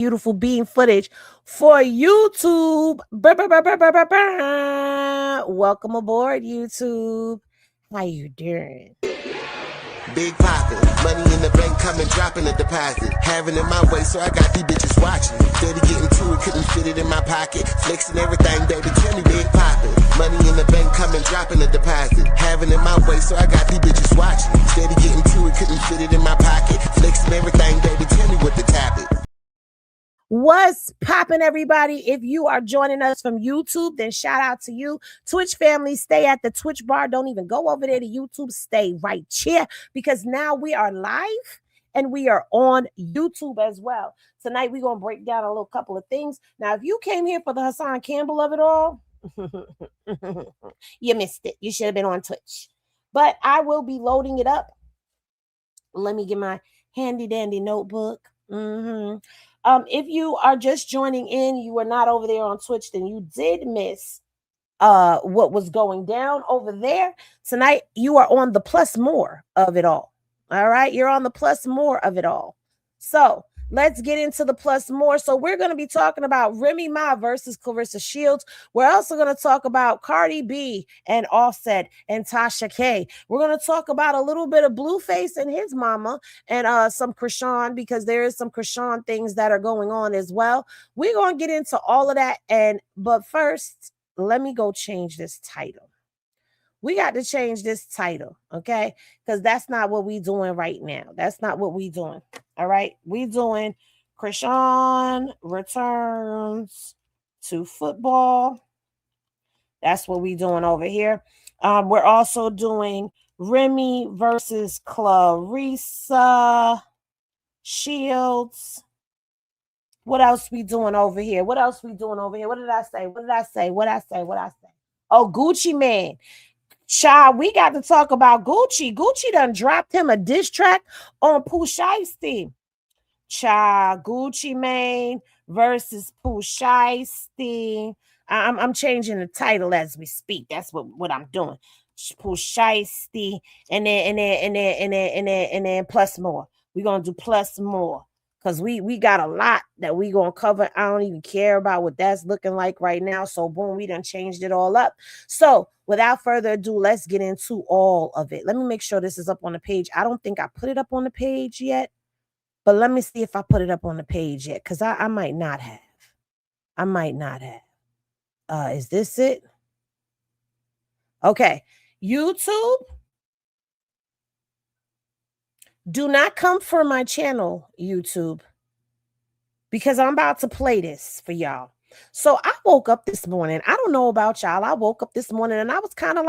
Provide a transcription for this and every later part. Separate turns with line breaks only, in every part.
beautiful beam footage for YouTube. Welcome aboard, YouTube. How you doing?
Big poppin', money in the bank coming, dropping a deposit. Having it my way, so I got these bitches watching. Steady getting to it, couldn't fit it in my pocket. Flexing everything, baby, tell me big poppin'. Money in the bank coming, dropping a deposit. Having it my way, so I got these bitches watching. Steady getting to it, couldn't fit it in my pocket. Flexing everything, baby, tell me what the topic.
What's popping, everybody? If you are joining us from YouTube, then shout out to you. Twitch family, stay at the Twitch bar. Don't even go over there to YouTube. Stay right here because now we are live and we are on YouTube as well. Tonight, we're going to break down a little couple of things. Now, if you came here for the Hassan Campbell of it all, you missed it. You should have been on Twitch. But I will be loading it up. Let me get my handy dandy notebook. If you are just joining in, you are not over there on Twitch, then you did miss what was going down over there. Tonight, you are on the plus more of it all. All right, you're on the plus more of it all. So let's get into the plus more. So we're going to be talking about Remy Ma versus Claressa Shields. We're also going to talk about Cardi B and Offset and Tasha K. We're going to talk about a little bit of Blueface and his mama and some Chrisean, because there is some Chrisean things that are going on as well. We're going to get into all of that. But first, let me go change this title. We got to change this title, okay? Because that's not what we doing right now. That's not what we doing. All right, we doing Chrisean returns to football. That's what we doing over here. We're also doing Remy versus Claressa Shields. What else we doing over here? What else we doing over here? What did I say? What did I say? What did I say? What did I say? Oh, Gucci Mane. Child, we got to talk about Gucci. Gucci done dropped him a diss track on Pooh Sheisty. Child, Gucci Mane versus Pooh Sheisty. I'm changing the title as we speak. That's what I'm doing. Pooh Sheisty and then plus more. We're gonna do plus more. Because we got a lot that we going to cover. I don't even care about what that's looking like right now. So, boom, we done changed it all up. So, without further ado, let's get into all of it. Let me make sure this is up on the page. I don't think I put it up on the page yet. But let me see if I put it up on the page yet. Because I might not have. I might not have. Is this it? Okay. YouTube. Do not come for my channel, YouTube, because I'm about to play this for y'all. So I woke up this morning. I don't know about y'all. I woke up this morning and I was kind of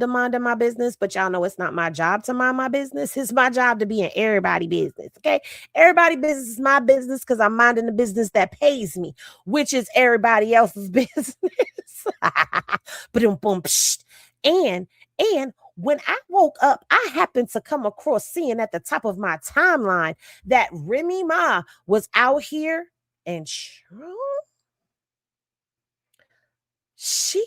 minding my business, but y'all know it's not my job to mind my business. It's my job to be in everybody's business, okay? Everybody's business is my business because I'm minding the business that pays me, which is everybody else's business. And when I woke up, I happened to come across seeing at the top of my timeline that Remy Ma was out here and she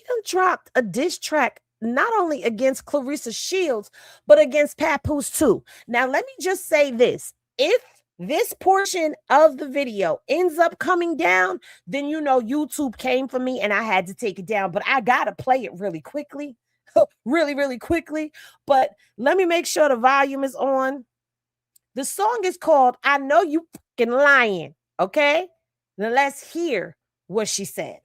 done dropped a diss track not only against Claressa Shields, but against PAPOOSE too. Now, let me just say this. If this portion of the video ends up coming down, then you know YouTube came for me and I had to take it down. But I got to play it really quickly. Really quickly. But let me make sure the volume is on. The song is called I Know You Fucking Lying. Okay? Now let's hear what she said.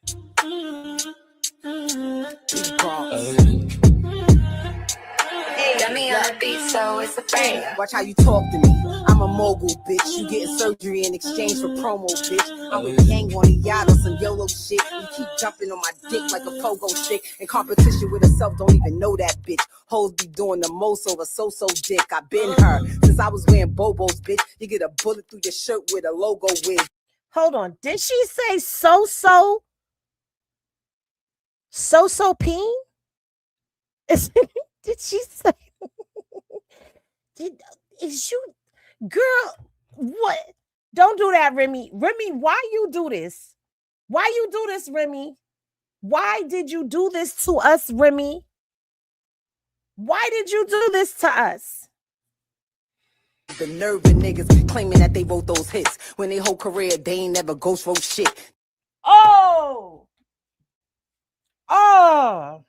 Hey, me on the beat, so it's a thing.
Watch how you talk to me. I'm a mogul, bitch. You getting surgery in exchange for promo, bitch. I'm with gang on a yacht or some YOLO shit. You keep jumping on my dick like a pogo stick. In competition with herself, don't even know that bitch. Hoes be doing the most over so-so dick. I been her since I was wearing Bobos, bitch. You get a bullet through your shirt with a logo wig.
Hold on. Did she say so-so? So-so peen? Did she say? Is you, girl? What? Don't do that, Remy. Remy, why you do this? Why you do this, Remy? Why did you do this to us, Remy? Why did you do this to us?
The nerve of niggas claiming that they wrote those hits. When they whole career, they ain't never ghost wrote shit.
Oh! Oh!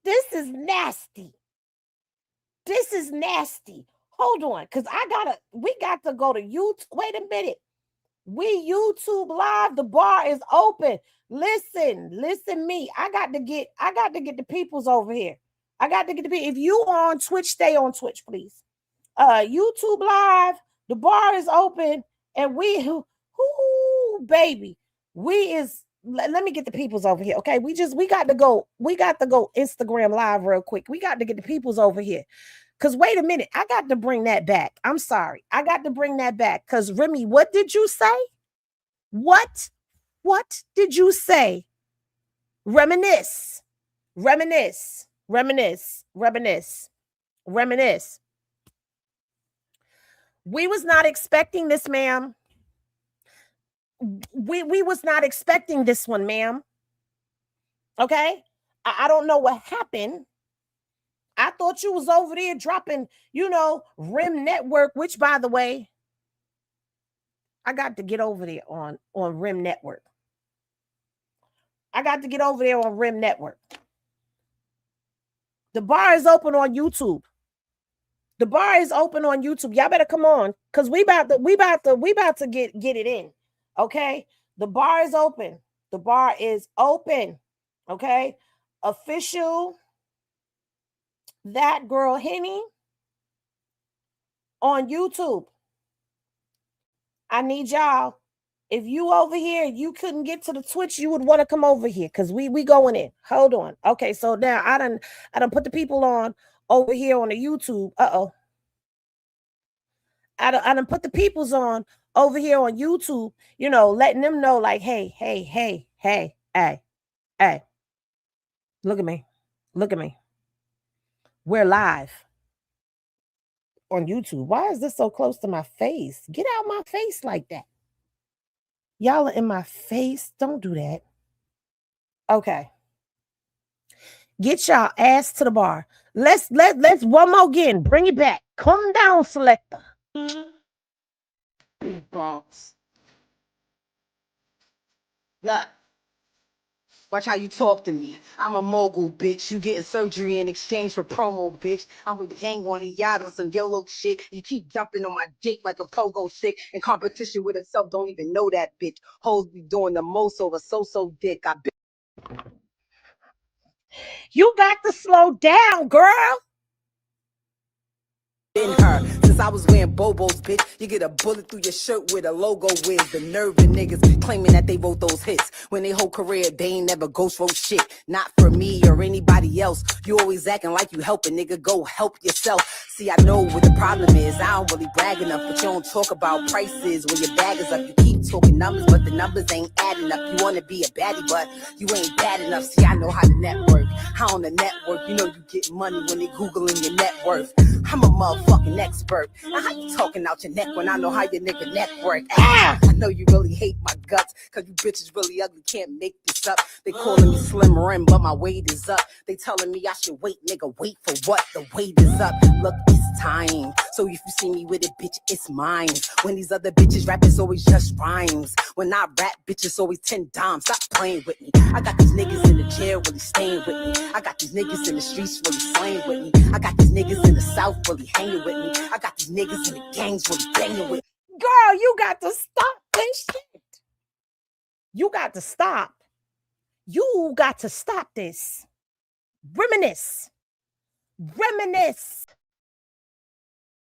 This is nasty. This is nasty. Hold on, because we got to go to YouTube. Wait a minute. We YouTube live. The bar is open. Listen me. I got to get the peoples over here. I got to get the people. If you on Twitch, stay on Twitch, please. YouTube live. The bar is open, and baby, let me get the peoples over here. Okay, we got to go Instagram live real quick. We got to get the peoples over here. Because wait a minute, I got to bring that back. I'm sorry. I got to bring that back. Because Remy, what did you say? What did you say? Reminisce. We was not expecting this, ma'am. We was not expecting this one, ma'am. Okay? I don't know what happened. I thought you was over there dropping, Rim Network, which, by the way, I got to get over there on Rim Network. I got to get over there on Rim Network. The bar is open on YouTube. The bar is open on YouTube. Y'all better come on, because we about to get it in. Okay? The bar is open. The bar is open. Okay? Official ThatGirlHenny on YouTube. I need y'all. If you over here, you couldn't get to the Twitch, you would want to come over here, because we going in. Hold on. Okay, so now I done put the people on over here on the YouTube. I done put the peoples on over here on YouTube, letting them know, like, hey. Look at me. We're live on YouTube. Why is this so close to my face? Get out my face like that. Y'all are in my face. Don't do that. Okay. Get y'all ass to the bar. Let's one more again. Bring it back. Come down, selector.
Boss. Look. Watch how you talk to me. I'm a mogul, bitch. You getting surgery in exchange for promo, bitch. I'm with gang on a yacht on some YOLO shit. You keep jumping on my dick like a pogo stick. In competition with itself, don't even know that bitch. Hoes be doing the most over so dick. I bet.
You got to slow down, girl.
In her. Since I was wearing Bobos, bitch, you get a bullet through your shirt with a logo with. The nerve of niggas claiming that they wrote those hits. When they whole career, they ain't never ghost wrote shit. Not for me or anybody else. You always acting like you helping, nigga. Go help yourself. See, I know what the problem is. I don't really brag enough, but you don't talk about prices when your bag is up. You keep talking numbers, but the numbers ain't adding up. You want to be a baddie, but you ain't bad enough. See, I know how to network. How on the network, you know you get money when they Googling your net worth. I'm a motherfucking expert. Now how you talking out your neck when I know how your nigga neck work? I know you really hate my guts, cause you bitches really ugly, can't make this up. They calling me Slim Rim, but my weight is up. They telling me I should wait, nigga, wait for what? The weight is up. Look, it's time. So if you see me with it, bitch, it's mine. When these other bitches rap, it's always just rhymes. When I rap, bitch, it's always 10 dimes. Stop playing with me. I got these niggas in the jail really staying with me. I got these niggas in the streets really slaying with me. I got these niggas in the South really hanging with me. I got these niggas in the gangs really banging with me.
Girl, you got to stop this shit. You got to stop. You got to stop this. Reminisce.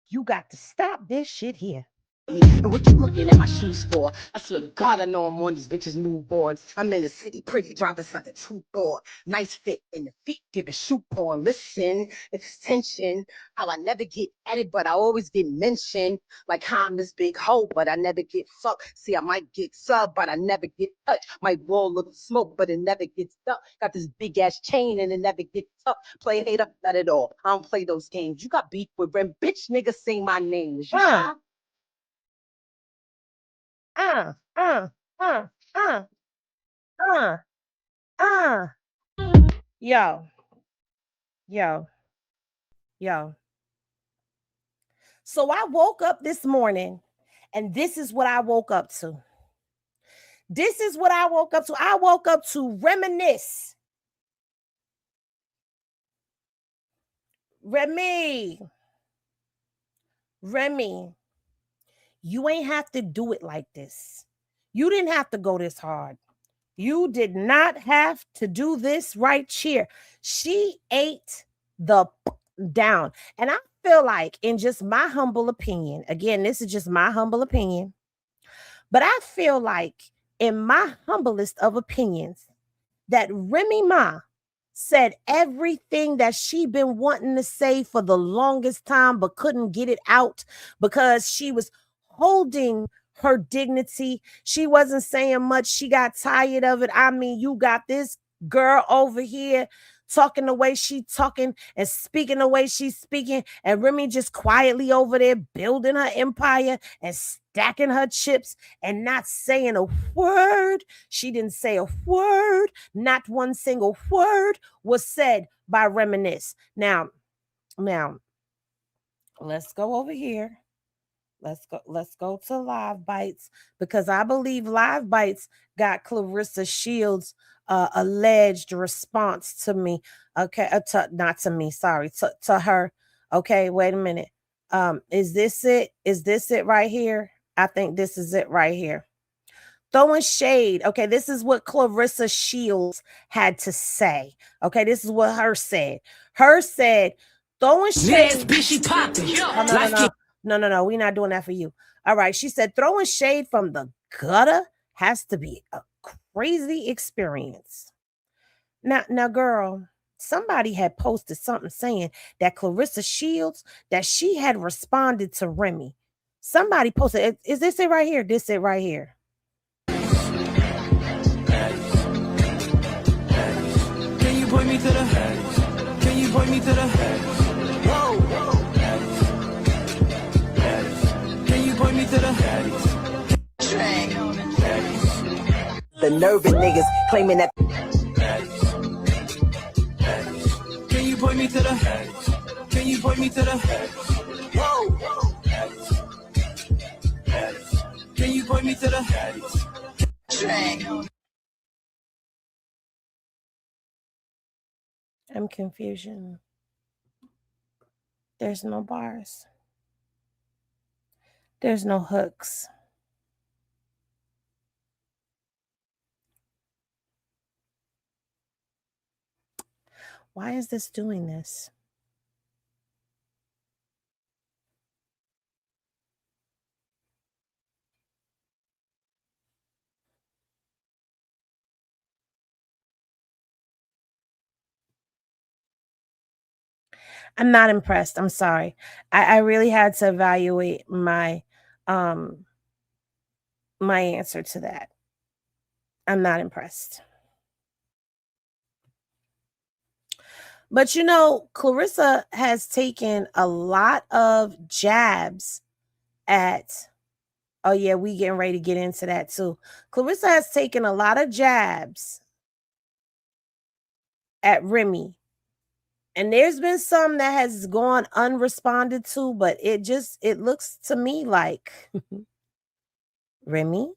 You got to stop this shit here.
And what you looking at my shoes for? I swear to God, I know I'm on these bitches' move boards. I'm in the city, pretty driving something too bored. Nice fit in the feet, give a shoe porn. Listen, it's tension. How I never get at it, but I always get mentioned. Like how I'm this big hoe, but I never get fucked. See, I might get subbed, but I never get touched. My wall look smoke, but it never gets stuck. Got this big ass chain and it never gets tough. Play hater, not at all. I don't play those games. You got beef with Rem, bitch, nigga, sing my name.
uh, uh, uh, uh, uh, uh. Yo. So I woke up this morning and this is what I woke up to. This is what I woke up to. I woke up to reminisce. Remy, you ain't have to do it like this. You didn't have to go this hard. You did not have to do this right here. She ate the down. And I feel like, in just my humble opinion, again, this is just my humble opinion, but I feel like, in my humblest of opinions, that Remy Ma said everything that she been wanting to say for the longest time, but couldn't get it out because she was holding her dignity. She wasn't saying much. She got tired of it. I mean, you got this girl over here talking the way she talking and speaking the way she's speaking, and Remy just quietly over there building her empire and stacking her chips and not saying a word. She didn't say a word. Not one single word was said by Reminisce. Now, let's go over here. Let's go to Live Bites, because I believe Live Bites got Claressa Shields' alleged response to me. Okay, not to me, sorry, to her. Okay, wait a minute. Is this it? Is this it right here? I think this is it right here. Throwing shade. Okay, this is what Claressa Shields had to say. Okay, this is what her said. Her said, throwing shade. No. We're not doing that for you. All right. She said, throwing shade from the gutter has to be a crazy experience. Now, girl, somebody had posted something saying that Claressa Shields, that she had responded to Remy. Somebody posted, is this it right here? This it right here. Can you point me to the? Can you point me to the? Whoa. Can you point me to the?
The nerve of niggas claiming that.
Can you point me to the? Can you point me to the? Whoa. Can you point me to the? I'm confusion. There's no bars. There's no hooks. Why is this doing this? I'm not impressed. I'm sorry. I really had to evaluate my my answer to that. I'm not impressed. But you know, Claressa has taken a lot of jabs at, oh yeah, we getting ready to get into that too. Claressa has taken a lot of jabs at Remy. And there's been some that has gone unresponded to, but it looks to me like Remy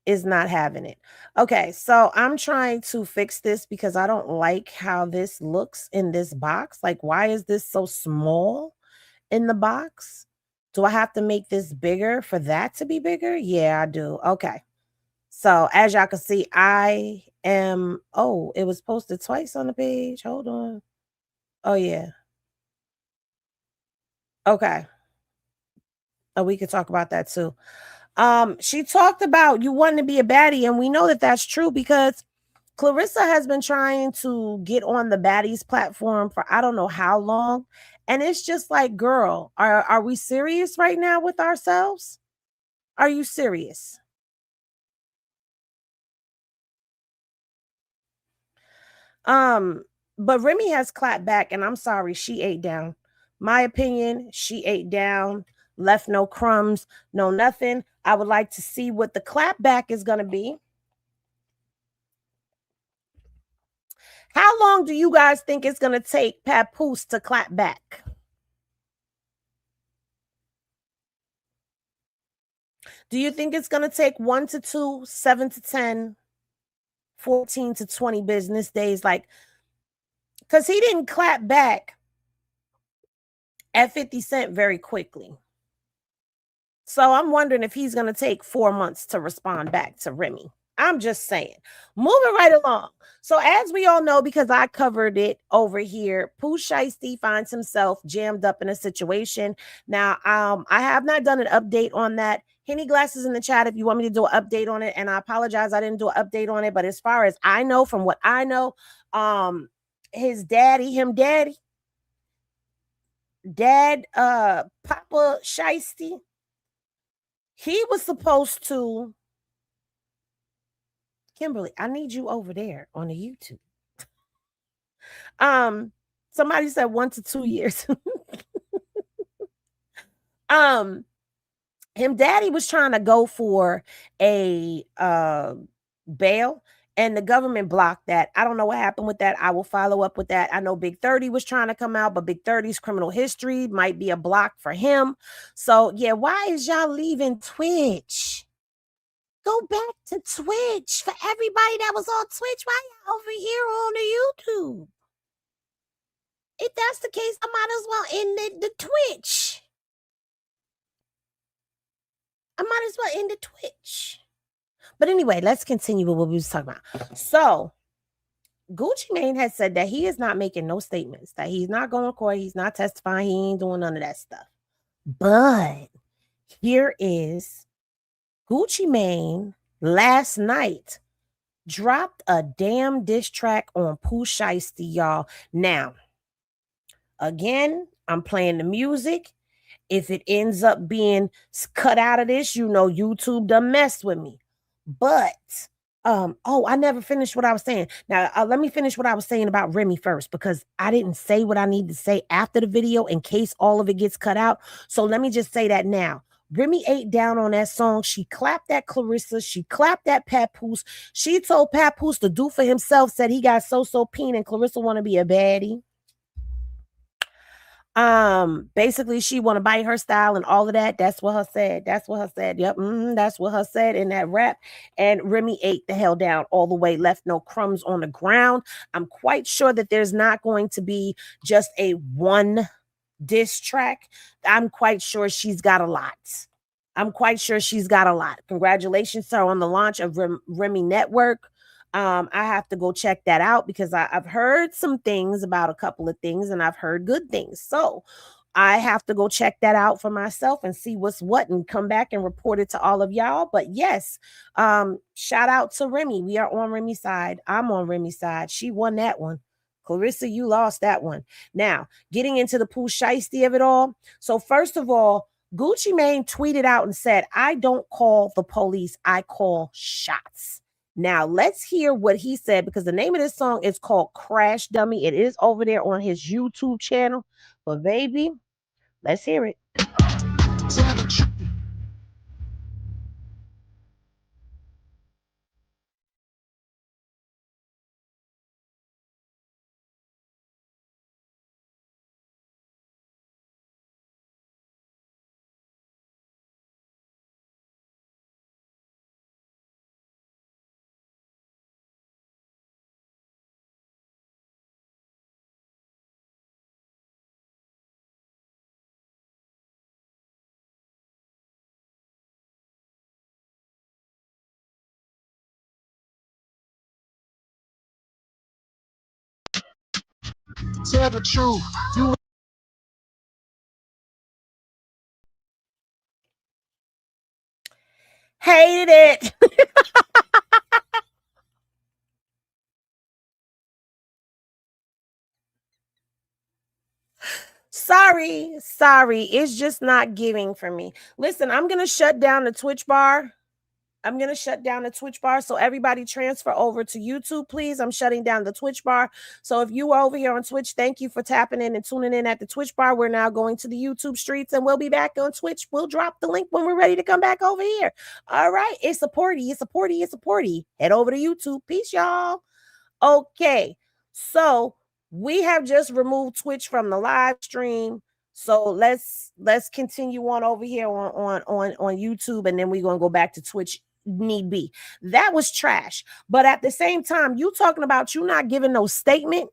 is not having it. Okay, so I'm trying to fix this because I don't like how this looks in this box. Like, why is this so small in the box? Do I have to make this bigger for that to be bigger? Yeah, I do. Okay. So as y'all can see, it was posted twice on the page. Hold on. Oh, yeah. Okay. Oh, we could talk about that too. She talked about you wanting to be a baddie, and we know that that's true because Claressa has been trying to get on the baddies platform for I don't know how long. And it's just like, girl, are we serious right now with ourselves? Are you serious? But Remy has clapped back, and I'm sorry, she ate down. My opinion, she ate down, left no crumbs, no nothing. I would like to see what the clap back is going to be. How long do you guys think it's going to take PAPOOSE to clap back? Do you think it's going to take 1 to 2, 7 to 10, 14 to 20 business days? Like, because he didn't clap back at 50 Cent very quickly. So I'm wondering if he's going to take 4 months to respond back to Remy. I'm just saying. Moving right along. So as we all know, because I covered it over here, Pooh Sheisty finds himself jammed up in a situation. Now, I have not done an update on that. Henny Glasses in the chat if you want me to do an update on it. And I apologize, I didn't do an update on it. But as far as I know, from what I know, his daddy, Dad, Papa Sheisty, he was supposed to. Kimberly, I need you over there on the YouTube. Somebody said 1 to 2 years. Him daddy was trying to go for a bail, and the government blocked that. I don't know what happened with that. I will follow up with that. I know Big 30 was trying to come out, but Big 30's criminal history might be a block for him. So yeah, why is y'all leaving Twitch? Go back to Twitch. For everybody that was on Twitch, why y'all over here on the YouTube? If that's the case, I might as well end the Twitch. I might as well end the Twitch. But anyway, let's continue with what we was talking about. So, Gucci Mane has said that he is not making no statements, that he's not going to court, he's not testifying, he ain't doing none of that stuff. But here is Gucci Mane last night dropped a damn diss track on Pooh Sheisty, y'all. Now, again, I'm playing the music. If it ends up being cut out of this, you know YouTube done messed with me. But, I never finished what I was saying. Now, let me finish what I was saying about Remy first, because I didn't say what I need to say after the video in case all of it gets cut out. So let me just say that now. Remy ate down on that song. She clapped at Claressa. She clapped at PAPOOSE. She told PAPOOSE to do for himself, said he got so peen and Claressa want to be a baddie. Basically she want to bite her style and all of that. That's what her said. Yep. That's what her said in that rap. And Remy ate the hell down all the way, left no crumbs on the ground. I'm quite sure that there's not going to be just a one diss track. I'm quite sure she's got a lot. Congratulations to her on the launch of Remy Network. I have to go check that out because I've heard some things about a couple of things and I've heard good things. So I have to go check that out for myself and see what's what and come back and report it to all of y'all. But yes, shout out to Remy. We are on Remy's side. I'm on Remy's side. She won that one. Claressa, you lost that one. Now, getting into the Pooh Sheisty of it all. So first of all, Gucci Mane tweeted out and said, I don't call the police, I call shots. Now, let's hear what he said, because the name of this song is called Crash Dummy. It is over there on his YouTube channel. But baby, let's hear it.
Tell the truth. You
Hated it. Sorry. It's just not giving for me. Listen, I'm going to shut down the Twitch bar. So everybody transfer over to YouTube, please. I'm shutting down the Twitch bar. So if you are over here on Twitch, thank you for tapping in and tuning in at the Twitch bar. We're now going to the YouTube streets and we'll be back on Twitch. We'll drop the link when we're ready to come back over here. All right. It's a party. Head over to YouTube. Peace, y'all. Okay. So we have just removed Twitch from the live stream. So let's continue on over here on YouTube, and then we're gonna go back to Twitch need be. That was trash. But at the same time, you talking about you not giving no statement.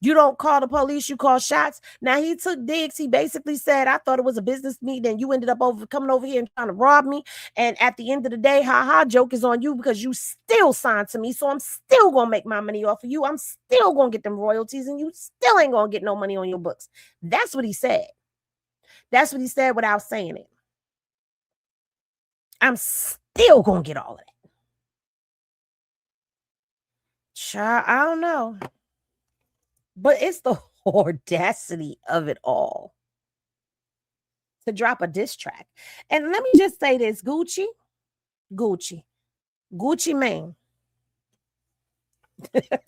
You don't call the police, you call shots. Now he took digs. He basically said, I thought it was a business meeting, and you ended up coming over here and trying to rob me. And at the end of the day, joke is on you because you still signed to me. So I'm still gonna make my money off of you. I'm still gonna get them royalties, and you still ain't gonna get no money on your books. That's what he said. That's what he said without saying it. I'm still gonna get all of that. Child, I don't know. But it's the audacity of it all to drop a diss track. And let me just say this, Gucci Mane.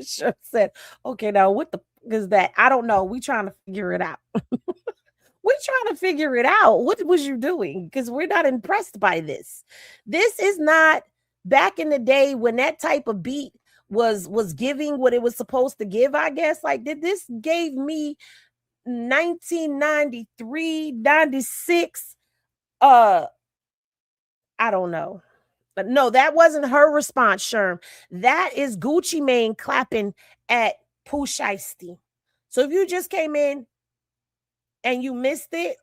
Sure said, okay, now what the is that? I don't know. We trying to figure it out. We're trying to figure it out. What was you doing? Because we're not impressed by this. This is not back in the day when that type of beat was giving what it was supposed to give, I guess. Like, this gave me 1993, 96. I don't know. But no, that wasn't her response, Sherm. That is Gucci Mane clapping at Pooh Sheisty. So if you just came in and you missed it,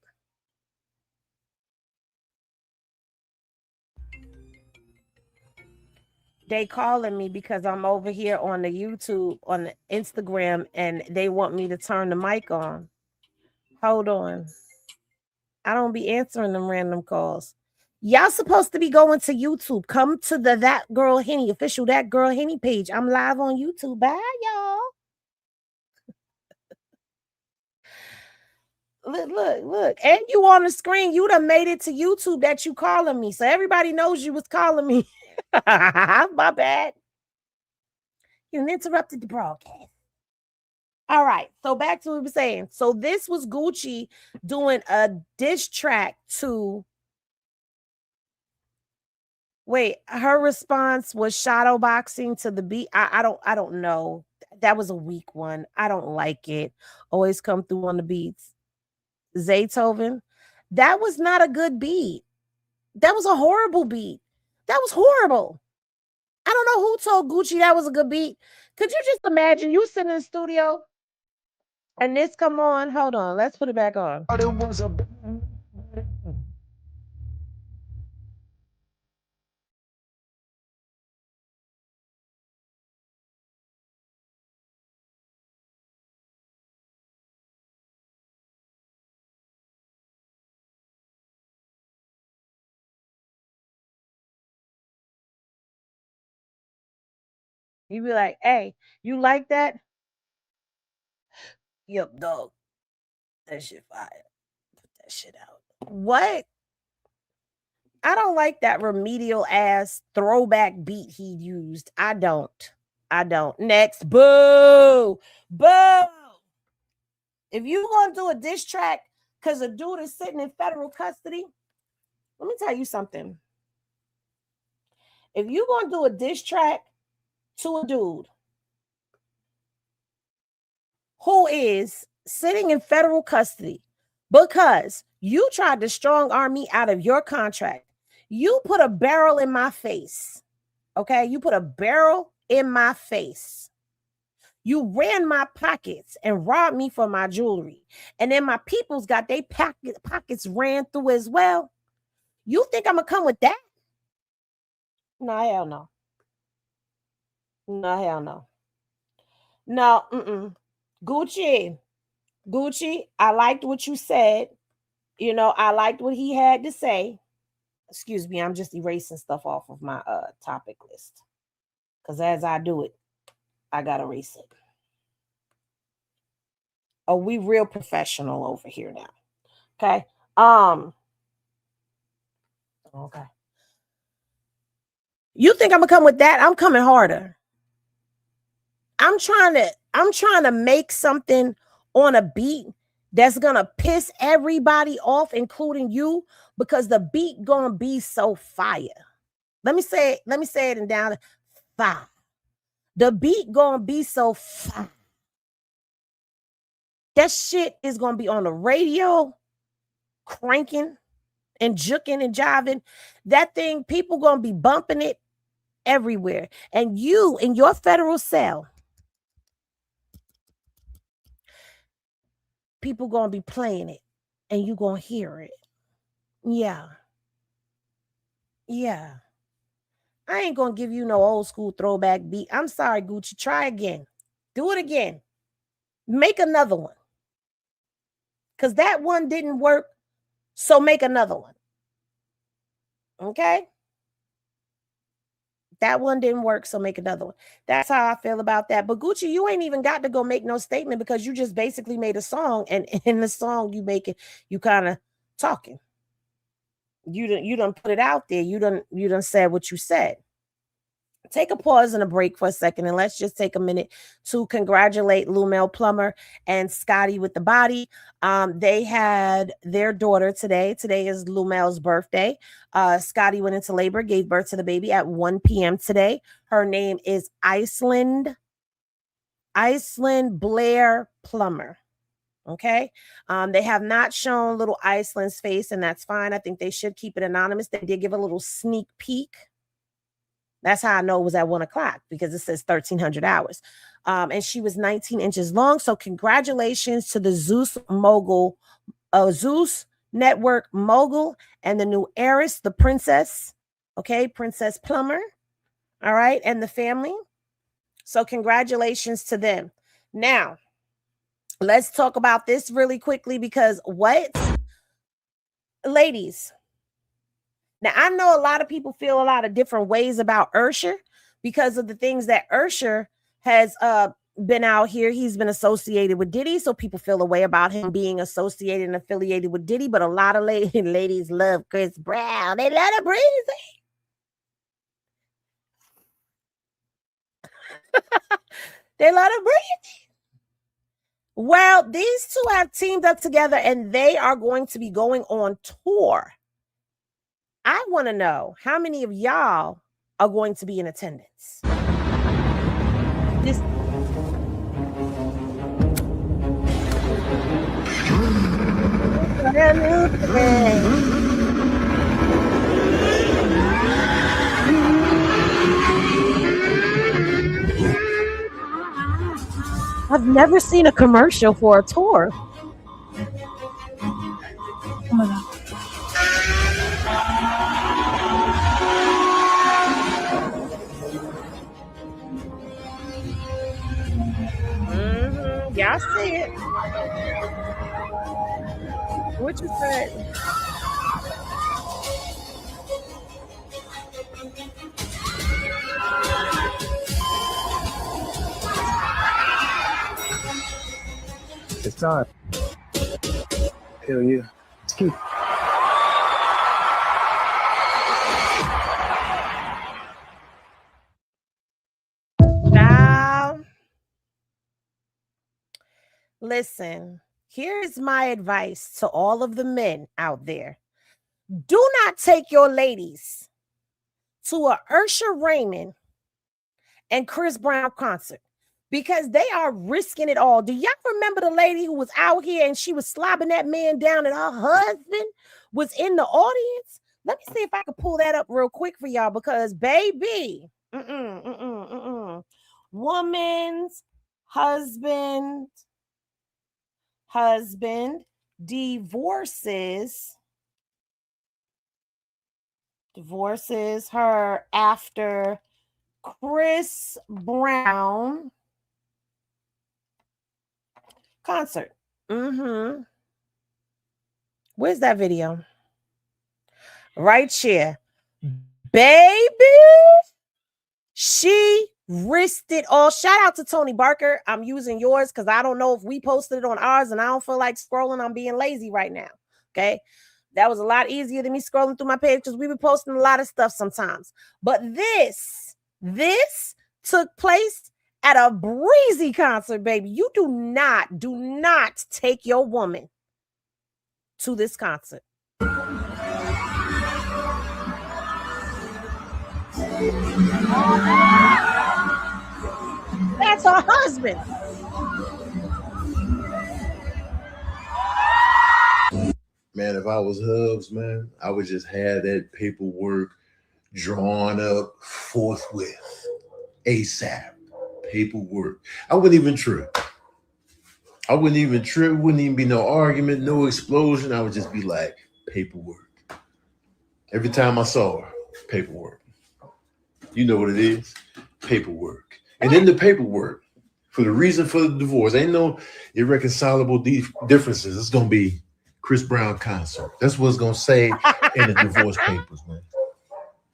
they calling me because I'm over here on the YouTube, on the Instagram, and they want me to turn the mic on. Hold on. I don't be answering them random calls. Y'all supposed to be going to YouTube. Come to the ThatGirlHenny official ThatGirlHenny page. I'm live on YouTube. Bye, y'all. Look. And you on the screen. You done made it to YouTube that you calling me. So everybody knows you was calling me. My bad. You interrupted the broadcast. All right. So back to what we were saying. So this was Gucci doing a diss track to... Wait, her response was shadow boxing to the beat. I don't know. That was a weak one. I don't like it. Always come through on the beats. Zaytoven. That was not a good beat. That was a horrible beat. That was horrible. I don't know who told Gucci that was a good beat. Could you just imagine you sitting in the studio and this come on? Hold on. Let's put it back on. You be like, hey, you like that? Yup, dog. That shit fire. Put that shit out. What? I don't like that remedial ass throwback beat he used. I don't. Next. Boo. If you gonna do a diss track because a dude is sitting in federal custody, let me tell you something. If you gonna do a diss track to a dude who is sitting in federal custody because you tried to strong arm me out of your contract, you put a barrel in my face. Okay, you put a barrel in my face. You ran my pockets and robbed me for my jewelry. And then my people's got their pockets ran through as well. You think I'm going to come with that? No, hell no. No, hell no. No, Gucci, I liked what you said. You know, I liked what he had to say. Excuse me, I'm just erasing stuff off of my topic list. Because as I do it, I got to erase it. Oh, we real professional over here now. Okay. Okay. You think I'm gonna come with that? I'm coming harder. I'm trying to make something on a beat that's gonna piss everybody off, including you, because the beat gonna be so fire. Let me say it in down fire. The beat gonna be so fire. That shit is gonna be on the radio, cranking and juking and jiving. That thing, people gonna be bumping it everywhere. And you in your federal cell, people gonna be playing it and you gonna hear it. Yeah. I ain't gonna give you no old school throwback beat. I'm sorry, Gucci. Try again. Do it again. Make another one. Because that one didn't work. So make another one. Okay? That one didn't work, so make another one. That's how I feel about that. But Gucci, you ain't even got to go make no statement because you just basically made a song, and in the song you make it, you kind of talking. You done put it out there. You done said what you said. Take a pause and a break for a second, and let's just take a minute to congratulate Lumel Plummer and Scotty with the body. They had their daughter today. Today is Lumel's birthday. Scotty went into labor, gave birth to the baby at 1 p.m. today. Her name is Iceland Blair Plummer. Okay. They have not shown little Iceland's face, and that's fine. I think they should keep it anonymous. They did give a little sneak peek. That's how I know it was at 1 o'clock, because it says 1300 hours. And she was 19 inches long. So congratulations to the Zeus Network mogul and the new heiress, the princess. Okay. Princess Plummer. All right. And the family. So congratulations to them. Now, let's talk about this really quickly, because ladies, now I know a lot of people feel a lot of different ways about Usher because of the things that Usher has been out here. He's been associated with Diddy, so people feel a way about him being associated and affiliated with Diddy. But a lot of ladies love Chris Brown. They love the breezy. They love the breezy. Well, these two have teamed up together, and they are going to be going on tour. I want to know how many of y'all are going to be in attendance. I've never seen a commercial for a tour. Oh my God. Y'all see it. What you said?
It's time. Hell yeah. It's cute.
Now, listen, here's my advice to all of the men out there. Do not take your ladies to a Usher Raymond and Chris Brown concert, because they are risking it all. Do y'all remember the lady who was out here and she was slobbing that man down and her husband was in the audience? Let me see if I can pull that up real quick for y'all, because baby, woman's husband divorces her after Chris Brown concert. Where's that video? Right here. Baby, she risked it all. Shout out to Tony Barker. I'm using yours because I don't know if we posted it on ours, and I don't feel like scrolling. I'm being lazy right now. Okay. That was a lot easier than me scrolling through my page, because we be posting a lot of stuff sometimes. But this took place at a breezy concert, baby. You do not take your woman to this concert. That's her husband.
Man, if I was Hubs, man, I would just have that paperwork drawn up forthwith, ASAP. Paperwork. I wouldn't even trip. Wouldn't even be no argument, no explosion. I would just be like, paperwork. Every time I saw her, paperwork. You know what it is? Paperwork. And then the paperwork, for the reason for the divorce, ain't no irreconcilable differences. It's going to be Chris Brown concert. That's what it's going to say in the divorce papers, man.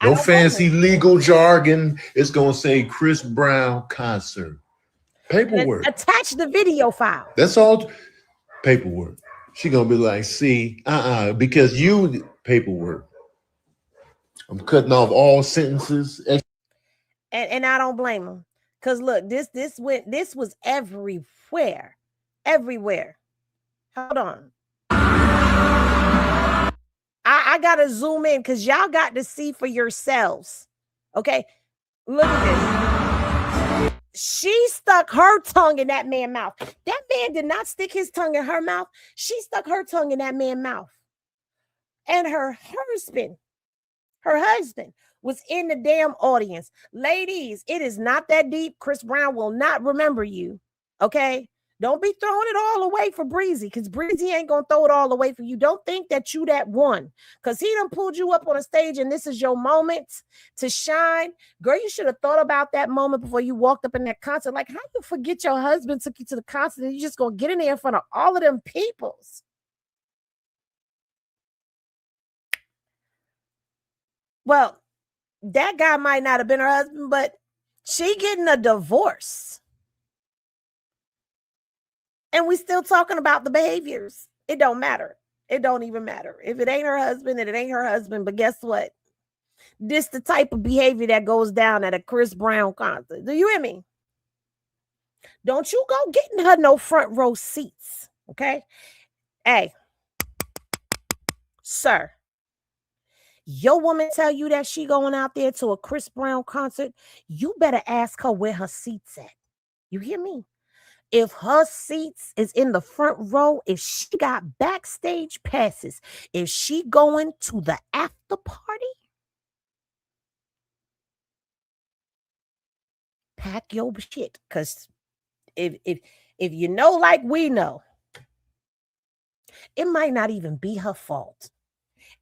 No fancy legal jargon. It's going to say Chris Brown concert. Paperwork.
Attach the video file.
That's all. Paperwork. She going to be like, see, because you paperwork. I'm cutting off all sentences.
And I don't blame them. Because look, this was everywhere. Everywhere. Hold on. I gotta zoom in because y'all got to see for yourselves. Okay. Look at this. She stuck her tongue in that man's mouth. That man did not stick his tongue in her mouth. She stuck her tongue in that man's mouth. And her husband was in the damn audience. Ladies, it is not that deep. Chris Brown will not remember you. Okay? Don't be throwing it all away for Breezy, because Breezy ain't going to throw it all away for you. Don't think that you that one, because he done pulled you up on a stage and this is your moment to shine. Girl, you should have thought about that moment before you walked up in that concert. Like, how you forget your husband took you to the concert and you just going to get in there in front of all of them peoples? Well, that guy might not have been her husband, but she getting a divorce. And we still talking about the behaviors. It don't matter. It don't even matter. If it ain't her husband, then it ain't her husband. But guess what? This the type of behavior that goes down at a Chris Brown concert. Do you hear me? Don't you go getting her no front row seats. Okay? Hey, sir. Your woman tell you that she going out there to a Chris Brown concert, you better ask her where her seat's at. You hear me? If her seats is in the front row, if she got backstage passes, if she going to the after party, pack your shit. Because if you know like we know, it might not even be her fault.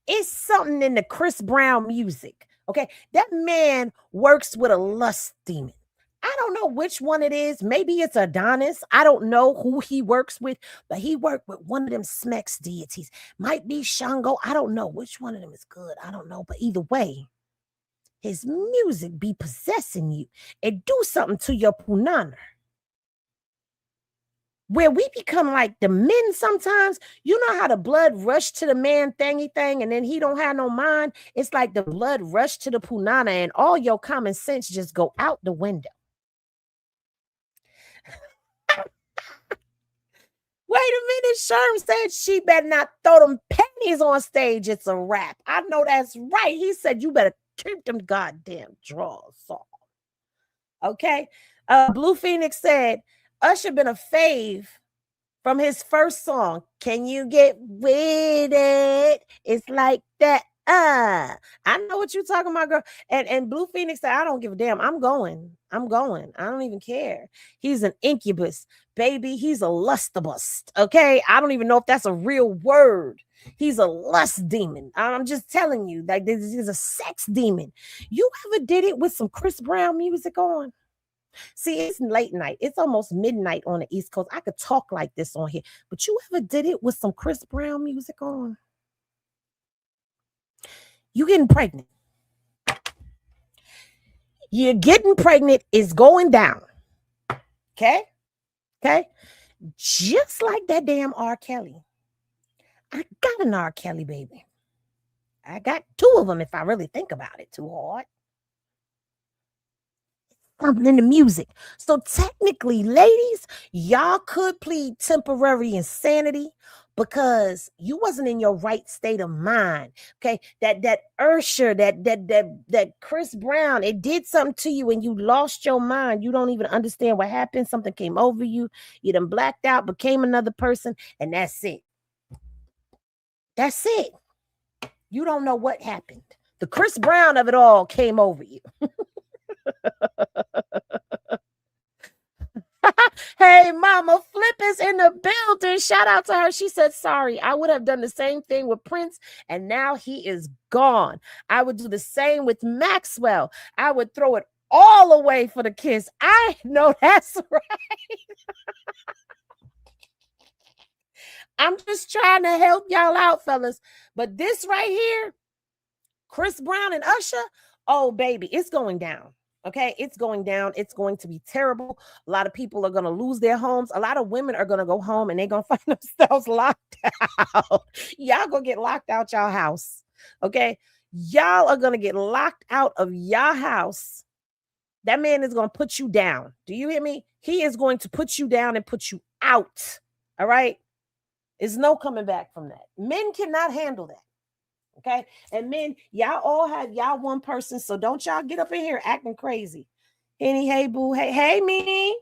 It's something in the Chris Brown music. Okay, that man works with a lust demon. I don't know which one it is. Maybe it's Adonis. I don't know who he works with, but he worked with one of them Smex deities. Might be Shango. I don't know which one of them is good. I don't know. But either way, his music be possessing you and do something to your punana. Where we become like the men sometimes. You know how the blood rush to the man thingy thing and then he don't have no mind? It's like the blood rush to the punana and all your common sense just go out the window. Wait a minute, Sherm said she better not throw them pennies on stage. It's a wrap. I know that's right. He said you better keep them goddamn drawers off. Okay. Blue Phoenix said Usher been a fave from his first song. Can you get with it? It's like that. I know what you're talking about, girl. And Blue Phoenix said, I don't give a damn. I'm going. I don't even care. He's an incubus, baby. He's a lustibus. Okay. I don't even know if that's a real word. He's a lust demon. I'm just telling you, like, this is a sex demon. You ever did it with some Chris Brown music on? See, it's late night. It's almost midnight on the East Coast. I could talk like this on here, but you ever did it with some Chris Brown music on? You getting pregnant. You're getting pregnant is going down. Okay? Okay? Just like that damn R. Kelly. I got an R. Kelly baby. I got two of them if I really think about it too hard. Something in the music. So technically, ladies, y'all could plead temporary insanity because you wasn't in your right state of mind. Okay, that Usher, that Chris Brown, it did something to you and you lost your mind. You don't even understand what happened. Something came over you. You done blacked out, became another person, and that's it. That's it. You don't know what happened. The Chris Brown of it all came over you. Hey, Mama Flip is in the building. Shout out to her. She said, sorry, I would have done the same thing with Prince, and now he is gone. I would do the same with Maxwell. I would throw it all away for the kiss. I know that's right. I'm just trying to help y'all out, fellas. But this right here, Chris Brown and Usher, oh, baby, it's going down. Okay, it's going down. It's going to be terrible. A lot of people are going to lose their homes. A lot of women are going to go home and they're going to find themselves locked out. Y'all going to get locked out y'all house. Okay, y'all are going to get locked out of y'all house. That man is going to put you down. Do you hear me? He is going to put you down and put you out. All right? There's no coming back from that. Men cannot handle that. Okay. And men, y'all all have y'all one person. So don't y'all get up in here acting crazy. Henny, hey, boo, hey, me.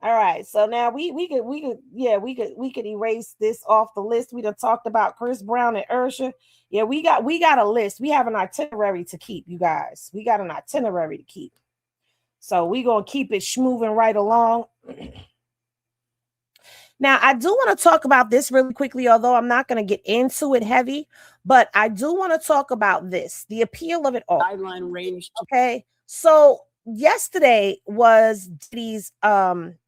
All right. So now we could erase this off the list. We done talked about Chris Brown and Usher. Yeah, we got a list. We have an itinerary to keep, you guys. We got an itinerary to keep. So we gonna keep it moving right along. Now, I do want to talk about this really quickly, although I'm not going to get into it heavy, but I do want to talk about this, the appeal of it all.
Guideline range.
Okay, so yesterday was Diddy's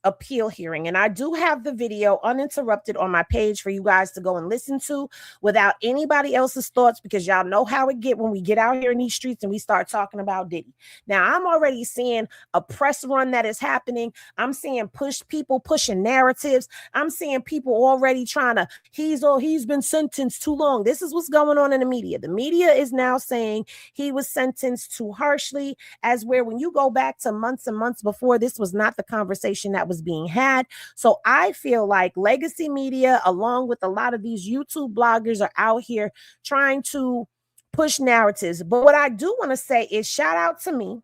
appeal hearing, and I do have the video uninterrupted on my page for you guys to go and listen to without anybody else's thoughts, because y'all know how it get when we get out here in these streets and we start talking about Diddy. Now, I'm already seeing a press run that is happening. I'm seeing people pushing narratives. I'm seeing people already trying to, he's been sentenced too long. This is what's going on in the media. The media is now saying he was sentenced too harshly, as where when you go back to months and months before, this was not the conversation that was being had. So I feel like legacy media, along with a lot of these YouTube bloggers, are out here trying to push narratives. But what I do want to say is shout out to me.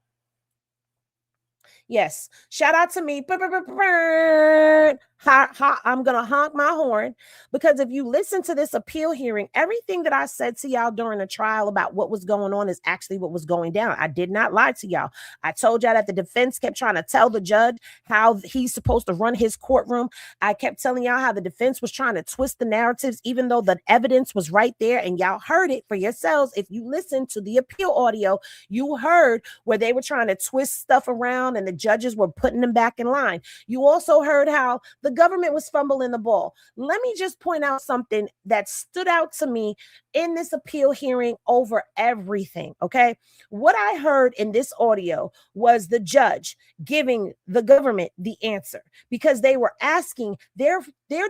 Yes, shout out to me. I'm going to honk my horn, because if you listen to this appeal hearing, everything that I said to y'all during the trial about what was going on is actually what was going down. I did not lie to y'all. I told y'all that the defense kept trying to tell the judge how he's supposed to run his courtroom. I kept telling y'all how the defense was trying to twist the narratives, even though the evidence was right there, and y'all heard it for yourselves. If you listen to the appeal audio, you heard where they were trying to twist stuff around and the judges were putting them back in line. You also heard how the government was fumbling the ball. Let me just point out something that stood out to me in this appeal hearing over everything. Okay. What I heard in this audio was the judge giving the government the answer, because they were asking, they're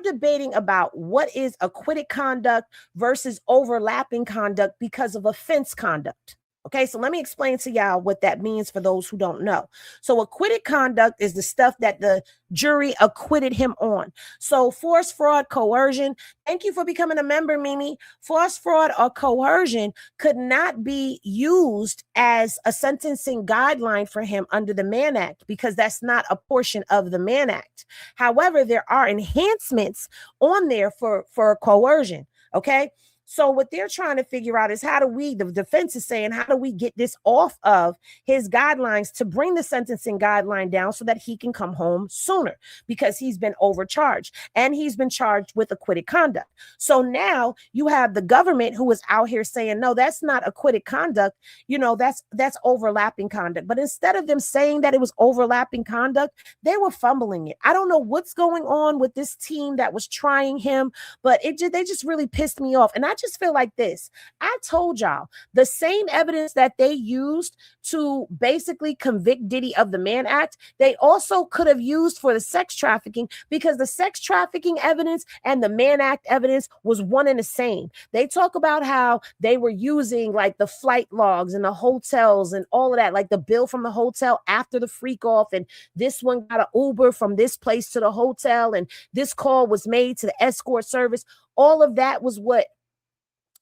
debating about what is acquitted conduct versus overlapping conduct because of offense conduct. Okay, so let me explain to y'all what that means for those who don't know. So acquitted conduct is the stuff that the jury acquitted him on. So force, fraud, coercion. Thank you for becoming a member, Mimi. Force, fraud, or coercion could not be used as a sentencing guideline for him under the Mann Act, because that's not a portion of the Mann Act. However, there are enhancements on there for coercion. Okay. So what they're trying to figure out is the defense is saying, how do we get this off of his guidelines to bring the sentencing guideline down so that he can come home sooner, because he's been overcharged and he's been charged with acquitted conduct. So now you have the government who is out here saying, no, that's not acquitted conduct. You know, that's overlapping conduct. But instead of them saying that it was overlapping conduct, they were fumbling it. I don't know what's going on with this team that was trying him, but they just really pissed me off. And I just feel like this. I told y'all the same evidence that they used to basically convict Diddy of the Mann Act, they also could have used for the sex trafficking, because the sex trafficking evidence and the Mann Act evidence was one and the same. They talk about how they were using like the flight logs and the hotels and all of that, like the bill from the hotel after the freak off, and this one got an Uber from this place to the hotel, and this call was made to the escort service. All of that was what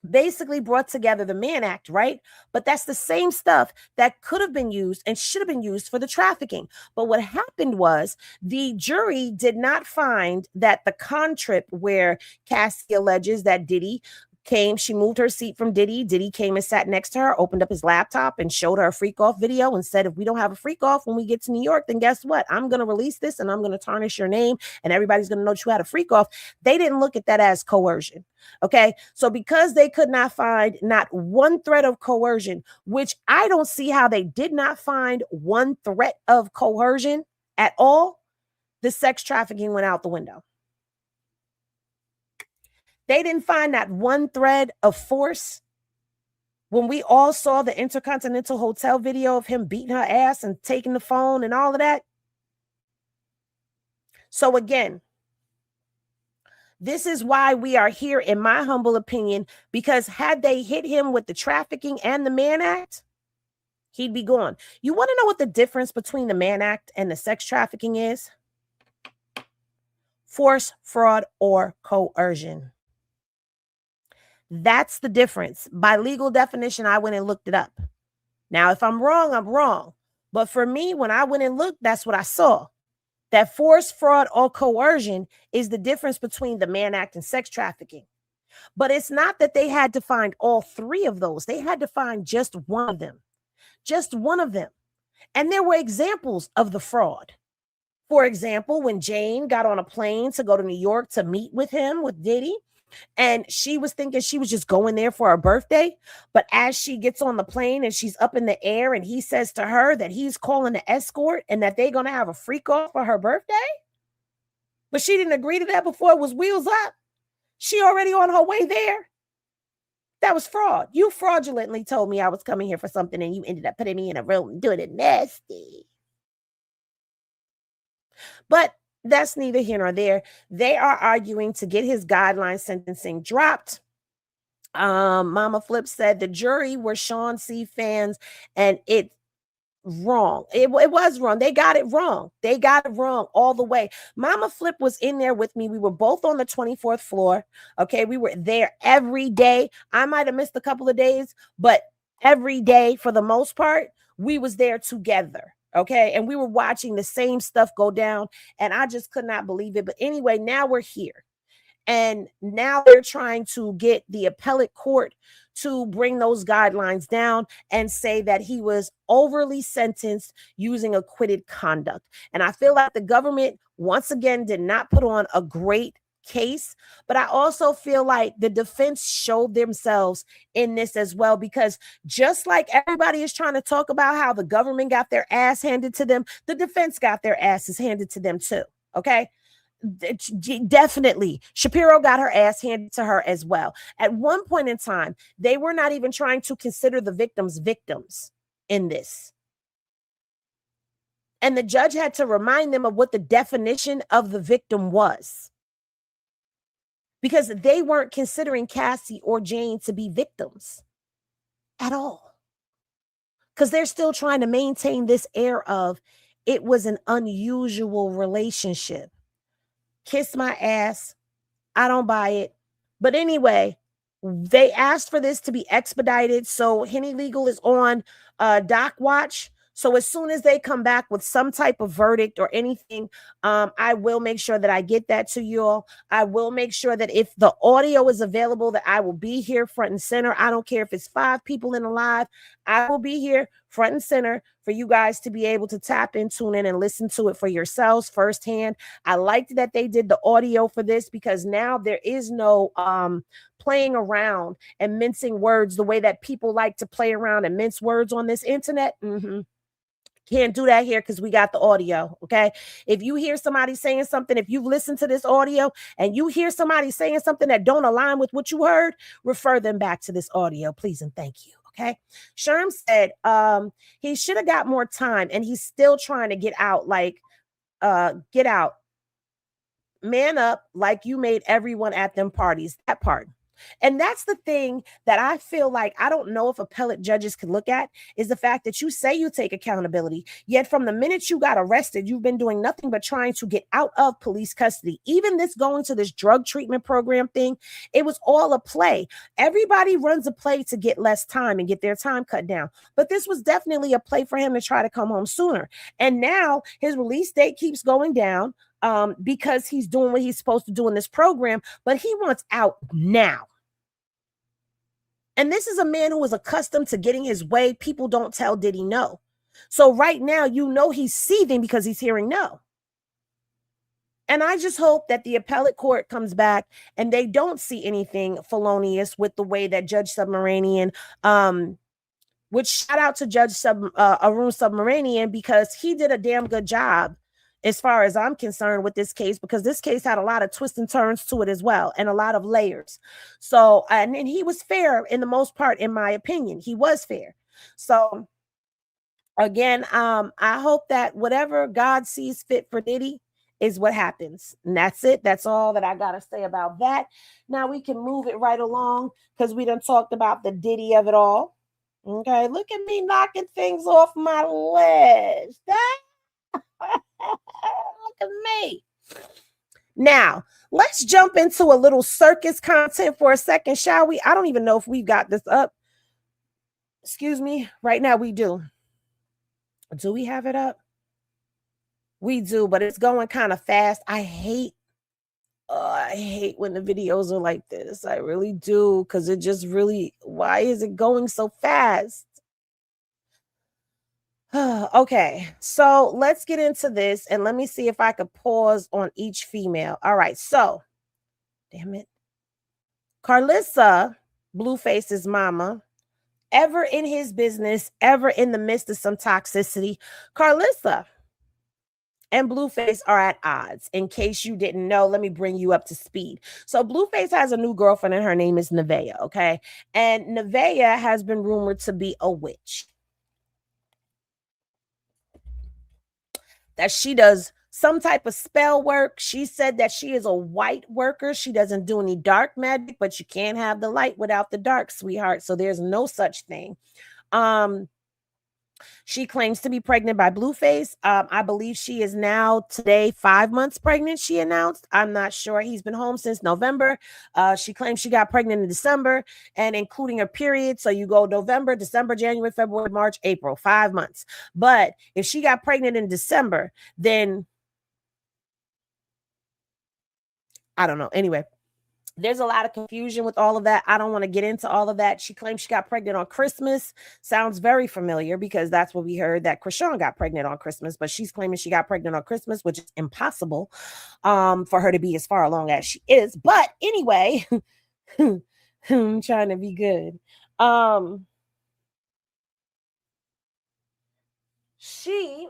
basically brought together the Mann Act, right? But that's the same stuff that could have been used and should have been used for the trafficking. But what happened was the jury did not find that the con trip where Cassie alleges that Diddy she moved her seat from Diddy. Diddy came and sat next to her, opened up his laptop and showed her a freak off video and said, if we don't have a freak off when we get to New York, then guess what? I'm going to release this and I'm going to tarnish your name and everybody's going to know that you had a freak off. They didn't look at that as coercion. Okay. So because they could not find not one threat of coercion, which I don't see how they did not find one threat of coercion at all, the sex trafficking went out the window. They didn't find that one thread of force. When we all saw the Intercontinental Hotel video of him beating her ass and taking the phone and all of that. So again, this is why we are here, in my humble opinion, because had they hit him with the trafficking and the Mann Act, he'd be gone. You want to know what the difference between the Mann Act and the sex trafficking is? Force, fraud, or coercion. That's the difference. By legal definition, I went and looked it up. Now, if I'm wrong, I'm wrong. But for me, when I went and looked, that's what I saw. That force, fraud, or coercion is the difference between the Mann Act and sex trafficking. But it's not that they had to find all three of those. They had to find just one of them. Just one of them. And there were examples of the fraud. For example, when Jane got on a plane to go to New York to meet with him, with Diddy, and she was thinking she was just going there for her birthday. But as she gets on the plane and she's up in the air and he says to her that he's calling the escort and that they're going to have a freak off for her birthday. But she didn't agree to that before it was wheels up. She already on her way there. That was fraud. You fraudulently told me I was coming here for something and you ended up putting me in a room and doing it nasty. But that's neither here nor there. They are arguing to get his guideline sentencing dropped. Mama Flip said the jury were Sean C fans and it's wrong. It was wrong. They got it wrong. They got it wrong all the way. Mama Flip was in there with me. We were both on the 24th floor. Okay. We were there every day. I might have missed a couple of days, but every day for the most part, we was there together. Okay. And we were watching the same stuff go down and I just could not believe it. But anyway, now we're here and now they're trying to get the appellate court to bring those guidelines down and say that he was overly sentenced using acquitted conduct. And I feel like the government once again did not put on a great case, but I also feel like the defense showed themselves in this as well, because just like everybody is trying to talk about how the government got their ass handed to them, the defense got their asses handed to them too. Okay. Definitely. Shapiro got her ass handed to her as well. At one point in time, they were not even trying to consider the victims in this. And the judge had to remind them of what the definition of the victim was, because they weren't considering Cassie or Jane to be victims at all. Because they're still trying to maintain this air of it was an unusual relationship. Kiss my ass. I don't buy it. But anyway, they asked for this to be expedited. So Henny Legal is on dock watch. So as soon as they come back with some type of verdict or anything, I will make sure that I get that to you all. I will make sure that if the audio is available, that I will be here front and center. I don't care if it's 5 people in the live. I will be here front and center for you guys to be able to tap in, tune in, and listen to it for yourselves firsthand. I liked that they did the audio for this because now there is no playing around and mincing words the way that people like to play around and mince words on this internet. Can't do that here because we got the audio. Okay. If you hear somebody saying something, if you've listened to this audio and you hear somebody saying something that don't align with what you heard, refer them back to this audio, please and thank you. Okay. Sherm said he should have got more time and he's still trying to get out. Like, get out. Man up like you made everyone at them parties. That part. And that's the thing that I feel like I don't know if appellate judges can look at is the fact that you say you take accountability, yet from the minute you got arrested, you've been doing nothing but trying to get out of police custody. Even this going to this drug treatment program thing, it was all a play. Everybody runs a play to get less time and get their time cut down. But this was definitely a play for him to try to come home sooner. And now his release date keeps going down because he's doing what he's supposed to do in this program, but he wants out now. And this is a man who is accustomed to getting his way. People don't tell Diddy no. So right now, you know he's seething because he's hearing no. And I just hope that the appellate court comes back and they don't see anything felonious with the way that Judge Submaranian, which shout out to Judge Arun Submaranian, because he did a damn good job as far as I'm concerned with this case, because this case had a lot of twists and turns to it as well and a lot of layers. So, and he was fair in the most part, in my opinion. He was fair. So again, I hope that whatever God sees fit for Diddy is what happens. And that's it. That's all that I got to say about that. Now we can move it right along because we done talked about the Diddy of it all. Okay, look at me knocking things off my list. Look at me. Now, let's jump into a little circus content for a second, shall we? I don't even know if we've got this up. Excuse me. Right now we do. Do we have it up? We do, but it's going kind of fast. I hate when the videos are like this. I really do, because it just really, why is it going so fast? Okay, so let's get into this and let me see if I could pause on each female. All right, so, damn it. Karlissa, Blueface's mama, ever in his business, ever in the midst of some toxicity. Karlissa and Blueface are at odds. In case you didn't know, let me bring you up to speed. So Blueface has a new girlfriend and her name is Nevaeh, okay? And Nevaeh has been rumored to be a witch. That she does some type of spell work. She said that she is a white worker. She doesn't do any dark magic, but you can't have the light without the dark, sweetheart. So there's no such thing. She claims to be pregnant by Blueface. I believe she is now today 5 months pregnant, she announced. I'm not sure. He's been home since November. She claims she got pregnant in December and including her period. So you go November, December, January, February, March, April, 5 months. But if she got pregnant in December, then I don't know. Anyway, there's a lot of confusion with all of that. I don't want to get into all of that. She claims she got pregnant on Christmas. Sounds very familiar because that's what we heard, that Chrisean got pregnant on Christmas, but she's claiming she got pregnant on Christmas, which is impossible for her to be as far along as she is. But anyway, I'm trying to be good. She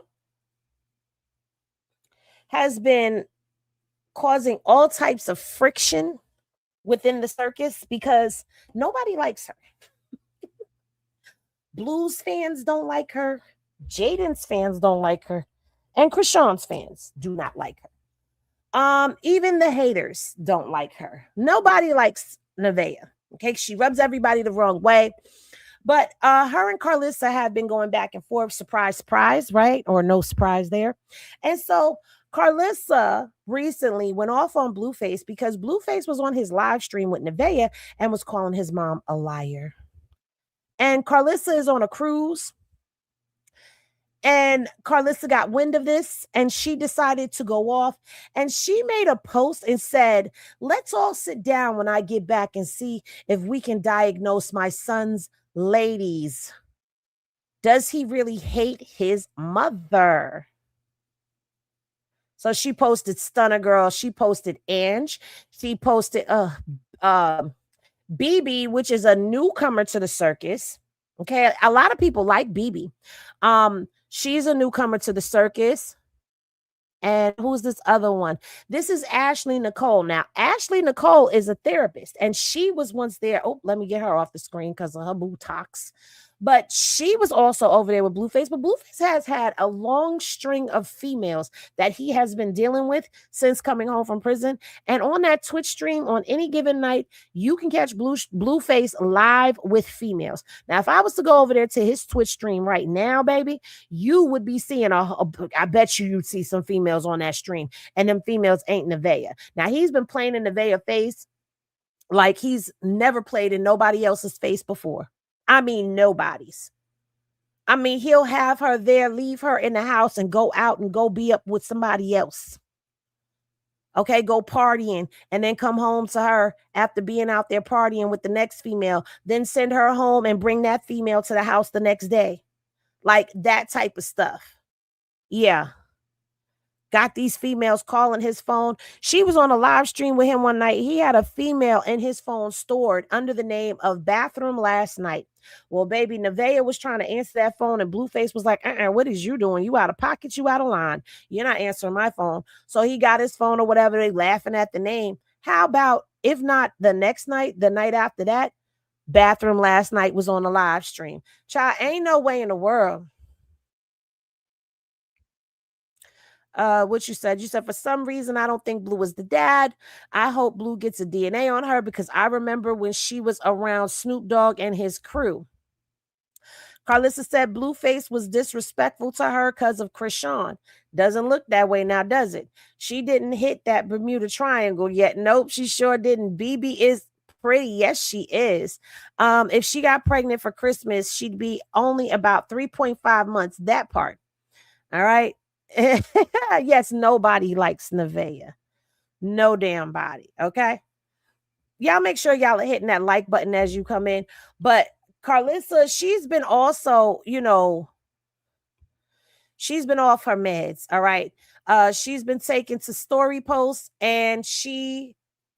has been causing all types of friction within the circus because nobody likes her. Blues fans don't like her. Jaden's fans don't like her. And Chrisean's fans do not like her. Even the haters don't like her. Nobody likes Nevaeh. Okay, she rubs everybody the wrong way. But her and Karlissa have been going back and forth. Surprise, surprise, right? Or no surprise there. And so Karlissa recently went off on Blueface because Blueface was on his live stream with Nevaeh and was calling his mom a liar. And Karlissa is on a cruise. And Karlissa got wind of this and she decided to go off. And she made a post and said, let's all sit down when I get back and see if we can diagnose my son's ladies. Does he really hate his mother? So she posted Stunner Girl. She posted Ange. She posted BB, which is a newcomer to the circus. Okay, a lot of people like BB. She's a newcomer to the circus. And who's this other one? This is Ashley Nicole. Now, Ashley Nicole is a therapist, and she was once there. Oh, let me get her off the screen because of her Botox. But she was also over there with Blueface. But Blueface has had a long string of females that he has been dealing with since coming home from prison. And on that Twitch stream, on any given night, you can catch Blueface live with females. Now, if I was to go over there to his Twitch stream right now, baby, you would be seeing I bet you'd see some females on that stream. And them females ain't Nevaeh. Now, he's been playing in Nevaeh's face like he's never played in nobody else's face before. I mean, nobody's. I mean, he'll have her there, leave her in the house and go out and go be up with somebody else. Okay, go partying and then come home to her after being out there partying with the next female, then send her home and bring that female to the house the next day. Like that type of stuff. Yeah. Got these females calling his phone. She was on a live stream with him one night. He had a female in his phone stored under the name of Bathroom Last Night. Well, baby, Nevaeh was trying to answer that phone, and Blueface was like, what is you doing? You out of pocket, you out of line. You're not answering my phone. So he got his phone or whatever. They laughing at the name. How about, if not the next night, the night after that, Bathroom Last Night was on a live stream. Child, ain't no way in the world. What you said for some reason I don't think Blue was the dad. I hope Blue gets a DNA on her because I remember when she was around Snoop Dogg and his crew. Karlissa said Blueface was disrespectful to her because of Chrisean. Doesn't look that way now, does it? She didn't hit that Bermuda Triangle yet. Nope, she sure didn't. BB is pretty. Yes, she is. If she got pregnant for Christmas, she'd be only about 3.5 months. That part. All right. Yes, nobody likes Nevaeh. No damn body. Okay. Y'all make sure y'all are hitting that like button as you come in. But Karlissa, she's been also, she's been off her meds. All right. She's been taken to story posts, and she,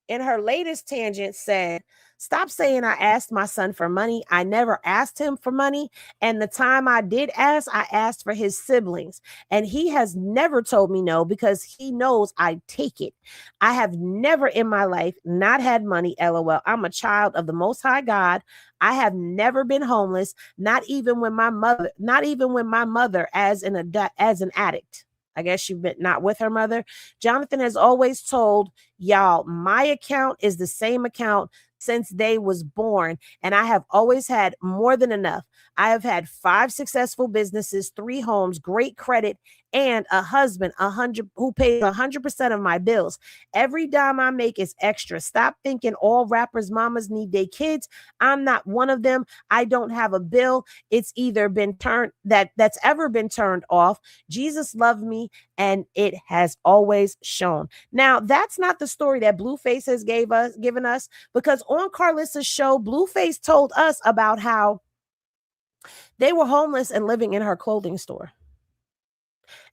in her latest tangent, said, stop saying I asked my son for money. I never asked him for money. And the time I did ask, I asked for his siblings. And he has never told me no because he knows I take it. I have never in my life not had money, LOL. I'm a child of the Most High God. I have never been homeless, not even when my mother as an addict. I guess she been not with her mother. Jonathan has always told y'all, my account is the same account since they was born, and I have always had more than enough. I have had 5 successful businesses, 3 homes, great credit, and a husband who pays 100% of my bills. Every dime I make is extra. Stop thinking all rappers' mamas need their kids. I'm not one of them. I don't have a bill. It's either been that's ever been turned off. Jesus loved me, and it has always shown. Now, that's not the story that Blueface has given us, because on Karlissa's show, Blueface told us about how they were homeless and living in her clothing store.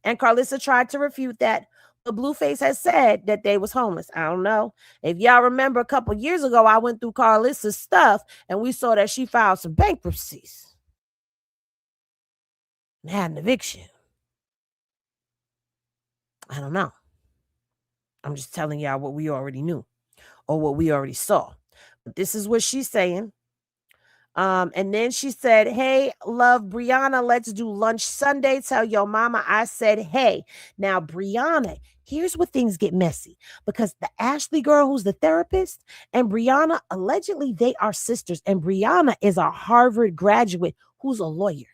And Karlissa tried to refute that, but Blueface has said that they was homeless. I don't know. If y'all remember a couple years ago, I went through Karlissa's stuff and we saw that she filed some bankruptcies and had an eviction. I don't know. I'm just telling y'all what we already knew or what we already saw. But this is what she's saying. And then she said, hey, love, Brianna, let's do lunch Sunday. Tell your mama I said, hey. Now, Brianna, here's where things get messy, because the Ashley girl who's the therapist and Brianna, allegedly they are sisters. And Brianna is a Harvard graduate who's a lawyer.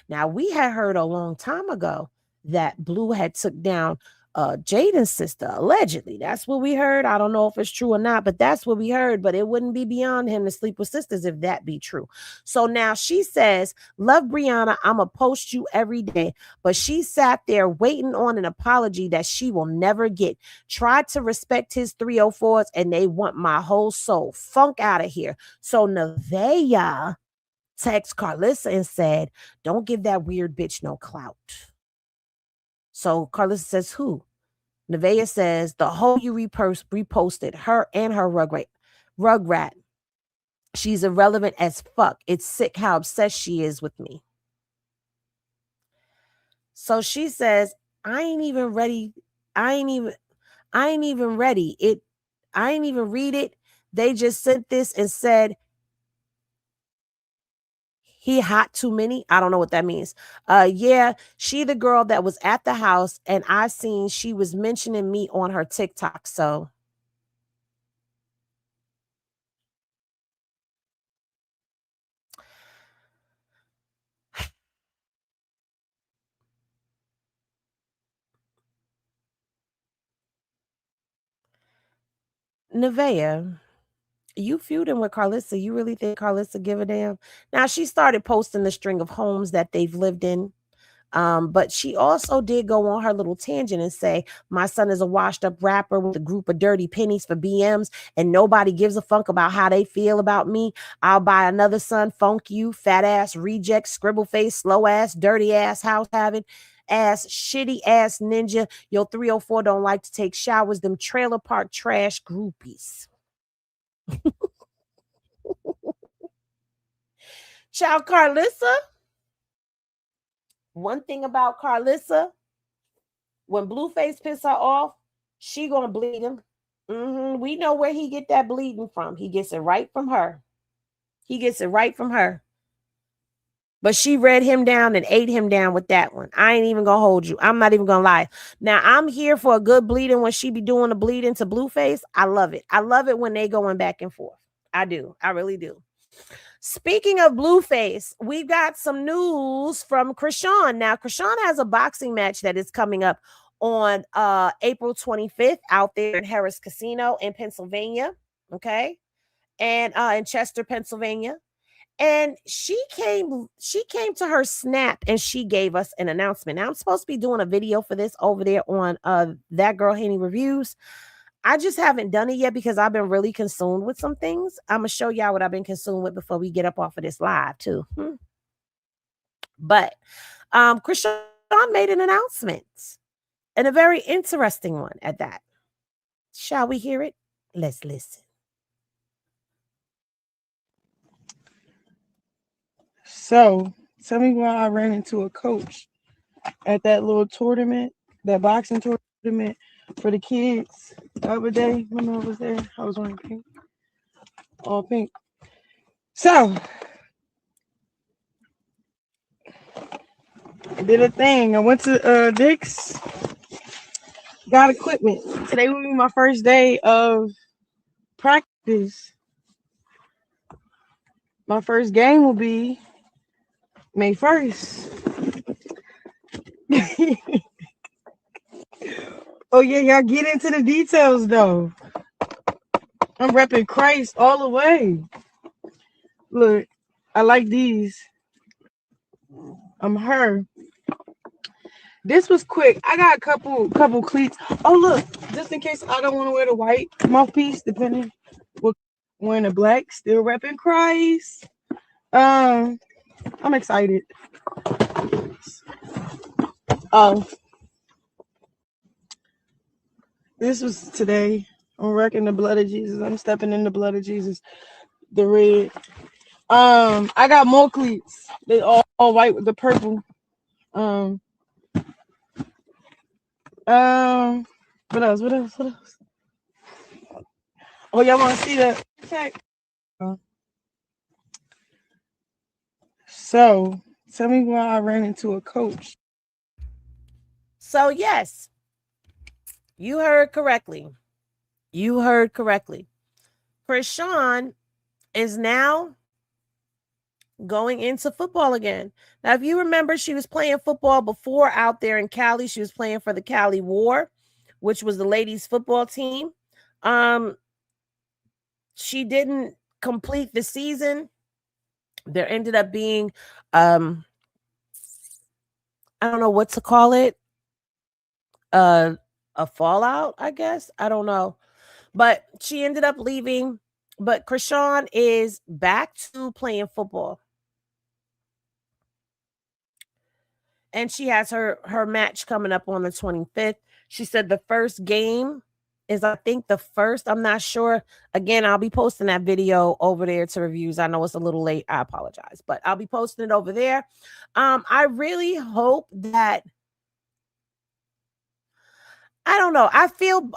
Now, we had heard a long time ago that Blue had took down Jaden's sister, allegedly. That's what we heard. I don't know if it's true or not, but that's what we heard. But it wouldn't be beyond him to sleep with sisters if that be true. So now she says, love, Brianna, I'ma post you every day. But she sat there waiting on an apology that she will never get. Tried to respect his 304s, and they want my whole soul. Funk out of here. So Nevaeh text Karlissa and said, don't give that weird bitch no clout. So Karlissa says, who? Nevaeh says, the whole you reposted, her and her rugrat. She's irrelevant as fuck. It's sick how obsessed she is with me. So she says, I ain't even ready. I ain't even ready. I ain't even read it. They just sent this and said, he hot too many. I don't know what that means. Yeah, she the girl that was at the house, and I seen she was mentioning me on her TikTok. So Nevaeh, you feuding with Karlissa. You really think Karlissa give a damn? Now, she started posting the string of homes that they've lived in. But she also did go on her little tangent and say, my son is a washed up rapper with a group of dirty pennies for BMs, and nobody gives a fuck about how they feel about me. I'll buy another son, funk you, fat ass, reject, scribble face, slow ass, dirty ass, house having ass, shitty ass ninja. Your 304 don't like to take showers, them trailer park trash groupies. Child Karlissa. One thing about Karlissa, when Blueface piss her off, she gonna bleed him. We know where he get that bleeding from. He gets it right from her. He gets it right from her. But she read him down and ate him down with that one. I ain't even gonna hold you. I'm not even gonna lie. Now, I'm here for a good bleeding when she be doing the bleeding to Blueface. I love it. I love it when they going back and forth. I do. I really do. Speaking of Blueface, we've got some news from Chrisean. Now, Chrisean has a boxing match that is coming up on April 25th out there in Harris Casino in Pennsylvania. Okay. And in Chester, Pennsylvania. And she came to her snap and she gave us an announcement. Now, I'm supposed to be doing a video for this over there on ThatGirlHenny Reviews. I just haven't done it yet because I've been really consumed with some things. I'm going to show y'all what I've been consumed with before we get up off of this live too. But Chrisean made an announcement, and a very interesting one at that. Shall we hear it? Let's listen.
So, tell me why I ran into a coach at that little tournament, that boxing tournament for the kids the other day when I was there. I was wearing pink, all pink. So, I did a thing. I went to Dick's, got equipment. Today will be my first day of practice. My first game will be May 1st. Oh, yeah, y'all get into the details, though. I'm repping Christ all the way. Look, I like these. I'm her. This was quick. I got a couple cleats. Oh, look, just in case I don't want to wear the white mouthpiece, depending what wearing the black, still repping Christ. I'm excited. This was today. I'm wrecking the blood of Jesus. I'm stepping in the blood of Jesus. The red. I got more cleats. They all white with the purple. What else? Oh, y'all want to see that? Okay. So, tell me why I ran into a coach.
So, yes, you heard correctly. Chrisean is now going into football again. Now, if you remember, she was playing football before out there in Cali. She was playing for the Cali War, which was the ladies' football team. She didn't complete the season. There ended up being, I don't know what to call it, a fallout, I guess. I don't know. But she ended up leaving. But Chrisean is back to playing football. And she has her match coming up on the 25th. She said the first game is, I think, the first. I'm not sure. Again, I'll be posting that video over there to reviews. I know it's a little late. I apologize. But I'll be posting it over there. I really hope that, I don't know. I feel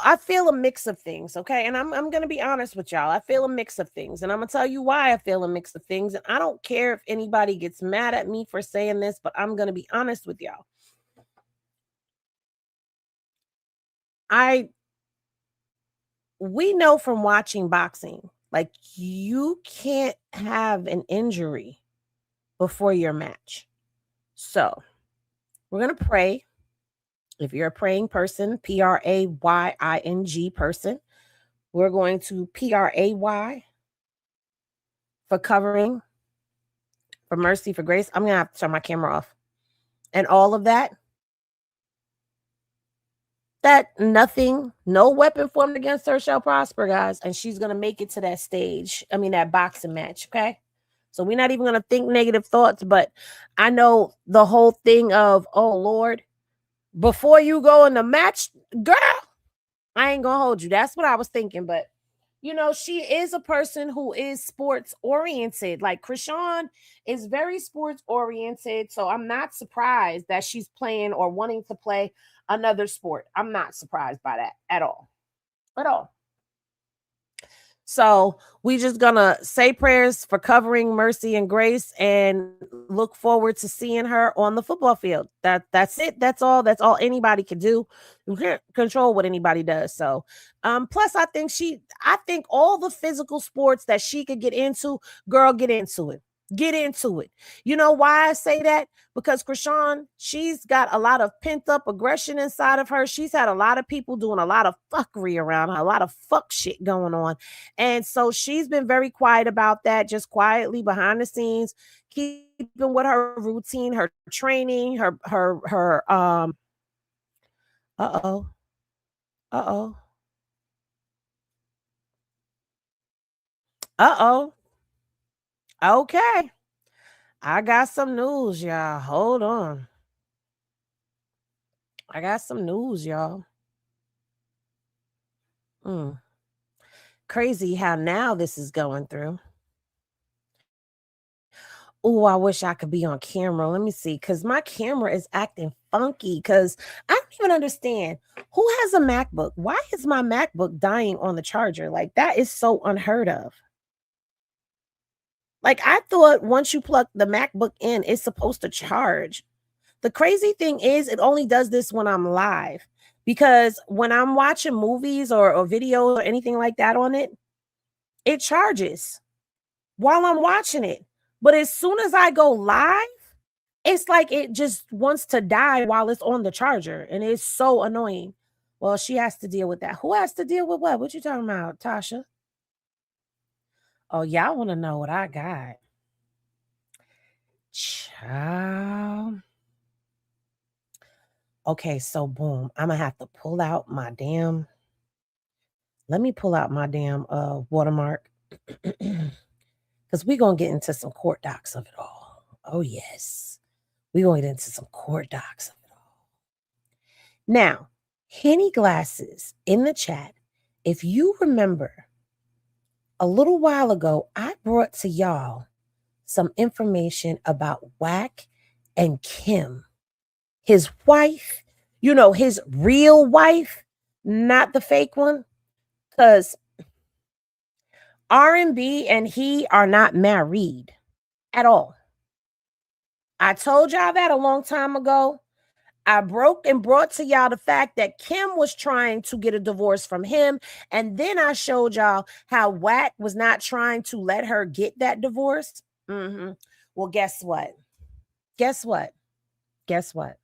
a mix of things, okay? And I'm going to be honest with y'all. I feel a mix of things, and I'm going to tell you why I feel a mix of things. And I don't care if anybody gets mad at me for saying this, but I'm going to be honest with y'all. We know from watching boxing, like, you can't have an injury before your match. So we're going to pray. If you're a praying person, Praying person, we're going to Pray for covering, for mercy, for grace. I'm going to have to turn my camera off. and all of that, that nothing, no weapon formed against her shall prosper, guys. And she's going to make it to that stage. I mean, that boxing match. Okay. So we're not even going to think negative thoughts, but I know the whole thing of, oh Lord, before you go in the match, girl, I ain't going to hold you. That's what I was thinking. But you know, she is a person who is sports oriented. Like Chrisean is very sports oriented. So I'm not surprised that she's playing or wanting to play another sport. I'm not surprised by that at all. At all. So we just gonna say prayers for covering, mercy, and grace, and look forward to seeing her on the football field. That's it. That's all. That's all anybody can do. You can't control what anybody does. So, plus I think all the physical sports that she could get into, girl, get into it. Get into it. You know why I say that? Because Chrisean, she's got a lot of pent up aggression inside of her. She's had a lot of people doing a lot of fuckery around her, a lot of fuck shit going on. And so she's been very quiet about that, just quietly behind the scenes, keeping with her routine, her training, her uh-oh. Uh-oh. Uh-oh. Okay. I got some news, y'all. Hold on. I got some news, y'all. Crazy how now this is going through. Oh, I wish I could be on camera. Let me see, because my camera is acting funky. Because I don't even understand who has a MacBook. Why is my MacBook dying on the charger? Like, that is so unheard of. Like, I thought once you plug the MacBook in, it's supposed to charge. The crazy thing is, it only does this when I'm live. Because when I'm watching movies or videos or anything like that on it, it charges while I'm watching it. But as soon as I go live, it's like it just wants to die while it's on the charger. And it's so annoying. Well, she has to deal with that. Who has to deal with what? What you talking about, Tasha? Oh, y'all want to know what I got. Child. Okay, so boom. I'm going to have to pull out my damn. Let me pull out my damn watermark. Because we're going to get into some court docs of it all. Oh, yes. We're going to get into some court docs of it all. Now, Henny Glasses in the chat, if you remember, a little while ago, I brought to y'all some information about Wack and Kim, his wife, you know, his real wife, not the fake one, because R&B and he are not married at all. I told y'all that a long time ago. I broke and brought to y'all the fact that Kim was trying to get a divorce from him. And then I showed y'all how Wack was not trying to let her get that divorce. Well, guess what? Guess what? Guess what?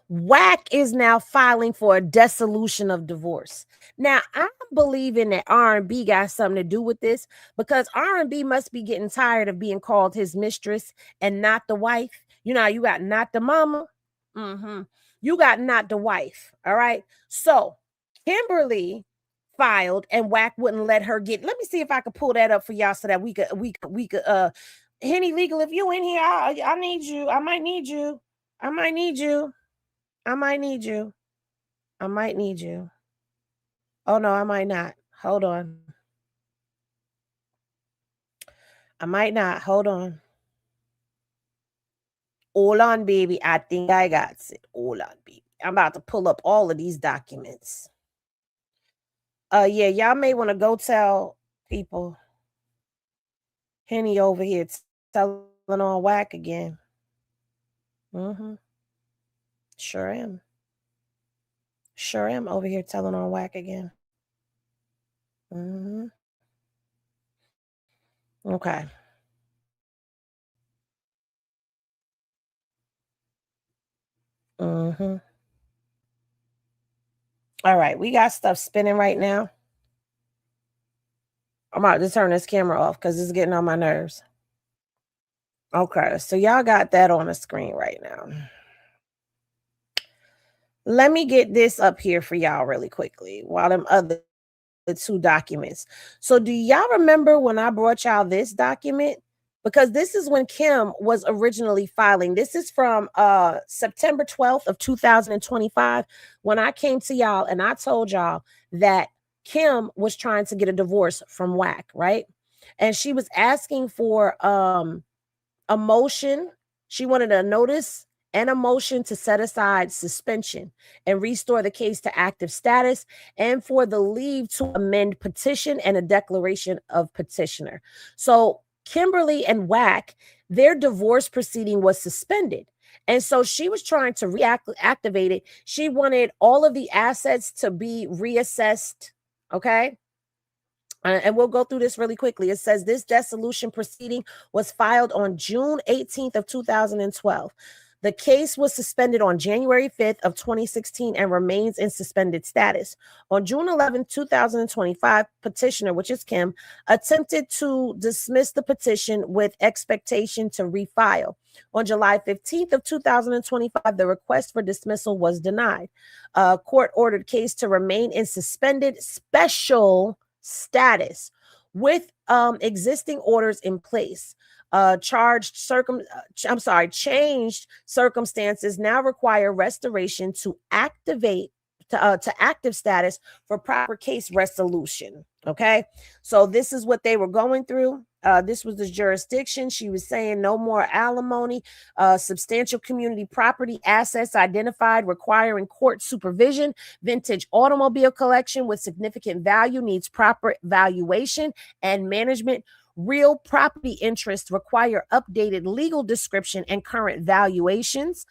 Wack is now filing for a dissolution of divorce. Now, I'm believing that R&B got something to do with this, because R&B must be getting tired of being called his mistress and not the wife. You know, you got not the mama. You got not the wife. All right. So Kimberly filed and Wack wouldn't let her get. Let me see if I could pull that up for y'all so that we could Henny Legal, if you in here, I need you. I might need you. I might need you. I might need you. I might need you. Oh no, I might not. Hold on. I might not. Hold on. Hold on, baby. I think I got it. Hold on, baby. I'm about to pull up all of these documents. Yeah, y'all may want to go tell people Henny over here telling on Wack again. Sure am. Sure am over here telling on Wack again. Okay. All right, we got stuff spinning right now. I'm about to turn this camera off because it's getting on my nerves. Okay, so y'all got that on the screen right now. Let me get this up here for y'all really quickly while them other two documents. So do y'all remember when I brought y'all this document? Because this is when Kim was originally filing. This is from September 12th of 2025, when I came to y'all and I told y'all that Kim was trying to get a divorce from Wack, right? And she was asking for a motion. She wanted a notice and a motion to set aside suspension and restore the case to active status, and for the leave to amend petition and a declaration of petitioner. So Kimberly and Wack, their divorce proceeding was suspended. And so she was trying to reactivate it. She wanted all of the assets to be reassessed. Okay. And we'll go through this really quickly. It says this dissolution proceeding was filed on June 18th of 2012. The case was suspended on January 5th of 2016 and remains in suspended status. On June 11th, 2025, petitioner, which is Kim, attempted to dismiss the petition with expectation to refile. On July 15th of 2025, the request for dismissal was denied. Court ordered case to remain in suspended special status with existing orders in place. Changed circumstances now require restoration to activate to active status for proper case resolution. Okay, so this is what they were going through. This was the jurisdiction. She was saying no more alimony, substantial community property assets identified requiring court supervision, vintage automobile collection with significant value needs proper valuation and management. Real property interests require updated legal description and current valuations.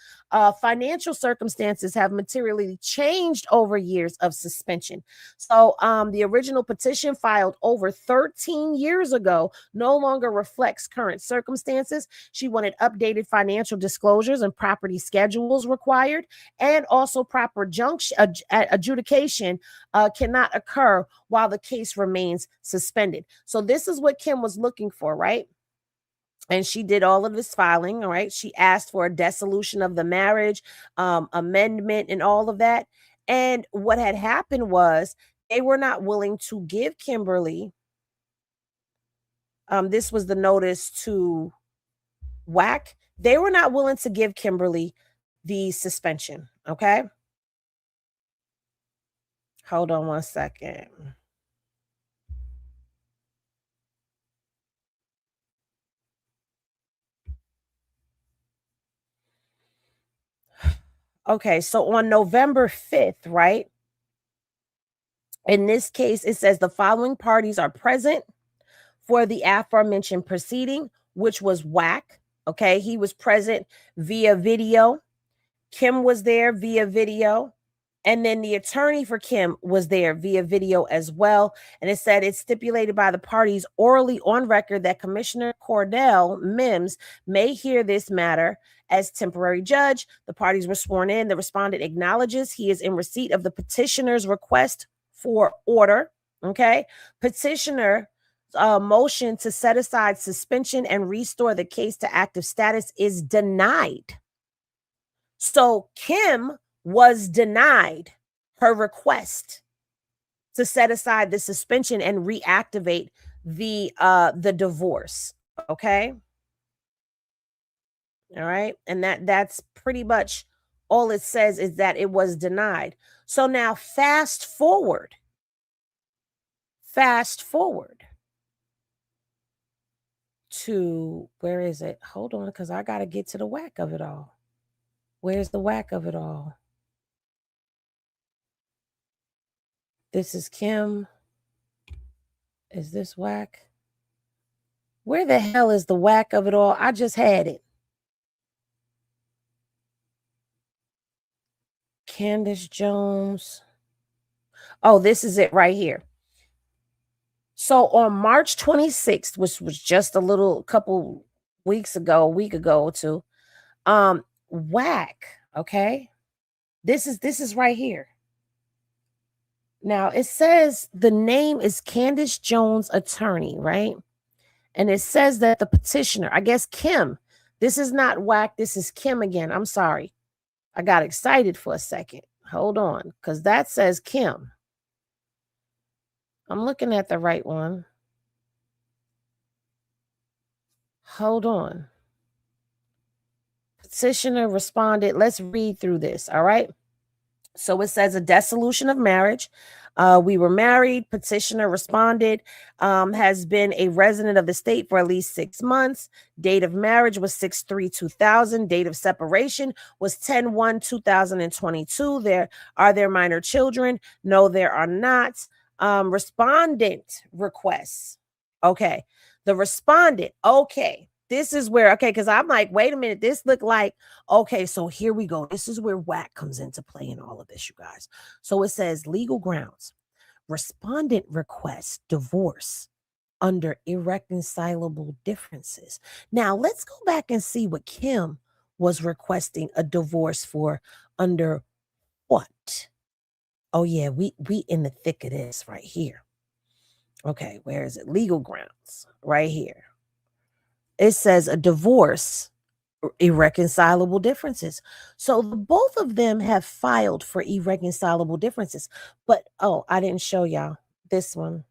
Financial circumstances have materially changed over years of suspension. So the original petition filed over 13 years ago no longer reflects current circumstances. She wanted updated financial disclosures and property schedules required, and also proper adjudication cannot occur while the case remains suspended. So this is what Kim was looking for, right? And she did all of this filing, all right? She asked for a dissolution of the marriage, amendment, and all of that. And what had happened was they were not willing to give Kimberly, this was the notice to Wack. They were not willing to give Kimberly the suspension, okay? Hold on one second. Okay, so on November 5th, right? In this case, it says the following parties are present for the aforementioned proceeding, which was Wack. Okay, he was present via video. Kim was there via video. And then the attorney for Kim was there via video as well. And it said it's stipulated by the parties orally on record that Commissioner Cordell Mims may hear this matter as temporary judge. The parties were sworn in. The respondent acknowledges he is in receipt of the petitioner's request for order. Okay. Petitioner motion to set aside suspension and restore the case to active status is denied. So Kim was denied her request to set aside the suspension and reactivate the divorce. Okay. All right. And that's pretty much all it says, is that it was denied. So now fast forward to, where is it? Hold on, because I got to get to the whack of it all. Where's the whack of it all? This is Kim. Is this Wack? Where the hell is the whack of it all? I just had it. Candace Jones. Oh, this is it right here. So on March 26th, which was just a couple weeks ago, a week ago or two, Wack, okay? This is right here. Now, it says the name is Candace Jones Attorney, right? And it says that the petitioner, I guess Kim, This is not Wack. This is Kim again. I'm sorry. I got excited for a second. Hold on, because that says Kim. I'm looking at the right one. Hold on. Petitioner responded. Let's read through this. All right. So it says a dissolution of marriage. We were married. Petitioner responded, has been a resident of the state for at least 6 months. Date of marriage was 6/3/2000. Date of separation was 10/1/2022. Are there minor children? No, there are not. Respondent requests. Okay. The respondent. Okay. This is where, okay, because I'm like, wait a minute, this looked like, okay, so here we go. This is where Wack comes into play in all of this, you guys. So it says legal grounds. Respondent requests divorce under irreconcilable differences. Now, let's go back and see what Kim was requesting a divorce for under what? Oh, yeah, we in the thick of this right here. Okay, where is it? Legal grounds right here. It says a divorce, irreconcilable differences. So both of them have filed for irreconcilable differences. But, oh, I didn't show y'all this one.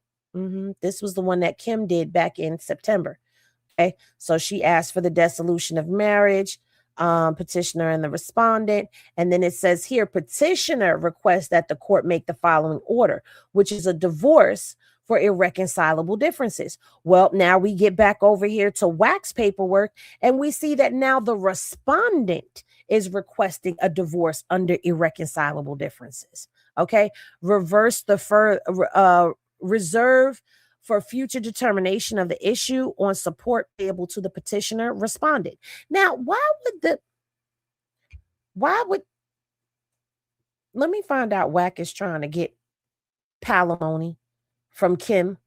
This was the one that Kim did back in September. Okay, so she asked for the dissolution of marriage, petitioner and the respondent. And then it says here, petitioner requests that the court make the following order, which is a divorce for irreconcilable differences. Well, now we get back over here to Wack's paperwork, and we see that now the respondent is requesting a divorce under irreconcilable differences. Okay, reverse the reserve for future determination of the issue on support payable to the petitioner responded. Now, let me find out Wack is trying to get palimony from Kim.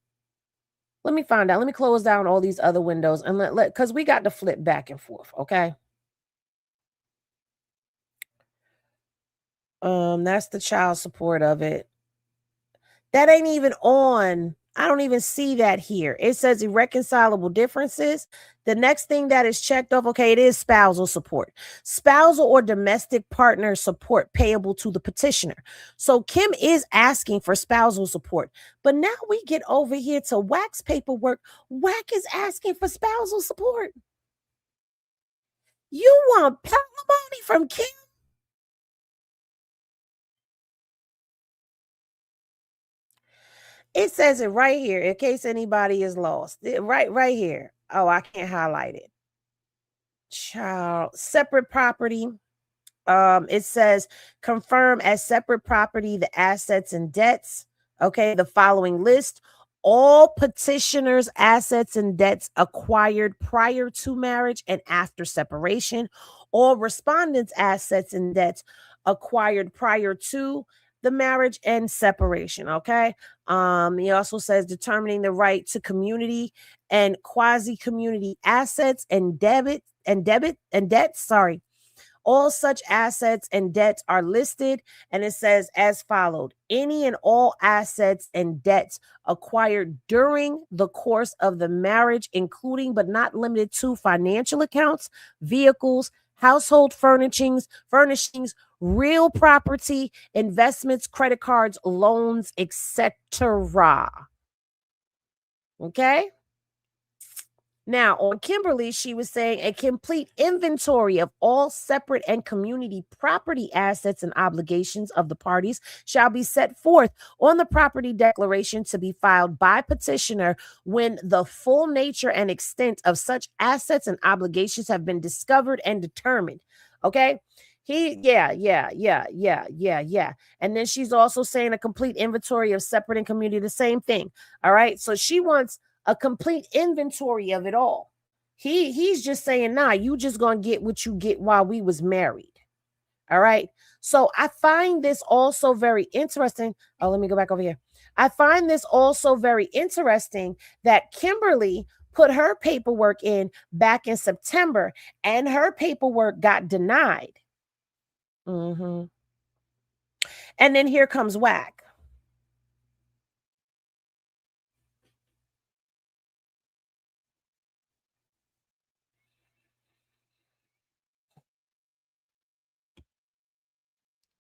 Let me find out. Let me close down all these other windows and because we got to flip back and forth. Okay. That's the child support of it. That ain't even on. I don't even see that here. It says irreconcilable differences. The next thing that is checked off, okay, it is spousal support. Spousal or domestic partner support payable to the petitioner. So Kim is asking for spousal support. But now we get over here to Wack's paperwork. Wack is asking for spousal support. You want palimony from Kim? It says it right here in case anybody is lost. Right here. Oh, I can't highlight it. Child separate property. It says confirm as separate property the assets and debts. Okay, the following list: all petitioners' assets and debts acquired prior to marriage and after separation. All respondents' assets and debts acquired prior to the marriage and separation. Okay. He also says determining the right to community and quasi-community assets and debts. Sorry. All such assets and debts are listed, and it says as followed: any and all assets and debts acquired during the course of the marriage, including but not limited to financial accounts, vehicles, household furnishings, real property, investments, credit cards, loans, etc. Okay? Now, on Kimberly, she was saying a complete inventory of all separate and community property assets and obligations of the parties shall be set forth on the property declaration to be filed by petitioner when the full nature and extent of such assets and obligations have been discovered and determined. Okay? Yeah. And then she's also saying a complete inventory of separate and community, the same thing. All right? So she wants a complete inventory of it all. He's just saying, nah, you just gonna get what you get while we was married. All right. So I find this also very interesting. Oh, let me go back over here. I find this also very interesting that Kimberly put her paperwork in back in September and her paperwork got denied. And then here comes Wack.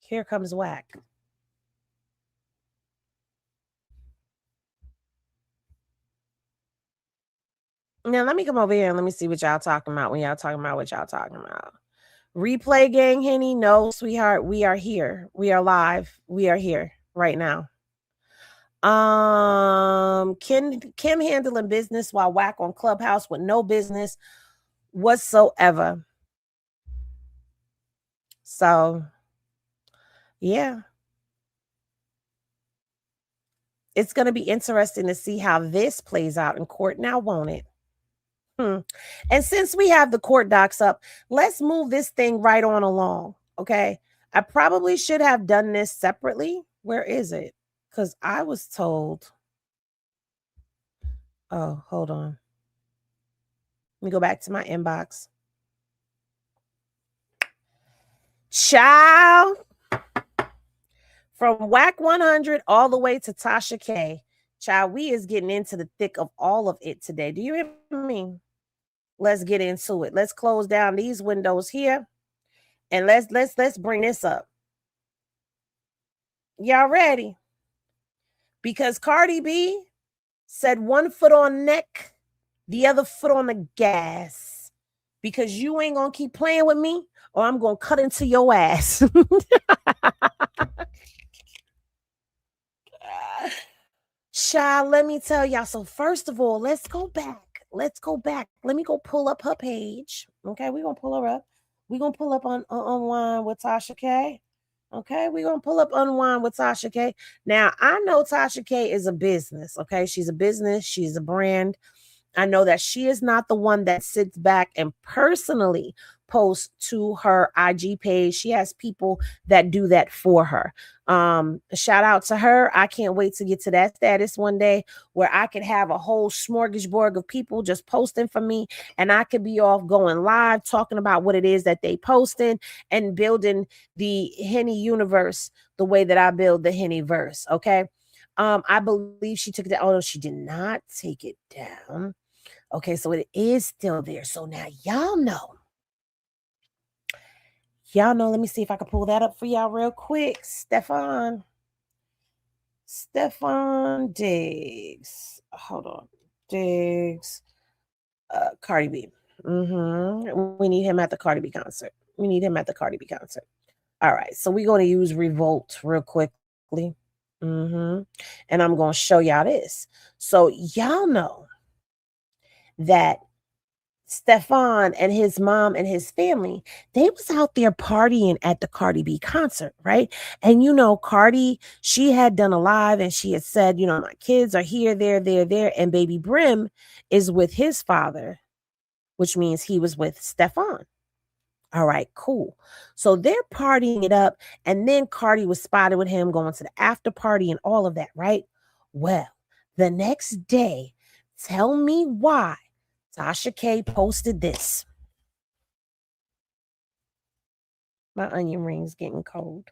Here comes Wack. Now, let me come over here and let me see what y'all talking about when y'all talking about what y'all talking about. Replay gang, Henny? No, sweetheart. We are here. We are live. We are here right now. Kim handling business while Wack on Clubhouse with no business whatsoever. So, yeah. It's going to be interesting to see how this plays out in court now, won't it? And since we have the court docs up, let's move this thing right on along, okay? I probably should have done this separately. Where is it? Because I was told... Oh, hold on. Let me go back to my inbox. Child. From Wack 100 all the way to Tasha K. Child, we is getting into the thick of all of it today. Do you hear me? Let's get into it. Let's close down these windows here. And let's bring this up. Y'all ready? Because Cardi B said 1 foot on neck, the other foot on the gas. Because you ain't gonna keep playing with me, or I'm gonna cut into your ass. Child, let me tell y'all. So first of all, let's go back. Let me go pull up her page. Okay, we're gonna pull her up. We're gonna pull up on Unwind with Tasha K. Okay, we're gonna pull up Unwind with Tasha K. Now, I know Tasha K is a business. Okay, she's a business, she's a brand. I know that she is not the one that sits back and personally posts to her IG page. She has people that do that for her. Shout out to her. I can't wait to get to that status one day where I could have a whole smorgasbord of people just posting for me, and I could be off going live talking about what it is that they posting and building the Henny universe the way that I build the Henny verse. Okay. I believe she took it down. Oh, no, she did not take it down. Okay, so it is still there. So now y'all know. Let me see if I can pull that up for y'all real quick. Stefan Diggs. Hold on. Diggs. Cardi B. We need him at the Cardi B concert. All right, so we're going to use Revolt real quickly. And I'm going to show y'all this. So y'all know that Stefan and his mom and his family, they was out there partying at the Cardi B concert, right? And Cardi, she had done a live and she had said, my kids are here, there, and baby Brim is with his father, which means he was with Stefan. All right, cool. So they're partying it up, and then Cardi was spotted with him going to the after party and all of that, right? Well, the next day, tell me why Tasha K posted this. My onion ring's getting cold.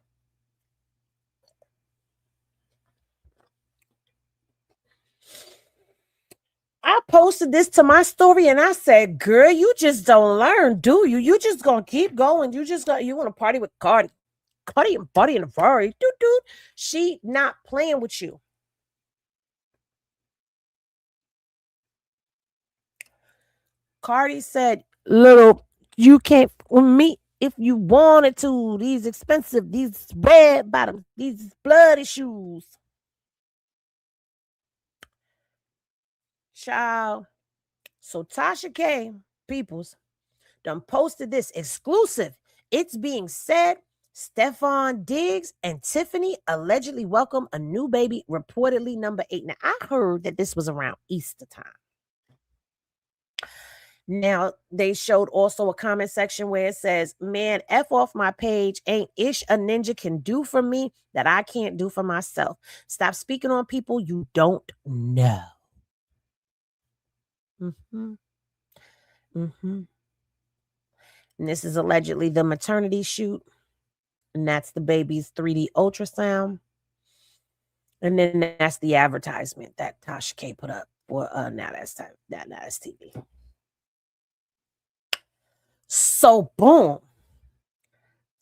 I posted this to my story and I said, girl, you just don't learn, do you? You just gonna keep going. You want to party with Cardi. Cardi and Buddy and Ferrari. Dude. She not playing with you. Cardi said, little, you can't with me if you wanted to. These expensive, these red bottoms, these bloody shoes. Child. So Tasha K, peoples, done posted this exclusive. It's being said Stefan Diggs and Tiffany allegedly welcome a new baby, reportedly number 8. Now, I heard that this was around Easter time. Now, they showed also a comment section where it says, man, F off my page. Ain't ish a ninja can do for me that I can't do for myself. Stop speaking on people you don't know. And this is allegedly the maternity shoot. And that's the baby's 3D ultrasound. And then that's the advertisement that Tasha K put up for now that's TV. So boom.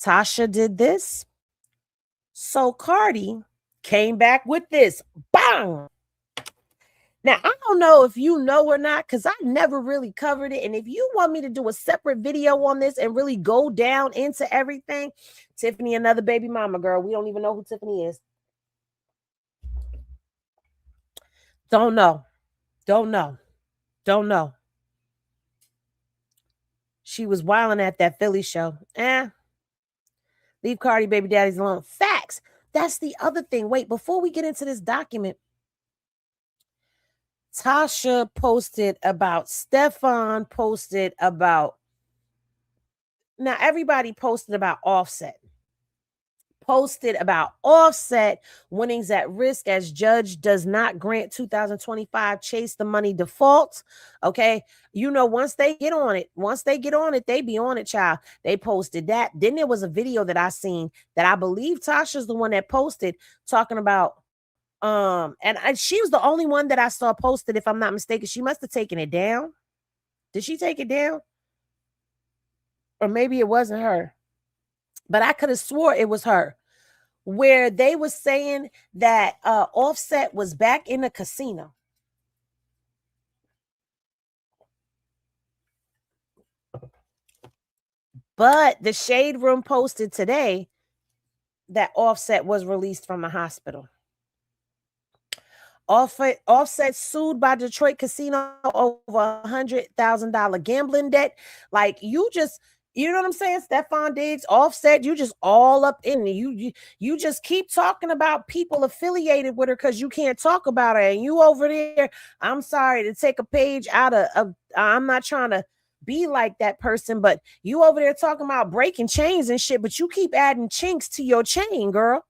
Tasha did this. So Cardi came back with this. Bang! Now, I don't know if you know or not, because I never really covered it. And if you want me to do a separate video on this and really go down into everything, Tiffany, another baby mama, girl. We don't even know who Tiffany is. Don't know. Don't know. Don't know. She was wilding at that Philly show. Leave Cardi baby daddies alone. Facts. That's the other thing. Wait, before we get into this document, Tasha posted about, Stefan posted about, now everybody posted about Offset. Posted about Offset winnings at risk as judge does not grant 2025 chase the money default. Okay. You know, once they get on it, they be on it, child. They posted that. Then there was a video that I seen that I believe Tasha's the one that posted talking about, she was the only one that I saw posted, if I'm not mistaken. She must have taken it down. Did she take it down? Or maybe it wasn't her. But I could have swore it was her, where they were saying that Offset was back in the casino. But the Shade Room posted today that Offset was released from the hospital. Offset sued by Detroit casino over $100,000 gambling debt. Like, you know what I'm saying? Stefan Diggs, Offset, you just all up in it. You just keep talking about people affiliated with her because you can't talk about her. And you over there, I'm sorry to take a page out of I'm not trying to be like that person, but you over there talking about breaking chains and shit, but you keep adding chinks to your chain, girl.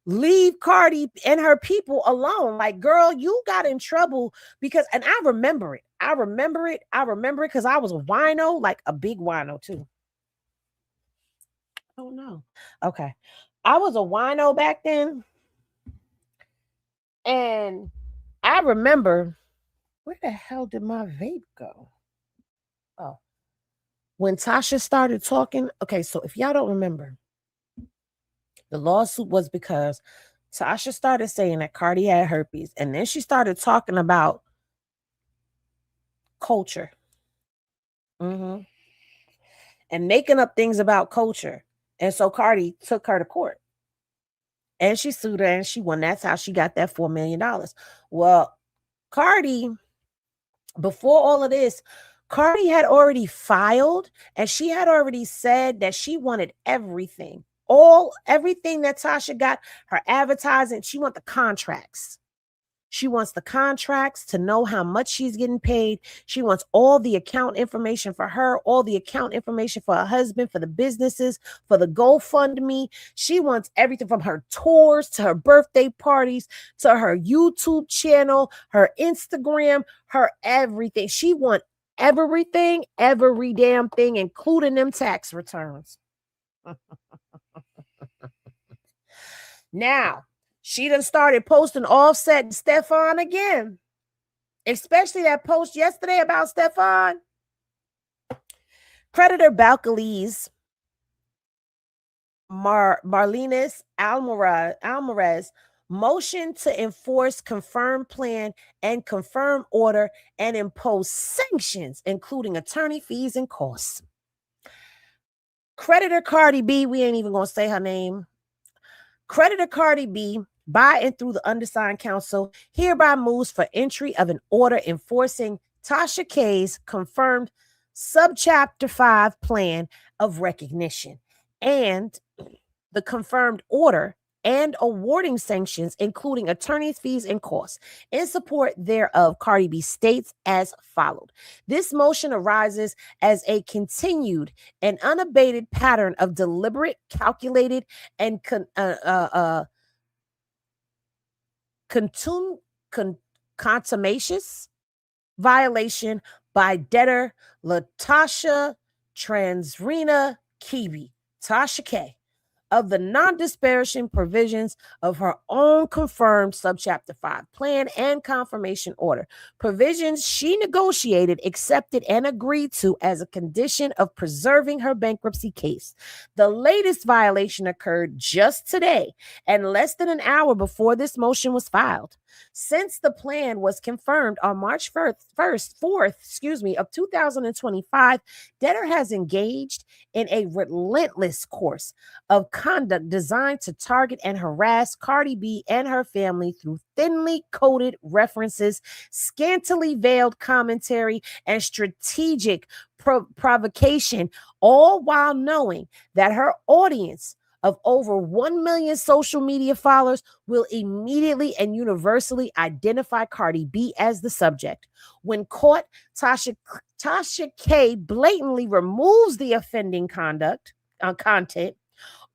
Leave Cardi and her people alone. Like, girl, you got in trouble because, and I remember it because I was a wino, like a big wino too. Oh no. Okay. I was a wino back then. And I remember, where the hell did my vape go? Oh, when Tasha started talking. Okay, so if y'all don't remember, the lawsuit was because Tasha started saying that Cardi had herpes, and then she started talking about culture. And making up things about culture. And so Cardi took her to court. And she sued her and she won. That's how she got that $4 million. Well, Cardi, before all of this, Cardi had already filed and she had already said that she wanted everything. Everything that Tasha got, her advertising, she wants the contracts. She wants the contracts to know how much she's getting paid. She wants all the account information for her, all the account information for her husband, for the businesses, for the GoFundMe. She wants everything from her tours to her birthday parties to her YouTube channel, her Instagram, her everything. She wants everything, every damn thing, including them tax returns. Now, she done started posting Offset and Stefan again. Especially that post yesterday about Stefan. Creditor Balcalise Marlenis Alvarez motion to enforce confirmed plan and confirm order and impose sanctions, including attorney fees and costs. Creditor Cardi B, we ain't even going to say her name. Creditor Cardi B, by and through the undersigned counsel, hereby moves for entry of an order enforcing Tasha K's confirmed subchapter 5 plan of recognition and the confirmed order and awarding sanctions, including attorney's fees and costs. In support thereof, Cardi B states as followed. This motion arises as a continued and unabated pattern of deliberate, calculated, and contumacious violation by debtor Latasha Transrena Kibi, Tasha K, of the non-disparaging provisions of her own confirmed subchapter 5 plan and confirmation order, provisions she negotiated, accepted, and agreed to as a condition of preserving her bankruptcy case. The latest violation occurred just today and less than an hour before this motion was filed. Since the plan was confirmed on March 4th, of 2025, debtor has engaged in a relentless course of conduct designed to target and harass Cardi B and her family through thinly coded references, scantily veiled commentary, and strategic provocation, all while knowing that her audience of over 1 million social media followers will immediately and universally identify Cardi B as the subject. When caught, Tasha K blatantly removes the offending content,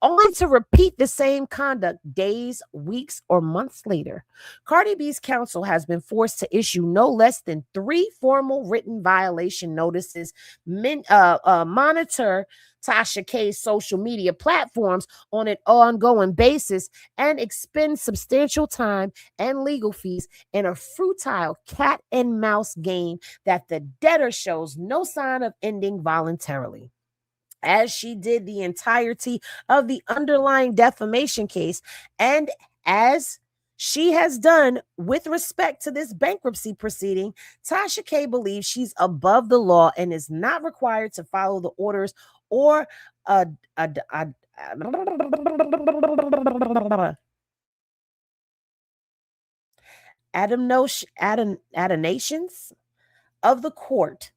only to repeat the same conduct days, weeks, or months later. Cardi B's counsel has been forced to issue no less than 3 formal written violation notices, monitor Tasha K's social media platforms on an ongoing basis, and expend substantial time and legal fees in a futile cat and mouse game that the debtor shows no sign of ending voluntarily, as she did the entirety of the underlying defamation case, and as she has done with respect to this bankruptcy proceeding. Tasha K believes she's above the law and is not required to follow the orders or admonitions of the court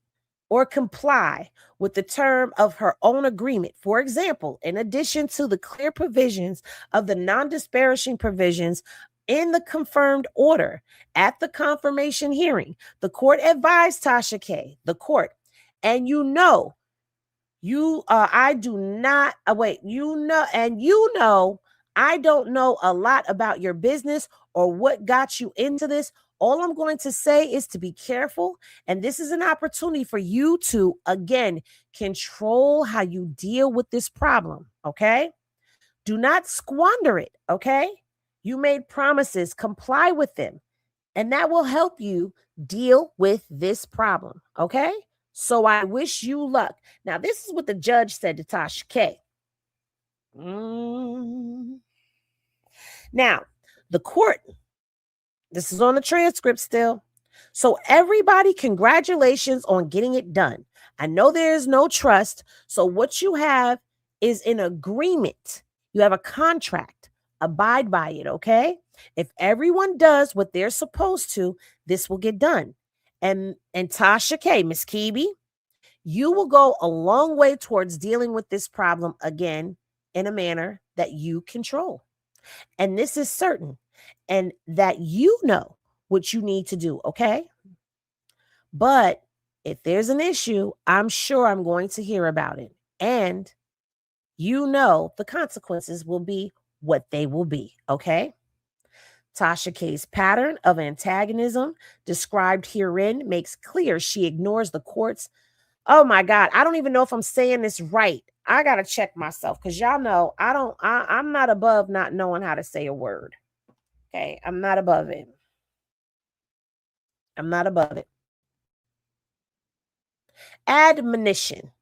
or comply with the term of her own agreement. For example, in addition to the clear provisions of the non-disparaging provisions in the confirmed order at the confirmation hearing, the court advised Tasha K, the court, and I don't know a lot about your business or what got you into this. All I'm going to say is to be careful. And this is an opportunity for you to, again, control how you deal with this problem. Okay. Do not squander it. Okay. You made promises, comply with them, and that will help you deal with this problem. Okay. So I wish you luck. Now, this is what the judge said to Tasha K. Now, the court, this is on the transcript still. So everybody, congratulations on getting it done. I know there is no trust. So what you have is an agreement. You have a contract. Abide by it, okay? If everyone does what they're supposed to, this will get done. And Tasha K, Miss Kibi, you will go a long way towards dealing with this problem again in a manner that you control. And this is certain, and that you know what you need to do, okay? But if there's an issue, I'm sure I'm going to hear about it. And you know the consequences will be what they will be, okay? Tasha K's pattern of antagonism described herein makes clear she ignores the court's. Oh my God, I don't even know if I'm saying this right. I got to check myself because y'all know I'm not above not knowing how to say a word. Okay, I'm not above it. I'm not above it. Admonition.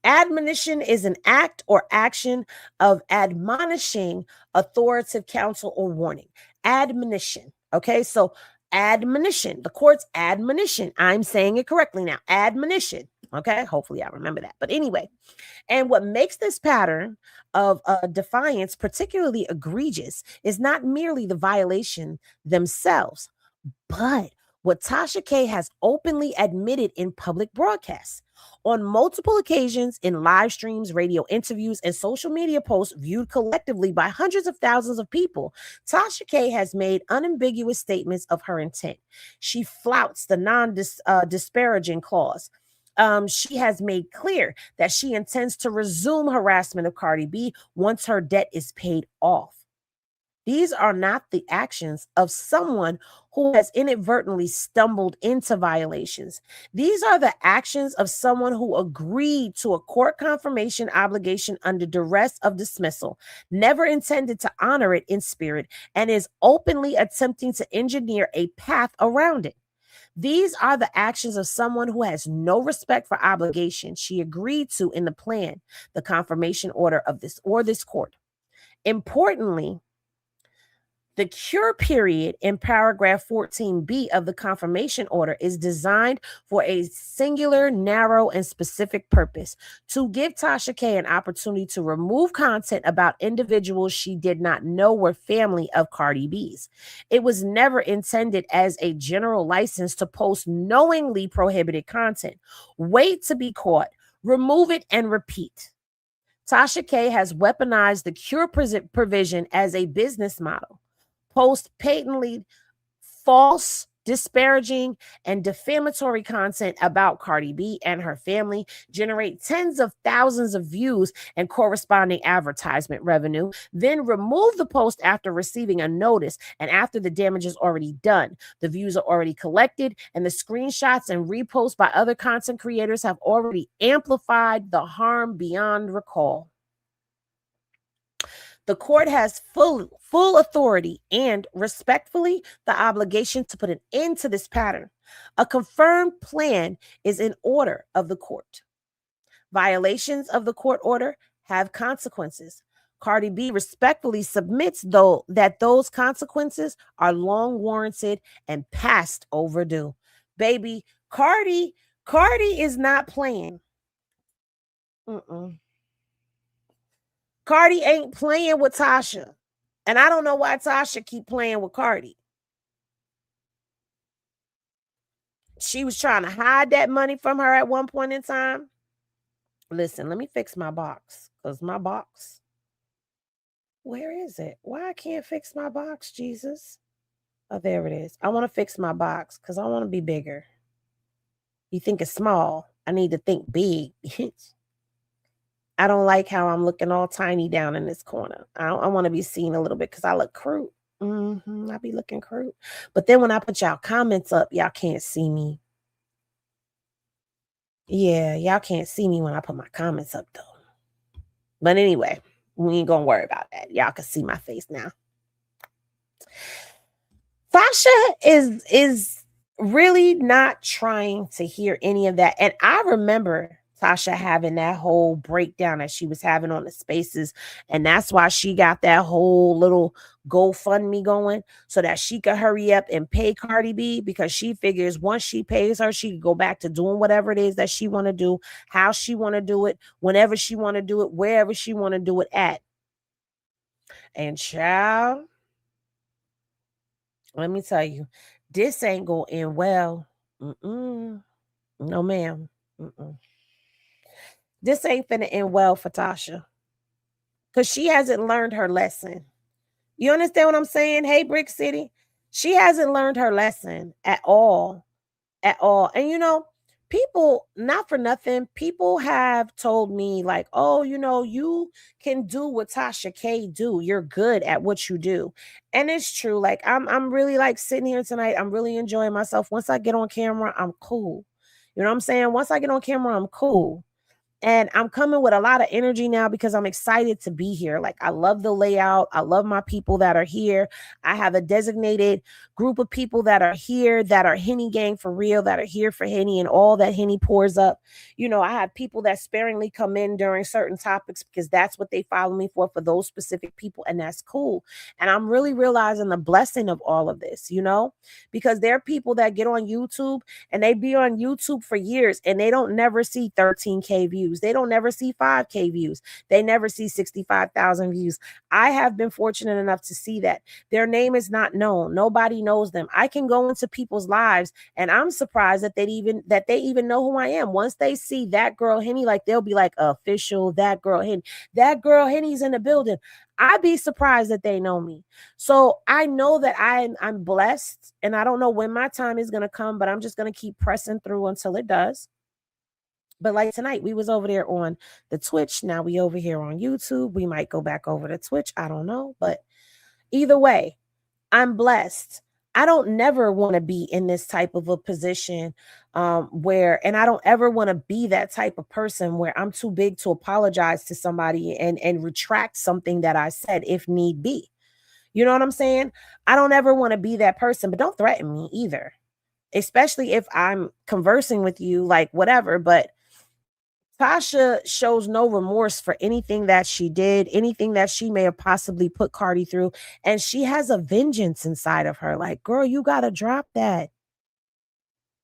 Admonition is an act or action of admonishing authoritative counsel or warning. Admonition. Okay, so admonition, the court's admonition. I'm saying it correctly now. Admonition. Okay, hopefully I remember that. But anyway, and what makes this pattern of defiance particularly egregious is not merely the violation themselves, but what Tasha K has openly admitted in public broadcasts. On multiple occasions in live streams, radio interviews, and social media posts viewed collectively by hundreds of thousands of people, Tasha K has made unambiguous statements of her intent. She flouts the non-disparaging clause. She has made clear that she intends to resume harassment of Cardi B once her debt is paid off. These are not the actions of someone who has inadvertently stumbled into violations. These are the actions of someone who agreed to a court confirmation obligation under duress of dismissal, never intended to honor it in spirit, and is openly attempting to engineer a path around it. These are the actions of someone who has no respect for obligation she agreed to in the plan, the confirmation order of this court. Importantly, the cure period in paragraph 14B of the confirmation order is designed for a singular, narrow, and specific purpose: to give Tasha K an opportunity to remove content about individuals she did not know were family of Cardi B's. It was never intended as a general license to post knowingly prohibited content. Wait to be caught, remove it, and repeat. Tasha K has weaponized the cure provision as a business model. Post patently false, disparaging, and defamatory content about Cardi B and her family, generate tens of thousands of views and corresponding advertisement revenue, then remove the post after receiving a notice and after the damage is already done. The views are already collected, and the screenshots and reposts by other content creators have already amplified the harm beyond recall. The court has full authority and, respectfully, the obligation to put an end to this pattern. A confirmed plan is in order of the court. Violations of the court order have consequences. Cardi B respectfully submits, though, that those consequences are long warranted and past overdue. Baby, Cardi is not playing. Cardi ain't playing with Tasha. And I don't know why Tasha keep playing with Cardi. She was trying to hide that money from her at one point in time. Listen, let me fix my box. Because my box, where is it? Why I can't fix my box, Jesus? Oh, there it is. I want to fix my box because I want to be bigger. You think it's small. I need to think big. I don't like how I'm looking all tiny down in this corner. I want to be seen a little bit because I look crude. I be looking crude. But then when I put y'all comments up, y'all can't see me. Yeah, y'all can't see me when I put my comments up, though. But anyway, we ain't going to worry about that. Y'all can see my face now. Tasha is really not trying to hear any of that. And I remember Tasha having that whole breakdown that she was having on the spaces. And that's why she got that whole little GoFundMe going so that she could hurry up and pay Cardi B, because she figures once she pays her, she can go back to doing whatever it is that she want to do, how she want to do it, whenever she want to do it, wherever she want to do it at. And child, let me tell you, this ain't going to end well. No, ma'am. This ain't finna end well for Tasha, because she hasn't learned her lesson. You understand what I'm saying? Hey, Brick City. She hasn't learned her lesson at all. And people, not for nothing, people have told me like, oh, you can do what Tasha K do. You're good at what you do. And it's true. Like I'm really like sitting here tonight. I'm really enjoying myself. Once I get on camera, I'm cool. You know what I'm saying? Once I get on camera, I'm cool. And I'm coming with a lot of energy now because I'm excited to be here. Like, I love the layout. I love my people that are here. I have a designated group of people that are here, that are Henny gang for real, that are here for Henny and all that Henny pours up. I have people that sparingly come in during certain topics because that's what they follow me for those specific people. And that's cool. And I'm really realizing the blessing of all of this, because there are people that get on YouTube and they be on YouTube for years and they don't never see 13K views. They don't never see 5K views. They never see 65,000 views. I have been fortunate enough to see that. Their name is not known. Nobody knows them. I can go into people's lives and I'm surprised that they even know who I am. Once they see That Girl Henny, like they'll be like, official That Girl Henny. That Girl Henny's in the building. I'd be surprised that they know me. So I know that I'm blessed, and I don't know when my time is going to come, but I'm just going to keep pressing through until it does. But like tonight, we was over there on the Twitch. Now we over here on YouTube. We might go back over to Twitch. I don't know. But Either way, I'm blessed. I don't never want to be in this type of a position where, and I don't ever want to be that type of person where I'm too big to apologize to somebody and retract something that I said if need be. You know what I'm saying? I don't ever want to be that person, but don't threaten me either, especially if I'm conversing with you, like whatever. But Tasha shows no remorse for anything that she did, anything that she may have possibly put Cardi through. And she has a vengeance inside of her. Like, girl, you got to drop that.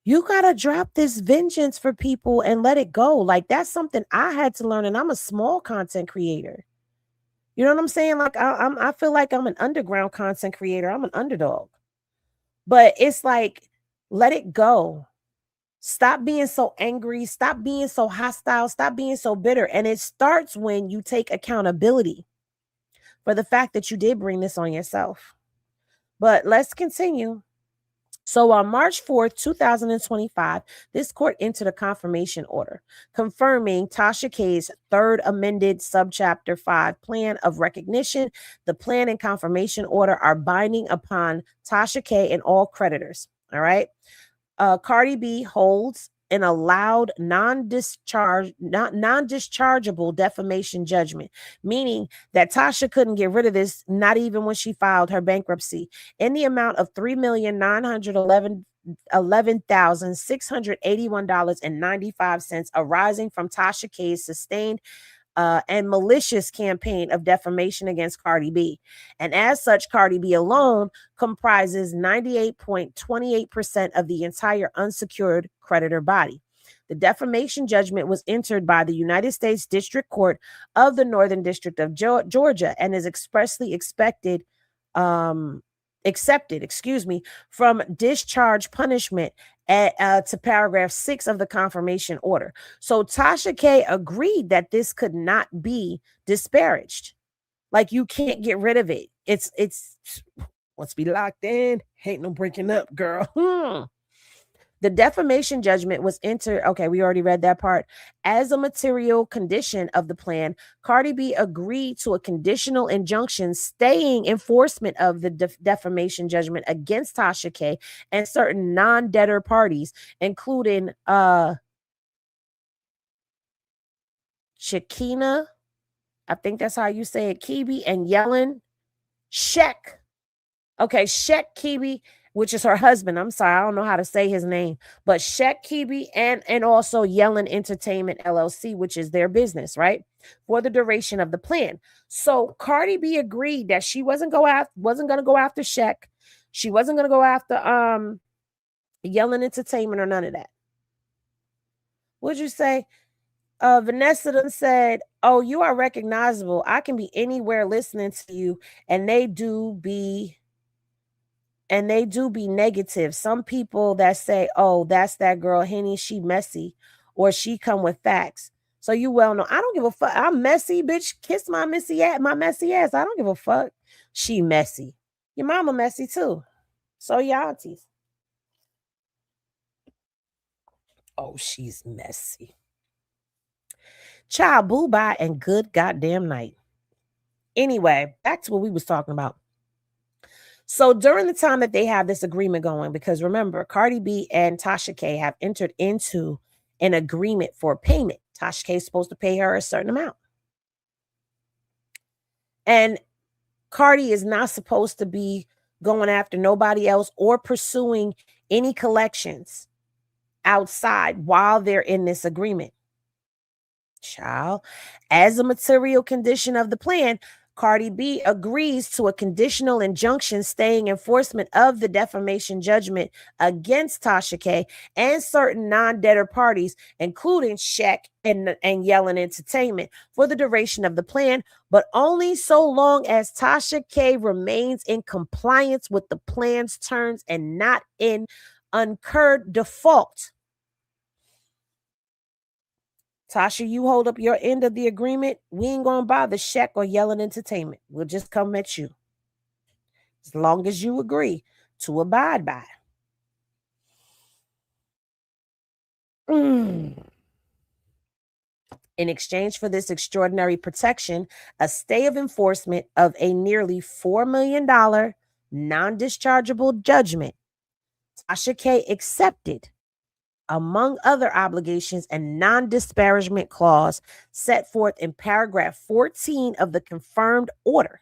You got to drop this vengeance for people and let it go. Like, that's something I had to learn. And I'm a small content creator. You know what I'm saying? Like, I feel like I'm an underground content creator. I'm an underdog. But it's like, let it go. Stop being so angry. Stop being so hostile. Stop being so bitter. And it starts when you take accountability for the fact that you did bring this on yourself. But let's continue. So on March 4th, 2025, this court entered a confirmation order confirming Tasha K's third amended subchapter 5 plan of recognition. The plan and confirmation order are binding upon Tasha K and all creditors. All right. Cardi B holds an allowed non-dischargeable defamation judgment, meaning that Tasha couldn't get rid of this, not even when she filed her bankruptcy, in the amount of $3,911,681.95 arising from Tasha K's sustained and malicious campaign of defamation against Cardi B. And as such, Cardi B alone comprises 98.28% of the entire unsecured creditor body. The defamation judgment was entered by the United States District Court of the Northern District of Georgia and is expressly accepted from discharge punishment to paragraph 6 of the confirmation order. So Tasha K agreed that this could not be disparaged. Like, you can't get rid of it. It's let's be locked in. Ain't no breaking up, girl. The defamation judgment was entered. Okay, we already read that part. As a material condition of the plan, Cardi B agreed to a conditional injunction staying enforcement of the defamation judgment against Tasha K and certain non-debtor parties, including Shakina, I think that's how you say it, Kibi, and Yellen Sheck. Okay, Sheck Kibi, which is her husband. I'm sorry, I don't know how to say his name, but Sheck Kibi and also Yellen Entertainment LLC, which is their business, right? For the duration of the plan. So Cardi B agreed that she wasn't going to go after Sheck. She wasn't going to go after Yellen Entertainment or none of that. What'd you say? Vanessa done said, "Oh, you are recognizable. I can be anywhere listening to you, and they do be negative. Some people that say, oh, that's that girl Henny, she messy, or she come with facts. So you well know, I don't give a fuck. I'm messy, bitch. Kiss my messy ass. I don't give a fuck. She messy. Your mama messy too. So your aunties. Oh, she's messy. Child, boo bye and good goddamn night. Anyway, back to what we was talking about. So during the time that they have this agreement going, because remember, Cardi B and Tasha K have entered into an agreement for payment. Tasha K is supposed to pay her a certain amount. And Cardi is not supposed to be going after nobody else or pursuing any collections outside while they're in this agreement. Child, as a material condition of the plan, Cardi B agrees to a conditional injunction staying enforcement of the defamation judgment against Tasha K and certain non-debtor parties, including Sheck and Yellen Entertainment, for the duration of the plan, but only so long as Tasha K remains in compliance with the plan's terms and not in incurred default. Tasha, you hold up your end of the agreement. We ain't gonna bother Sheck or Yellen Entertainment. We'll just come at you. As long as you agree to abide by. In exchange for this extraordinary protection, a stay of enforcement of a nearly $4 million non-dischargeable judgment, Tasha K accepted, among other obligations, a non-disparagement clause set forth in paragraph 14 of the confirmed order.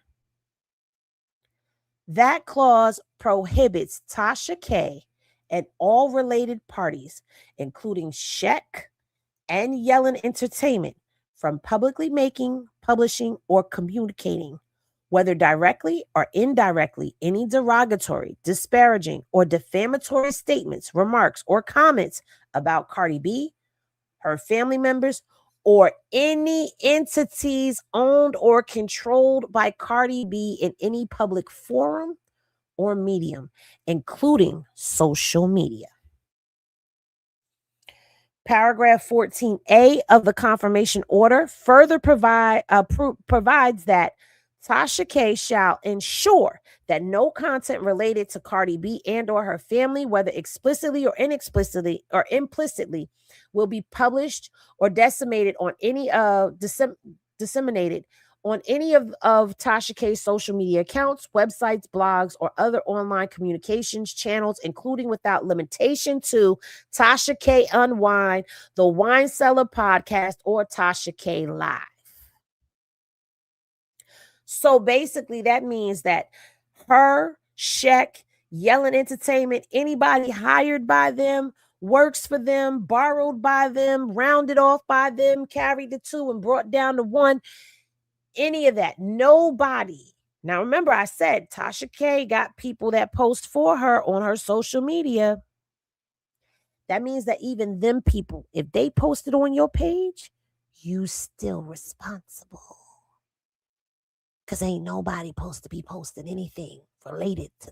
That clause prohibits Tasha K and all related parties, including Sheck and Yellen Entertainment, from publicly making, publishing, or communicating, whether directly or indirectly, any derogatory, disparaging, or defamatory statements, remarks, or comments about Cardi B, her family members, or any entities owned or controlled by Cardi B in any public forum or medium, including social media. Paragraph 14A of the confirmation order further provides that Tasha K shall ensure that no content related to Cardi B and or her family, whether explicitly or inexplicitly or implicitly, will be published or disseminated on any disseminated on any of Tasha K's social media accounts, websites, blogs, or other online communications channels, including without limitation to Tasha K Unwind, the Wine Cellar Podcast, or Tasha K Live. So basically, that means that her, Sheck, Yellen Entertainment, anybody hired by them, works for them, borrowed by them, rounded off by them, carried the two and brought down the one, any of that, nobody. Now, remember, I said Tasha K got people that post for her on her social media. That means that even them people, if they posted on your page, you still responsible. Because ain't nobody supposed to be posting anything related to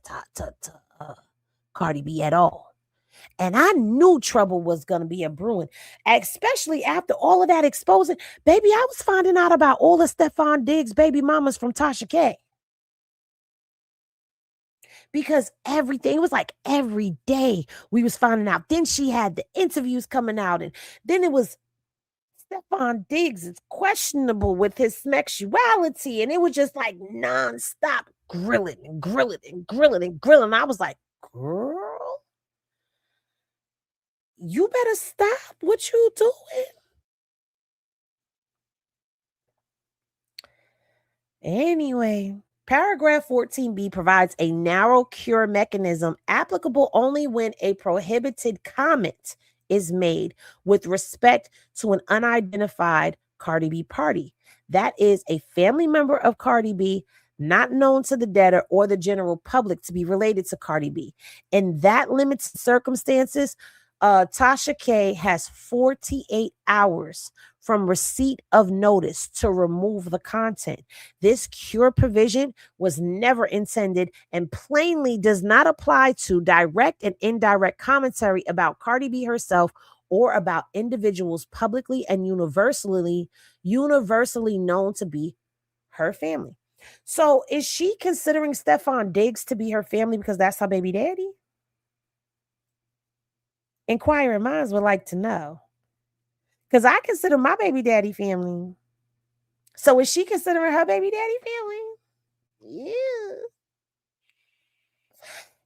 Cardi B at all. And I knew trouble was going to be a brewing, especially after all of that exposing. Baby, I was finding out about all the Stephon Diggs baby mamas from Tasha K. Because everything, it was like every day we was finding out. Then she had the interviews coming out, and then it was Stephon Diggs is questionable with his sexuality, and it was just like nonstop grilling and grilling and grilling and grilling. I was like, girl, you better stop what you doing. Anyway, paragraph 14B provides a narrow cure mechanism applicable only when a prohibited comment is made with respect to an unidentified Cardi B party. That is a family member of Cardi B, not known to the debtor or the general public to be related to Cardi B. In that limited circumstances, Tasha K has 48 hours from receipt of notice to remove the content. This cure provision was never intended and plainly does not apply to direct and indirect commentary about Cardi B herself or about individuals publicly and universally known to be her family. So is she considering Stephon Diggs to be her family because that's her baby daddy? Inquiring minds would like to know. Because I consider my baby daddy family. So is she considering her baby daddy family? Yeah.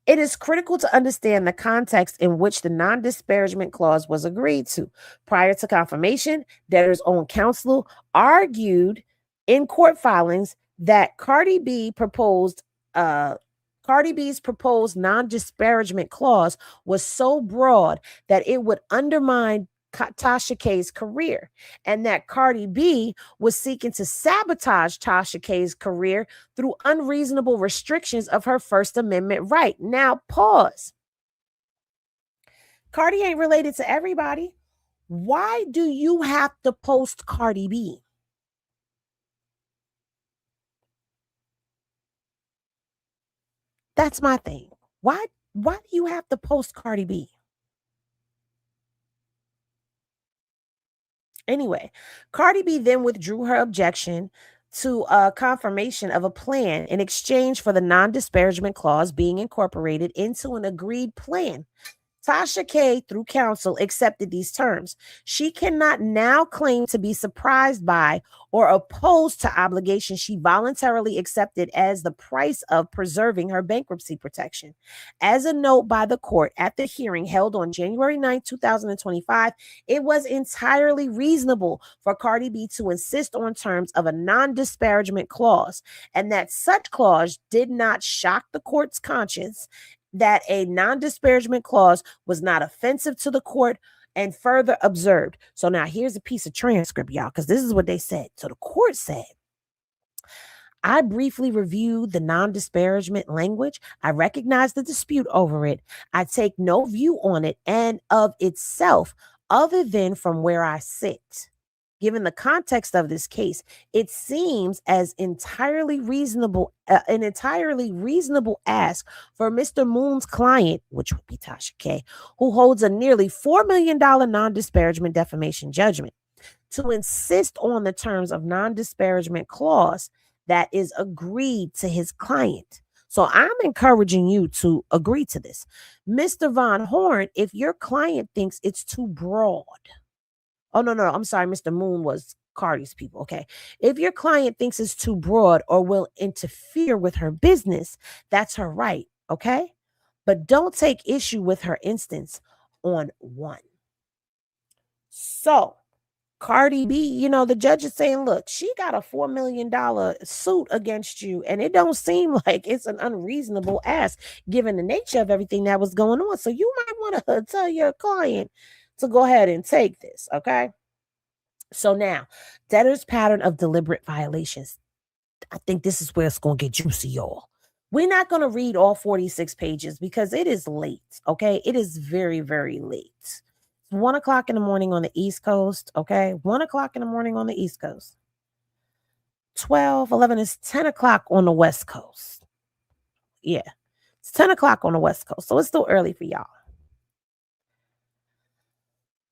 It is critical to understand the context in which the non-disparagement clause was agreed to. Prior to confirmation, debtor's own counsel argued in court filings that Cardi B's proposed non-disparagement clause was so broad that it would undermine Tasha K's career, and that Cardi B was seeking to sabotage Tasha K's career through unreasonable restrictions of her First Amendment right. Now, pause. Cardi ain't related to everybody. Why do you have to post Cardi B? That's my thing. Why do you have to post Cardi B? Anyway, Cardi B then withdrew her objection to confirmation of a plan in exchange for the non-disparagement clause being incorporated into an agreed plan. Tasha K, through counsel, accepted these terms. She cannot now claim to be surprised by or opposed to obligations she voluntarily accepted as the price of preserving her bankruptcy protection. As a note by the court at the hearing held on January 9, 2025, it was entirely reasonable for Cardi B to insist on terms of a non-disparagement clause, and that such clause did not shock the court's conscience, that a non-disparagement clause was not offensive to the court, and further observed. So now here's a piece of transcript, y'all, because this is what they said. So the court said, I briefly reviewed the non-disparagement language. I recognize the dispute over it. I take no view on it and of itself other than from where I sit. Given the context of this case, it seems as an entirely reasonable ask for Mr. Moon's client, which would be Tasha K, who holds a nearly $4 million non-disparagement defamation judgment, to insist on the terms of non-disparagement clause that is agreed to his client. So I'm encouraging you to agree to this. Mr. Von Horn, if your client thinks it's too broad, oh, no, I'm sorry. Mr. Moon was Cardi's people. Okay. If your client thinks it's too broad or will interfere with her business, that's her right. Okay. But don't take issue with her instance on one. So Cardi B, the judge is saying, look, she got a $4 million suit against you, and it don't seem like it's an unreasonable ask given the nature of everything that was going on. So you might want to tell your client to go ahead and take this, okay? So now, debtor's pattern of deliberate violations. I think this is where it's going to get juicy, y'all. We're not going to read all 46 pages because it is late, okay? It is very, very late. It's 1 o'clock in the morning on the East Coast, okay? 1 o'clock in the morning on the East Coast. 12, 11 is 10 o'clock on the West Coast. Yeah, it's 10 o'clock on the West Coast, so it's still early for y'all.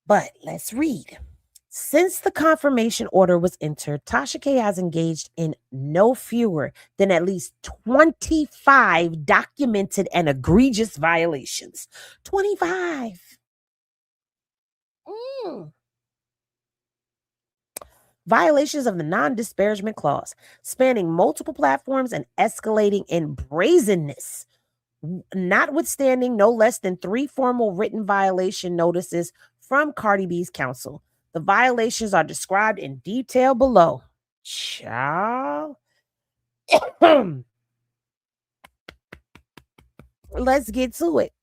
But let's read. Since the confirmation order was entered, Tasha K has engaged in no fewer than at least 25 documented and egregious violations. 25. Violations of the non-disparagement clause, spanning multiple platforms and escalating in brazenness, notwithstanding no less than 3 formal written violation notices from Cardi B's counsel. The violations are described in detail below. Child. Let's get to it.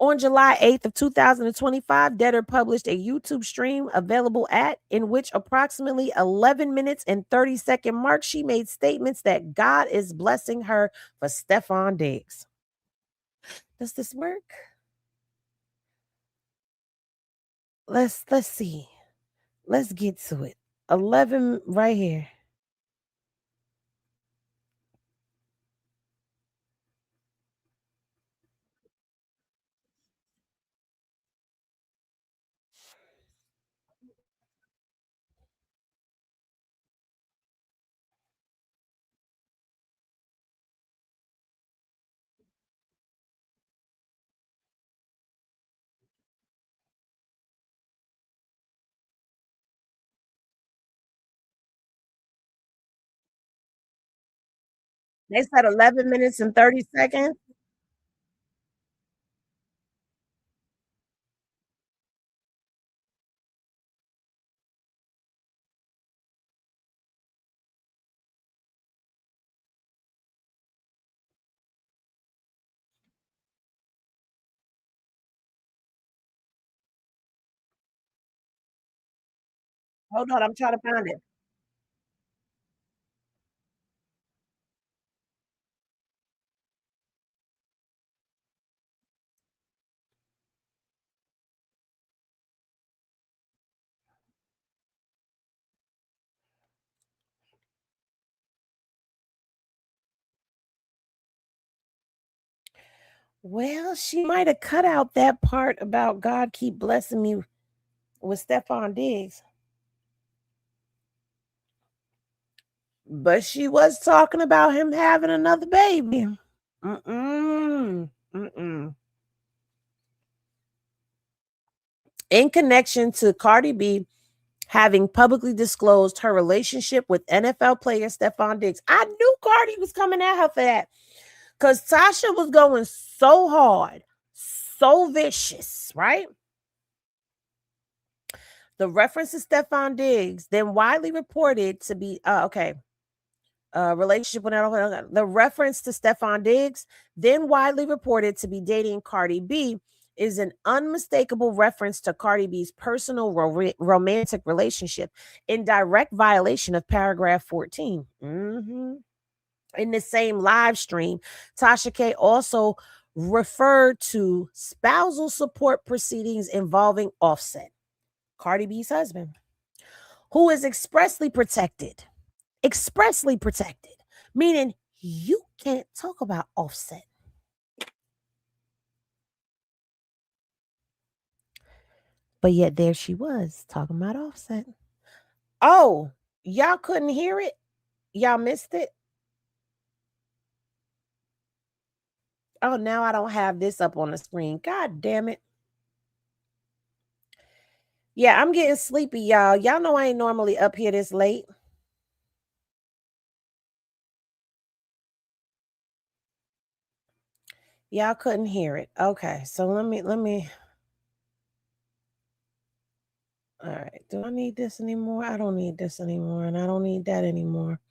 On July 8th of 2025, Debtor published a YouTube stream available in which approximately 11 minutes and 30-second mark, she made statements that God is blessing her for Stefan Diggs. Does this work? Let's see. Let's get to it. 11 right here. They said 11 minutes and 30 seconds. Hold on, I'm trying to find it. Well, she might have cut out that part about God keep blessing me with Stefan Diggs. But she was talking about him having another baby. in connection to Cardi B having publicly disclosed her relationship with NFL player Stephon Diggs. I knew Cardi was coming at her for that because Tasha was going so hard, so vicious, right? The reference to Stephon Diggs, then widely reported to be, relationship with the reference to Stephon Diggs, then widely reported to be dating Cardi B, is an unmistakable reference to Cardi B's personal romantic relationship in direct violation of paragraph 14. In the same live stream, Tasha K also referred to spousal support proceedings involving Offset, Cardi B's husband, who is expressly protected, meaning you can't talk about Offset. But yet there she was talking about Offset. Oh, y'all couldn't hear it? Y'all missed it? Oh, now I don't have this up on the screen. God damn it. Yeah, I'm getting sleepy, y'all. Y'all know I ain't normally up here this late. Y'all couldn't hear it. Okay, so let me. All right, do I need this anymore? I don't need this anymore, and I don't need that anymore.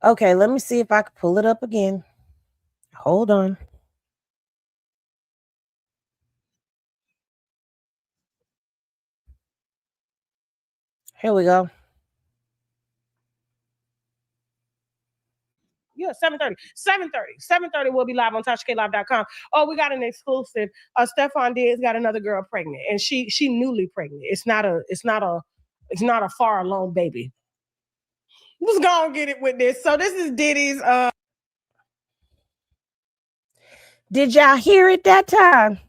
Okay, let me see if I can pull it up again. Hold on. Here we go. Yeah, 7:30. 7:30 we'll be live on TashaKLive.com. Oh, we got an exclusive. Stephon Diggs got another girl pregnant, and she newly pregnant. It's not a far along baby. Let's go and get it with this. So this is Diddy's Did y'all hear it that time?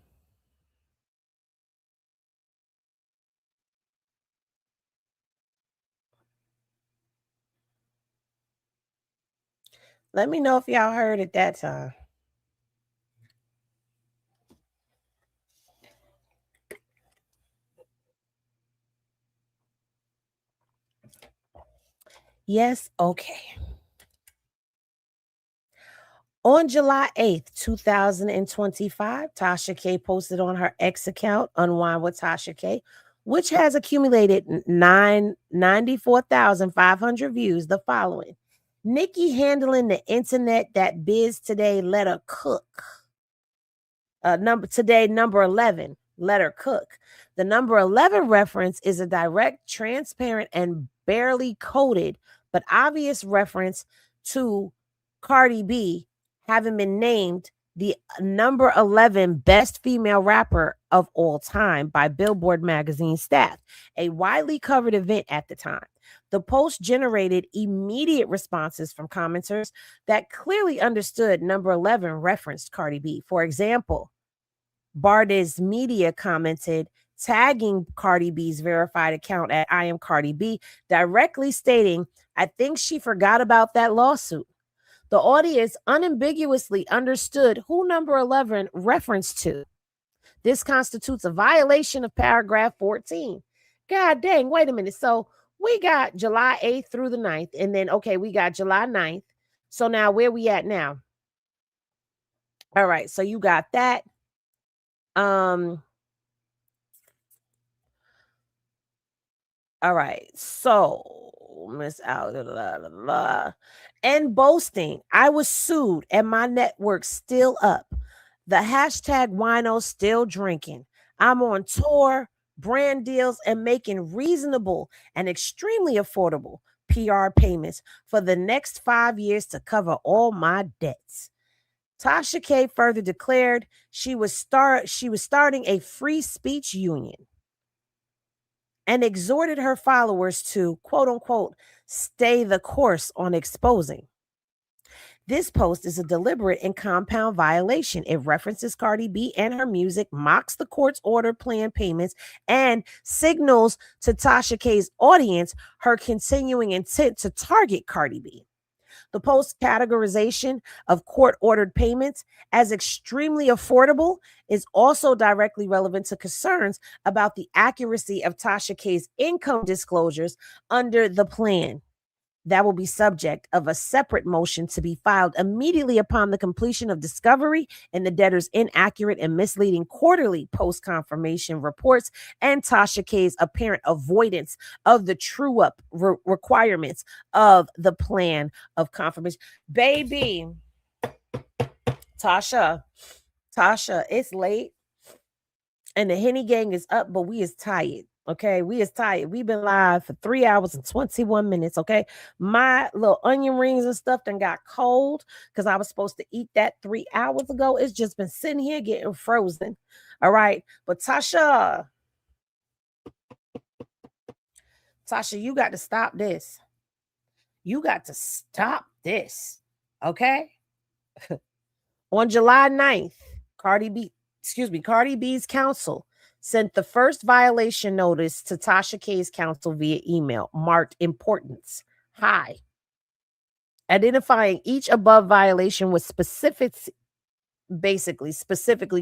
Let me know if y'all heard it that time. Yes, okay. On July 8th, 2025, Tasha K posted on her X account, Unwind with Tasha K, which has accumulated 94,500 views, the following. Nikki handling the internet, that biz today, let her cook. Number 11, let her cook. The number 11 reference is a direct, transparent, and barely coded, but obvious reference to Cardi B having been named the number 11 best female rapper of all time by Billboard magazine staff, a widely covered event at the time. The post generated immediate responses from commenters that clearly understood number 11 referenced Cardi B. For example, Bardes Media commented, tagging Cardi B's verified account at I Am Cardi B, directly stating, I think she forgot about that lawsuit. The audience unambiguously understood who number 11 referenced to. This constitutes a violation of paragraph 14. God dang, wait a minute. So we got July 8th through the 9th, and then, okay, we got July 9th. So now where we at now? All right, so you got that. All right, so Miss out and boasting, I was sued and my network's still up. The hashtag wino still drinking. I'm on tour, brand deals, and making reasonable and extremely affordable PR payments for the next 5 years to cover all my debts. Tasha K further declared she was starting a free speech union and exhorted her followers to, quote unquote, stay the course on exposing. This post is a deliberate and compound violation. It references Cardi B and her music, mocks the court's order plan payments, and signals to Tasha K's audience her continuing intent to target Cardi B. The post categorization of court-ordered payments as extremely affordable is also directly relevant to concerns about the accuracy of Tasha K's income disclosures under the plan. That will be subject of a separate motion to be filed immediately upon the completion of discovery in the debtor's inaccurate and misleading quarterly post-confirmation reports and Tasha K's apparent avoidance of the true-up requirements of the plan of confirmation. Baby, Tasha, it's late and the Henny gang is up, but we is tired. Okay, we is tired. We've been live for 3 hours and 21 minutes. Okay, my little onion rings and stuff done got cold because I was supposed to eat that 3 hours ago. It's just been sitting here getting frozen. All right, but Tasha, you got to stop this. You got to stop this. Okay. On July 9th, Cardi B's counsel sent the first violation notice to Tasha K's counsel via email, marked importance high, identifying each above violation with specifically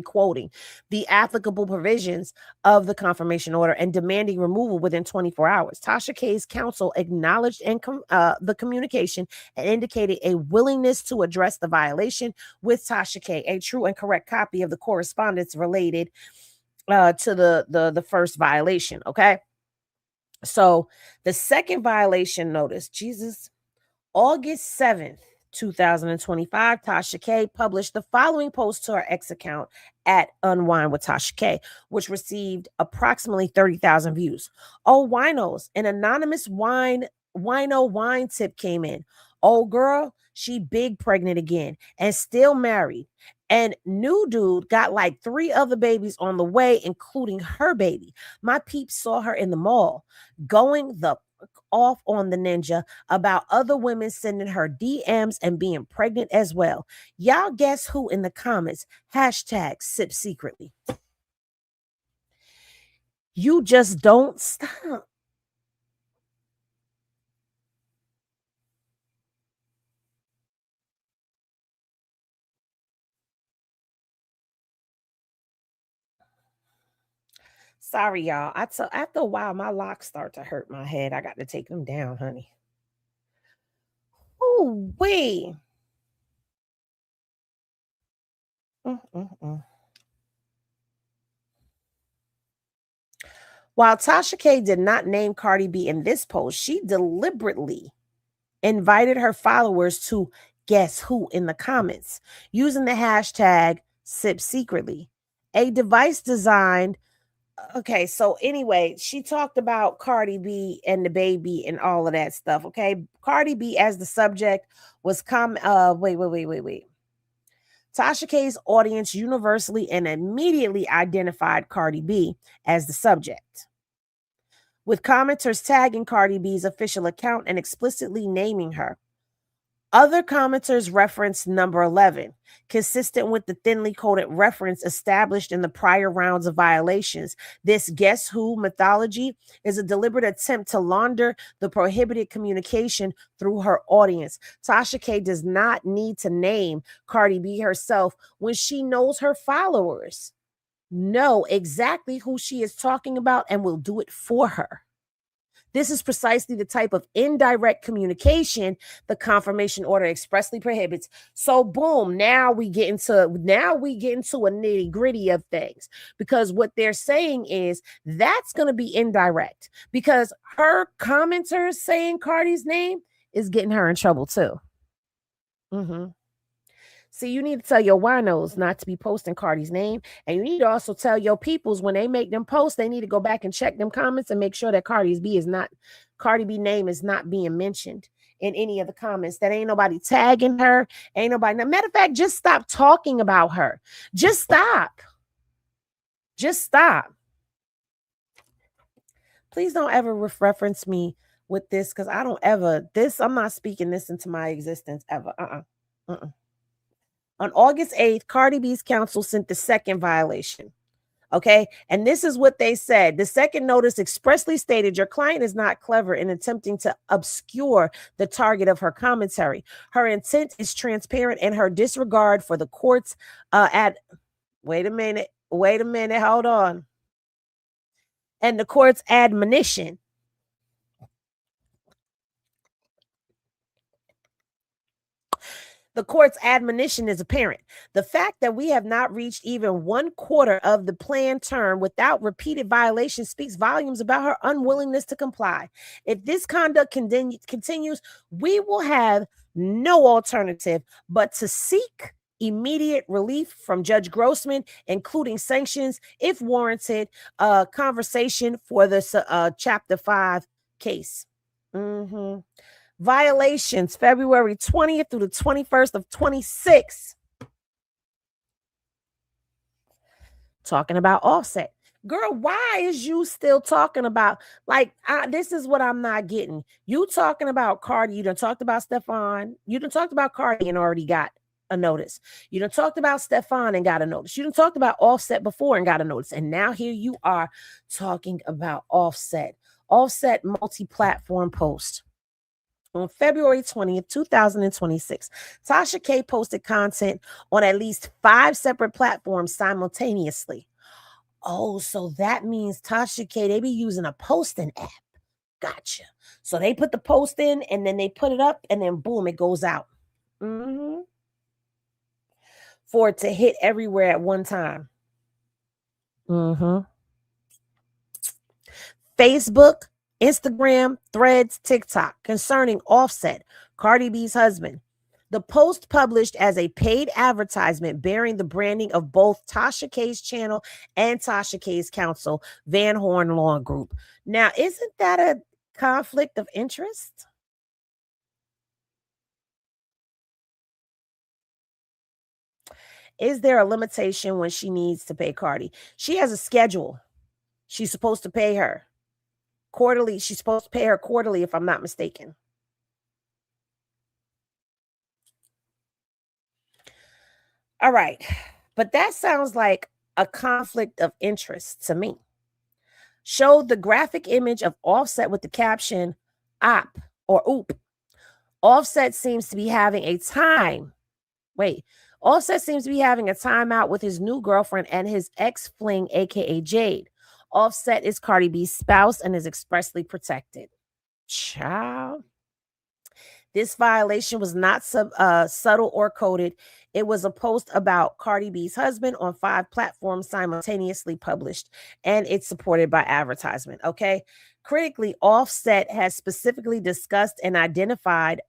quoting the applicable provisions of the confirmation order and demanding removal within 24 hours. Tasha K's counsel acknowledged the communication and indicated a willingness to address the violation with Tasha K. A true and correct copy of the correspondence related to the first violation. Okay, so the second violation notice, August 7th, 2025, Tasha K published the following post to her ex account at Unwind with Tasha K, which received approximately 30,000 views. Oh, winos, an anonymous wine tip came in. Oh, girl, she big pregnant again and still married. And new dude got like 3 other babies on the way, including her baby. My peeps saw her in the mall going the off on the ninja about other women sending her DMs and being pregnant as well. Y'all guess who in the comments? #sip secretly. You just don't stop. Sorry, y'all. After a while, my locks start to hurt my head. I got to take them down, honey. Oh, wait. While Tasha K did not name Cardi B in this post, she deliberately invited her followers to guess who in the comments using the hashtag #SipSecretly, a device designed. Okay, so anyway, she talked about Cardi B and the baby and all of that stuff. Okay, Cardi B as the subject was wait. Tasha K's audience universally and immediately identified Cardi B as the subject, with commenters tagging Cardi B's official account and explicitly naming her. Other commenters referenced number 11, consistent with the thinly coded reference established in the prior rounds of violations. This guess who mythology is a deliberate attempt to launder the prohibited communication through her audience. Tasha K does not need to name Cardi B herself when she knows her followers know exactly who she is talking about and will do it for her. This is precisely the type of indirect communication the confirmation order expressly prohibits. So boom, now we get into a nitty-gritty of things, because what they're saying is that's going to be indirect, because her commenters saying Cardi's name is getting her in trouble too. See, you need to tell your winos not to be posting Cardi's name. And you need to also tell your peoples when they make them posts, they need to go back and check them comments and make sure that Cardi B name is not being mentioned in any of the comments. That ain't nobody tagging her. Ain't nobody. Matter of fact, just stop talking about her. Just stop. Please don't ever reference me with this, because I'm not speaking this into my existence ever. On August 8th, Cardi B's counsel sent the second violation. Okay. And this is what they said. The second notice expressly stated your client is not clever in attempting to obscure the target of her commentary. Her intent is transparent and her disregard for the court's wait a minute. Hold on. And the court's admonition. The court's admonition is apparent. The fact that we have not reached even 1/4 of the planned term without repeated violations speaks volumes about her unwillingness to comply. If this conduct continues, we will have no alternative but to seek immediate relief from Judge Grossman, including sanctions, if warranted, conversation for this Chapter 5 case. Violations February 20th through the 21st of 26. Talking about Offset. Girl, why is you still talking about, this is what I'm not getting. You talking about Cardi, you done talked about Stefan, you done talked about Cardi and already got a notice. You done talked about Stefan and got a notice. You done talked about Offset before and got a notice. And now here you are talking about Offset. Offset multi-platform post. On February 20th, 2026, Tasha K posted content on at least 5 separate platforms simultaneously. Oh, so that means Tasha K, they be using a posting app. Gotcha. So they put the post in and then they put it up and then boom, it goes out. For it to hit everywhere at one time. Facebook, Instagram, Threads, TikTok concerning Offset, Cardi B's husband. The post published as a paid advertisement bearing the branding of both Tasha K's channel and Tasha K's counsel, Van Horn Law Group. Now, isn't that a conflict of interest? Is there a limitation when she needs to pay Cardi? She has a schedule. She's supposed to pay her quarterly. She's supposed to pay her quarterly, if I'm not mistaken. All right. But that sounds like a conflict of interest to me. Showed the graphic image of Offset with the caption op or oop. Offset seems to be having a timeout with his new girlfriend and his ex-fling, aka Jade. Offset is Cardi B's spouse and is expressly protected. Child. This violation was not subtle or coded. It was a post about Cardi B's husband on 5 platforms simultaneously published, and it's supported by advertisement. Okay. Critically, Offset has specifically discussed and identified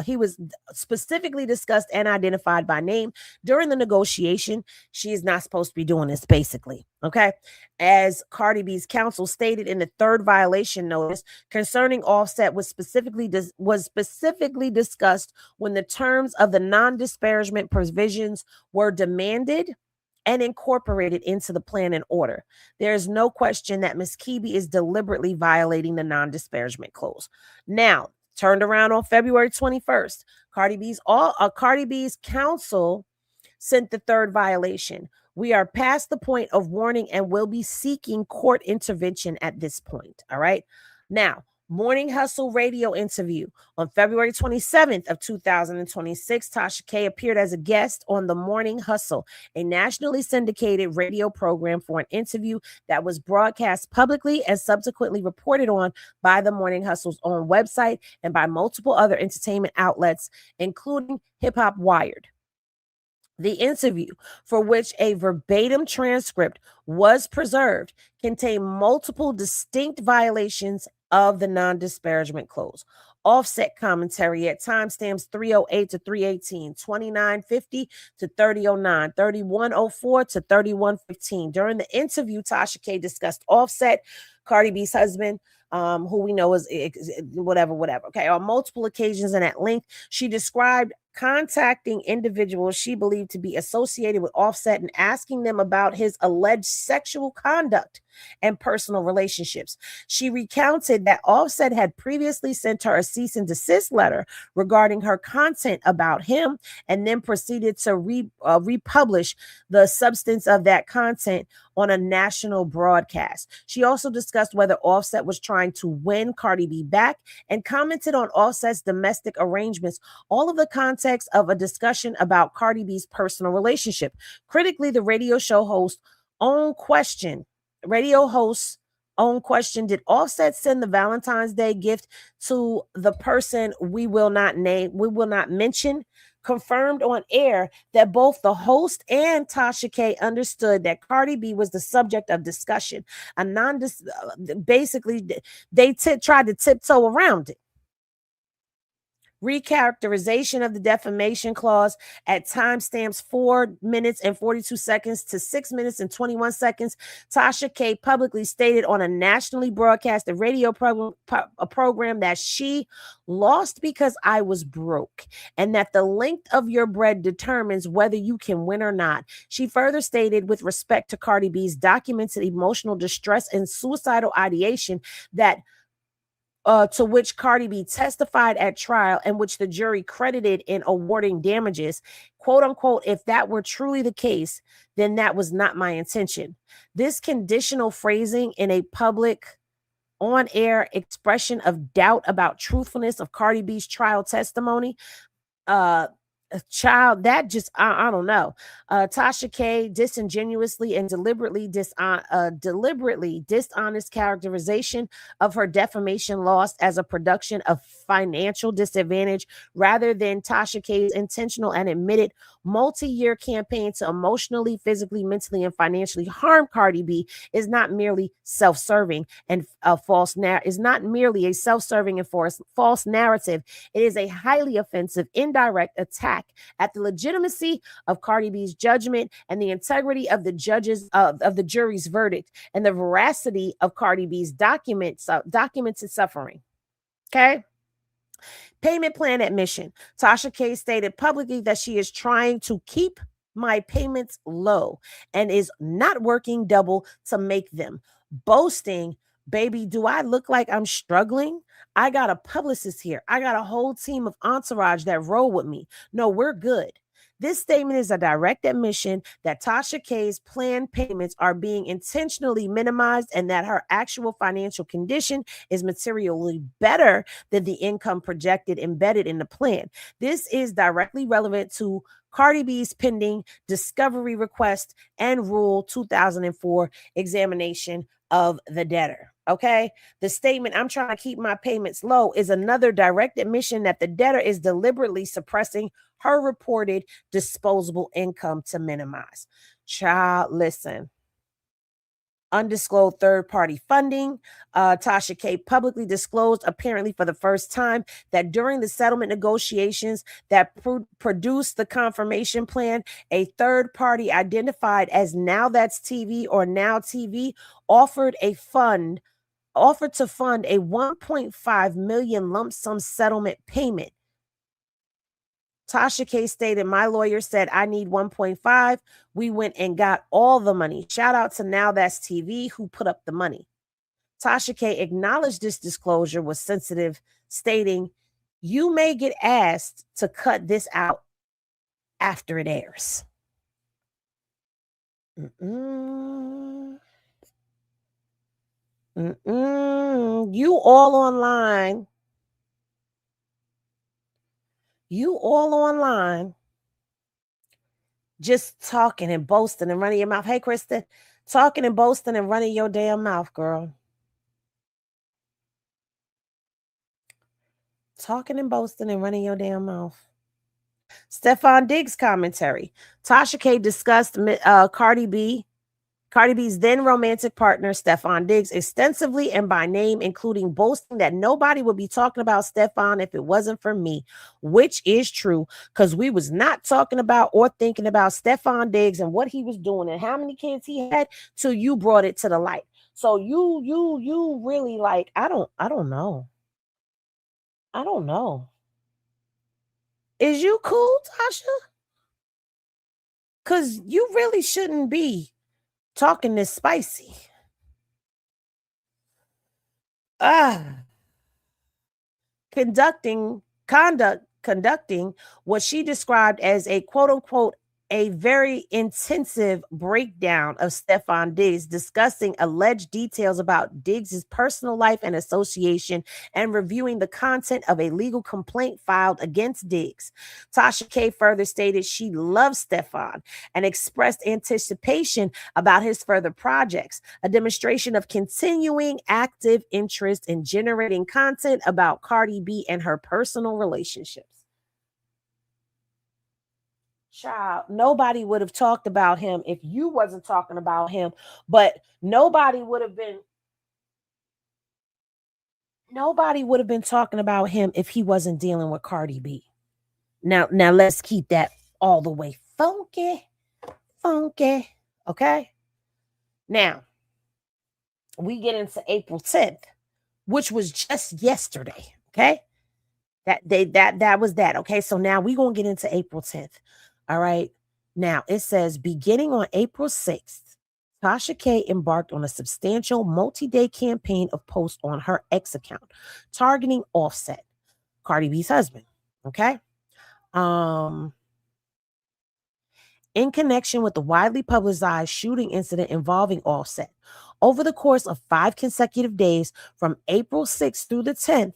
he was specifically discussed and identified by name during the negotiation. She is not supposed to be doing this, basically. Okay. As Cardi B's counsel stated in the 3rd violation notice concerning Offset was specifically discussed when the terms of the non-disparagement provisions were demanded and incorporated into the plan and order. There is no question that Ms. Kibi is deliberately violating the non-disparagement clause. Now, turned around on February 21st. Cardi B's counsel sent the 3rd violation. We are past the point of warning and will be seeking court intervention at this point. All right. Now, Morning Hustle radio interview. On February 27th of 2026, Tasha K appeared as a guest on the Morning Hustle, a nationally syndicated radio program, for an interview that was broadcast publicly and subsequently reported on by the Morning Hustle's own website and by multiple other entertainment outlets, including Hip Hop Wired. The interview, for which a verbatim transcript was preserved, contained multiple distinct violations of the non-disparagement clause. Offset commentary at timestamps 308 to 318, 2950 to 3009, 3104 to 3115. During the interview, Tasha K discussed Offset, Cardi B's husband, who we know is whatever. Okay, on multiple occasions and at length, she described contacting individuals she believed to be associated with Offset and asking them about his alleged sexual conduct and personal relationships. She recounted that Offset had previously sent her a cease and desist letter regarding her content about him, and then proceeded to republish the substance of that content on a national broadcast. She also discussed whether Offset was trying to win Cardi B back and commented on Offset's domestic arrangements, all of the context of a discussion about Cardi B's personal relationship. Critically, the radio host's own question, did Offset send the Valentine's Day gift to the person we will not mention? Confirmed on air that both the host and Tasha K understood that Cardi B was the subject of discussion. Basically, they tried to tiptoe around it. Recharacterization of the defamation clause at timestamps 4 minutes and 42 seconds to 6 minutes and 21 seconds. Tasha K publicly stated on a nationally broadcasted radio program that she lost because I was broke and that the length of your bread determines whether you can win or not. She further stated, with respect to Cardi B's documented emotional distress and suicidal ideation, that to which Cardi B testified at trial and which the jury credited in awarding damages, quote unquote, if that were truly the case, then that was not my intention. This conditional phrasing in a public on-air expression of doubt about truthfulness of Cardi B's trial testimony, that just I don't know. Tasha K disingenuously and deliberately dishonest characterization of her defamation loss as a production of financial disadvantage rather than Tasha K's intentional and admitted multi-year campaign to emotionally, physically, mentally, and financially harm Cardi B is not merely self-serving and false narrative. It is a highly offensive, indirect attack at the legitimacy of Cardi B's judgment and the integrity of the jury's verdict and the veracity of Cardi B's documented suffering. Okay. Payment plan admission. Tasha K stated publicly that she is trying to keep my payments low and is not working double to make them. Boasting, baby, do I look like I'm struggling? I got a publicist here. I got a whole team of entourage that roll with me. No, we're good. This statement is a direct admission that Tasha K's planned payments are being intentionally minimized and that her actual financial condition is materially better than the income projected embedded in the plan. This is directly relevant to Cardi B's pending discovery request and Rule 2004 examination of the debtor. Okay. The statement, I'm trying to keep my payments low, is another direct admission that the debtor is deliberately suppressing her reported disposable income to minimize. Child, listen. Undisclosed third-party funding. Tasha K publicly disclosed, apparently for the first time, that during the settlement negotiations that produced the confirmation plan, a third party identified as Now That's TV or Now TV offered to fund a 1.5 million lump sum settlement payment. Tasha K stated, my lawyer said I need 1.5. We went and got all the money. Shout out to Now That's TV who put up the money. Tasha K acknowledged this disclosure was sensitive, stating, you may get asked to cut this out after it airs. You all online. Just talking and boasting and running your mouth. Hey, Kristen, talking and boasting and running your damn mouth, girl. Talking and boasting and running your damn mouth. Stefan Diggs commentary. Tasha K discussed Cardi B's then romantic partner, Stefan Diggs, extensively and by name, including boasting that nobody would be talking about Stefan if it wasn't for me, which is true, because we was not talking about or thinking about Stefan Diggs and what he was doing and how many kids he had till you brought it to the light. So you really like, I don't know. I don't know. Is you cool, Tasha? Because you really shouldn't be talking this spicy. Conducting what she described as a quote unquote a very intensive breakdown of Stefan Diggs, discussing alleged details about Diggs' personal life and association, and reviewing the content of a legal complaint filed against Diggs. Tasha K further stated she loves Stefan and expressed anticipation about his further projects, a demonstration of continuing active interest in generating content about Cardi B and her personal relationships. Child, nobody would have talked about him if you wasn't talking about him, but nobody would have been talking about him if he wasn't dealing with Cardi B. Now let's keep that all the way funky. Okay. Now we get into April 10th, which was just yesterday. Okay. That was that. Okay. So now we're going to get into April 10th. All right. Now it says, beginning on April 6th, Tasha K embarked on a substantial multi-day campaign of posts on her X account targeting Offset, Cardi B's husband. Okay. In connection with the widely publicized shooting incident involving Offset. Over the course of 5 consecutive days from April 6th through the 10th,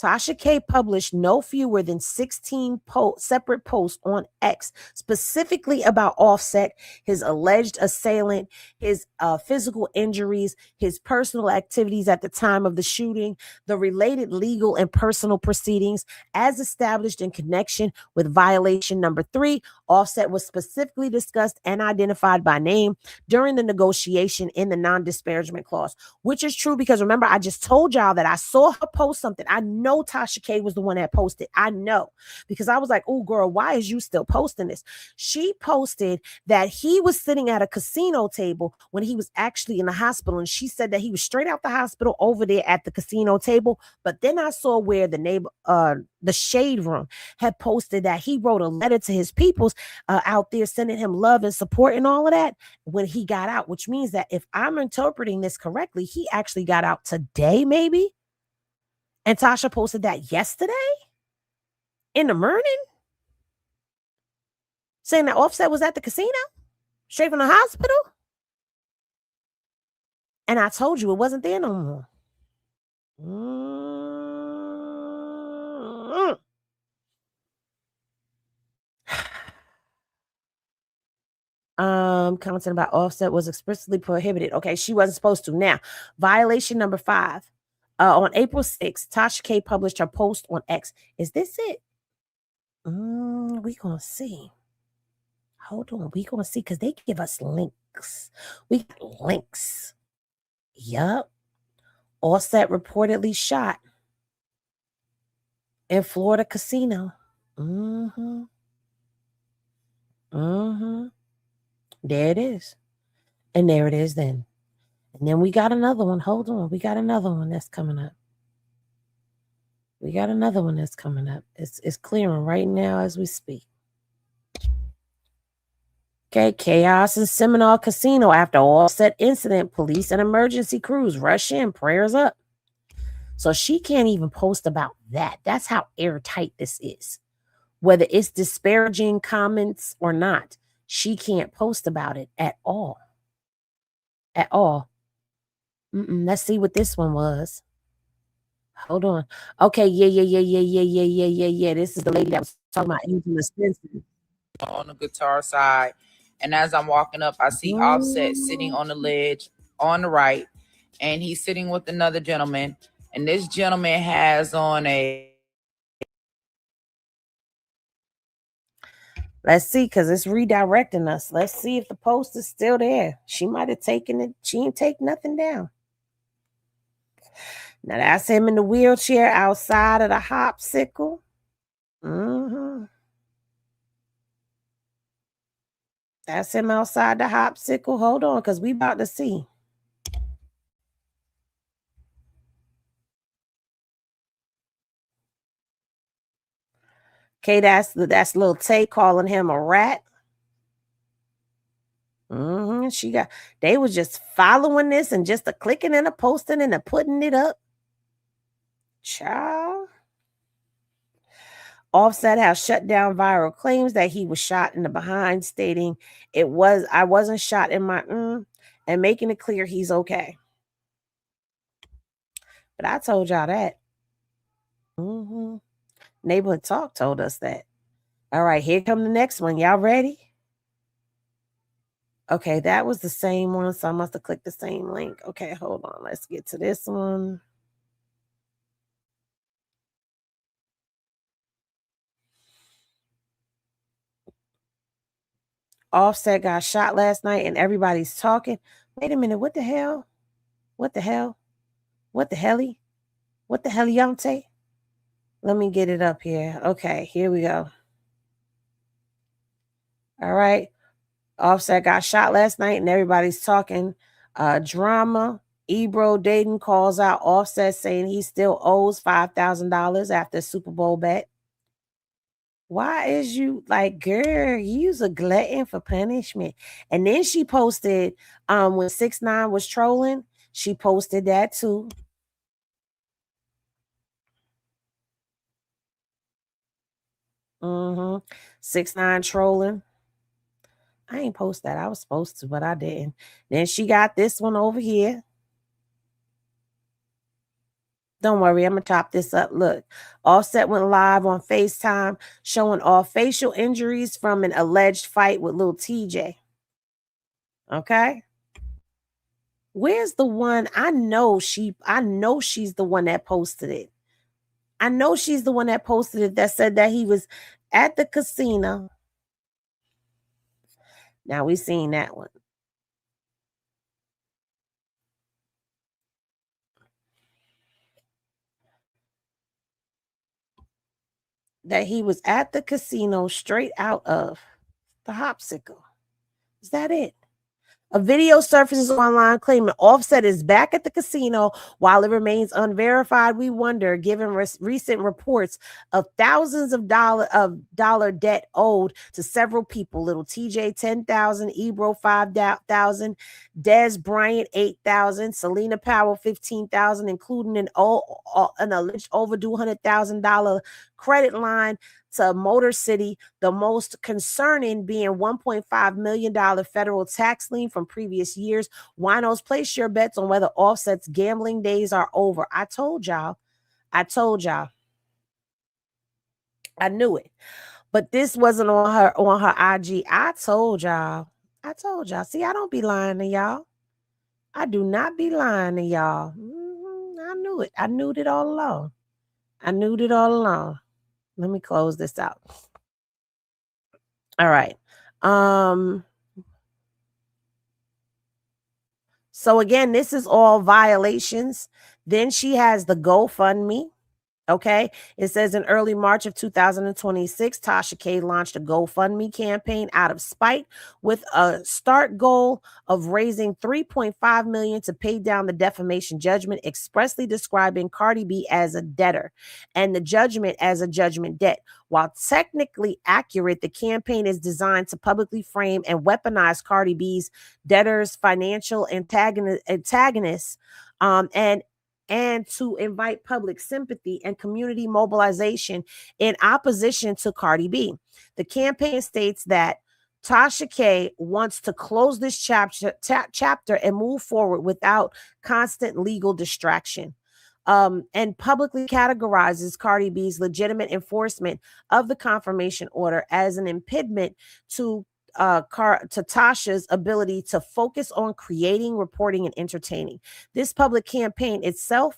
Tasha K published no fewer than 16 separate posts on X, specifically about Offset, his alleged assailant, his physical injuries, his personal activities at the time of the shooting, the related legal and personal proceedings, as established in connection with violation number 3. Offset was specifically discussed and identified by name during the negotiation in the non-disparagement clause, which is true because remember, I just told y'all that I saw her post something. I know Tasha K was the one that posted. I know because I was like, oh, girl, why is you still posting this? She posted that he was sitting at a casino table when he was actually in the hospital. And she said that he was straight out the hospital over there at the casino table. But then I saw where the neighbor, the Shade Room, had posted that he wrote a letter to his peoples out there, sending him love and support and all of that when he got out, which means that if I'm interpreting this correctly, he actually got out today, maybe. And Tasha posted that yesterday in the morning, saying that Offset was at the casino, straight from the hospital. And I told you it wasn't there no more. Content about Offset was explicitly prohibited. Okay, she wasn't supposed to. Now, violation number 5. On April 6th, Tasha K published her post on X. Is this it? We gonna see. Hold on, we gonna see because they give us links. We got links. Yup. Offset reportedly shot in Florida casino. There it is. And there it is then. And then we got another one. Hold on. We got another one that's coming up. It's clearing right now as we speak. Okay, chaos in Seminole Casino after Offset incident. Police and emergency crews rush in. Prayers up. So she can't even post about that. That's how airtight this is. Whether it's disparaging comments or not, she can't post about it at all. At all. Let's see what this one was. Hold on. Okay, yeah. This is the lady that was talking about Angela Spencer.
On the guitar side. And as I'm walking up, I see Offset sitting on the ledge on the right. And he's sitting with another gentleman. And this gentleman has on a...
Let's see, because it's redirecting us. Let's see if the post is still there. She might have taken it. She ain't take nothing down. Now that's him in the wheelchair outside of the hopsicle. That's him outside the hopsicle. Hold on, because we about to see. Okay, that's little Tay calling him a rat. They was just following this and just a clicking and a posting and a putting it up. Child. Offset has shut down viral claims that he was shot in the behind, stating I wasn't shot in my and making it clear he's okay. But I told y'all that. Neighborhood Talk told us that. All right, here come the next one. Y'all ready? Okay, that was the same one, so I must have clicked the same link. Okay, hold on. Let's get to this one. Offset got shot last night and everybody's talking. Wait a minute, what the hell? What the hell? What the helly? What the heliante? Let me get it up here. Okay, here we go. All right. Offset got shot last night and everybody's talking drama. Ebro Dayton calls out Offset saying he still owes $5,000 after Super Bowl bet. Why is you like, girl, you's a glutton for punishment? And then she posted when 6ix9ine was trolling, she posted that too. Mm-hmm. 6ix9ine trolling. I ain't post that. I was supposed to, but I didn't. Then she got this one over here. Don't worry, I'm going to top this up. Look, Offset went live on FaceTime showing off facial injuries from an alleged fight with Lil TJ. Okay? Where's the one? I know she's the one that posted it. I know she's the one that posted it that said that he was at the casino. Now we seen that one. That he was at the casino straight out of the Hopsicle. Is that it? A video surfaces online claiming Offset is back at the casino. While it remains unverified, we wonder, given recent reports of thousands of dollar debt owed to several people: Little TJ $10,000, Ebro $5,000, Des Bryant $8,000, Selena Powell $15,000, including an alleged overdue $100,000 credit line to Motor City, the most concerning being $1.5 million federal tax lien from previous years. Winos, place your bets on whether Offset's gambling days are over. I told y'all. I knew it. But this wasn't on her IG. I told y'all. See, I don't be lying to y'all. I do not be lying to y'all. I knew it. I knew it all along. Let me close this out. All right. So again, this is all violations. Then she has the GoFundMe. Okay. It says in early March of 2026, Tasha K launched a GoFundMe campaign out of spite with a start goal of raising $3.5 million to pay down the defamation judgment, expressly describing Cardi B as a debtor and the judgment as a judgment debt. While technically accurate, the campaign is designed to publicly frame and weaponize Cardi B's debtors, financial antagonists, and to invite public sympathy and community mobilization in opposition to Cardi B. The campaign states that Tasha K wants to close this chapter and move forward without constant legal distraction, and publicly categorizes Cardi B's legitimate enforcement of the confirmation order as an impediment to Tasha's ability to focus on creating, reporting, and entertaining. This public campaign itself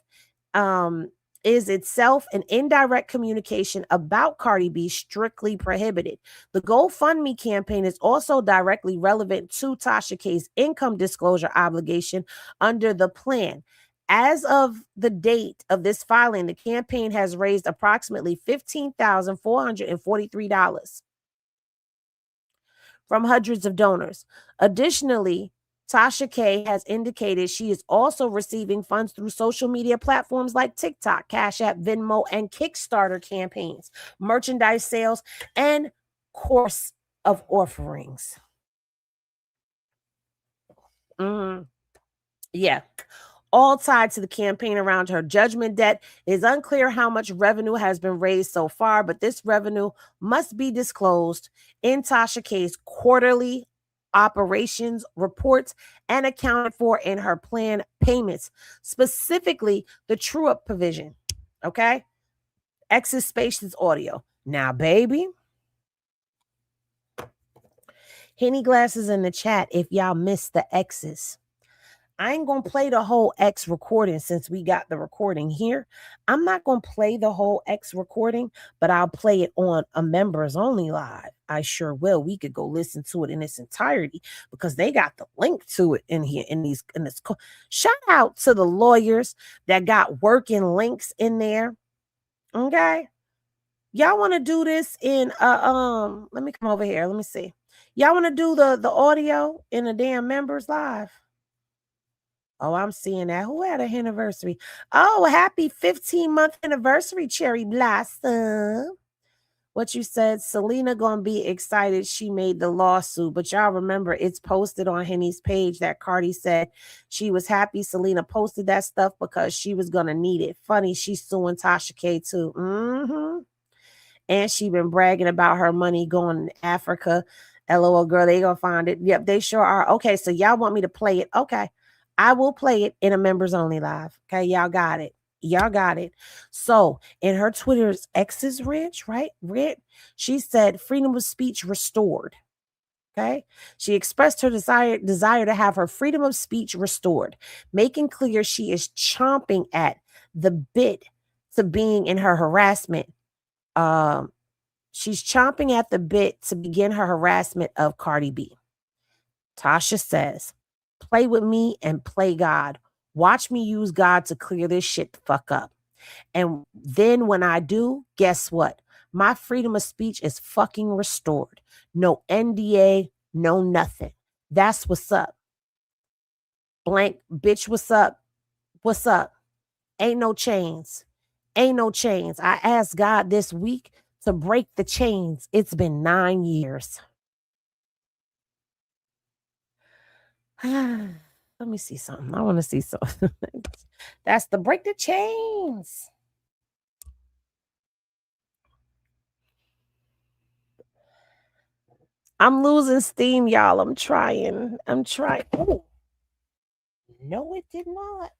is itself an indirect communication about Cardi B, strictly prohibited. The GoFundMe campaign is also directly relevant to Tasha K's income disclosure obligation under the plan. As of the date of this filing, the campaign has raised approximately $15,443 from hundreds of donors. Additionally, Tasha K has indicated she is also receiving funds through social media platforms like TikTok, Cash App, Venmo, and Kickstarter campaigns, merchandise sales, and course of offerings. Yeah. all tied to the campaign around her judgment debt. It is unclear how much revenue has been raised so far, but this revenue must be disclosed in Tasha K's quarterly operations reports and accounted for in her planned payments, specifically the true-up provision. Okay? X's Spacious Audio. Now, baby, Henny Glasses in the chat if y'all missed the X's. I ain't going to play the whole X recording since we got the recording here. I'm not going to play the whole X recording, but I'll play it on a members only live. I sure will. We could go listen to it in its entirety because they got the link to it in here in this. Shout out to the lawyers that got working links in there. Okay. Y'all want to do this in let me come over here. Let me see. Y'all want to do the audio in a damn members live? Oh, I'm seeing that. Who had an anniversary? Oh, happy 15-month anniversary, Cherry Blossom. What you said, Selena gonna be excited she made the lawsuit, but y'all remember it's posted on Henny's page that Cardi said she was happy Selena posted that stuff because she was gonna need it. Funny, she's suing Tasha K too. And she been bragging about her money going to Africa. LOL, girl, they gonna find it. Yep, they sure are. Okay, so y'all want me to play it? Okay. I will play it in a members only live. Okay, y'all got it. Y'all got it. So in her Twitter's X's Rich, right? Rich, she said freedom of speech restored. Okay. She expressed her desire to have her freedom of speech restored, making clear she is chomping at the bit to being in her harassment. She's chomping at the bit to begin her harassment of Cardi B. Tasha says, play with me and play God. Watch me use God to clear this shit the fuck up. And then when I do, guess what? My freedom of speech is fucking restored. No NDA, no nothing. That's what's up. Blank, bitch, what's up? What's up? Ain't no chains. Ain't no chains. I asked God this week to break the chains. It's been 9 years. Let me see something. I want to see something. That's the break the chains. I'm losing steam, y'all. I'm trying. Ooh. No, it did not.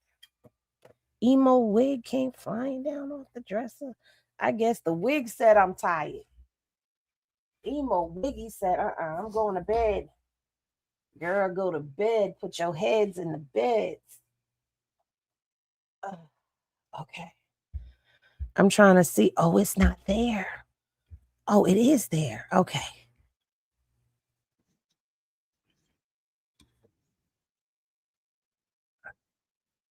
Emo wig came flying down off the dresser. I guess the wig said I'm tired. Emo wiggy said, I'm going to bed. Girl, go to bed. Put your heads in the beds. Okay. I'm trying to see. Oh, it's not there. Oh, it is there. Okay.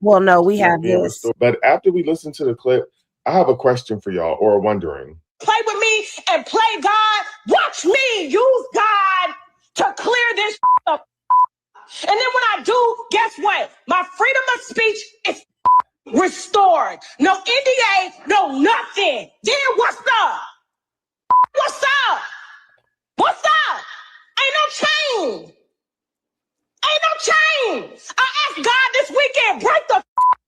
Well, no, we have this.
But after we listen to the clip, I have a question for y'all, or wondering.
Play with me and play God. Watch me use God to clear this up. And then when I do, guess what? My freedom of speech is restored. No NDA, no nothing. Then what's up? What's up? What's up? Ain't no change. Ain't no change. I asked God this weekend, break the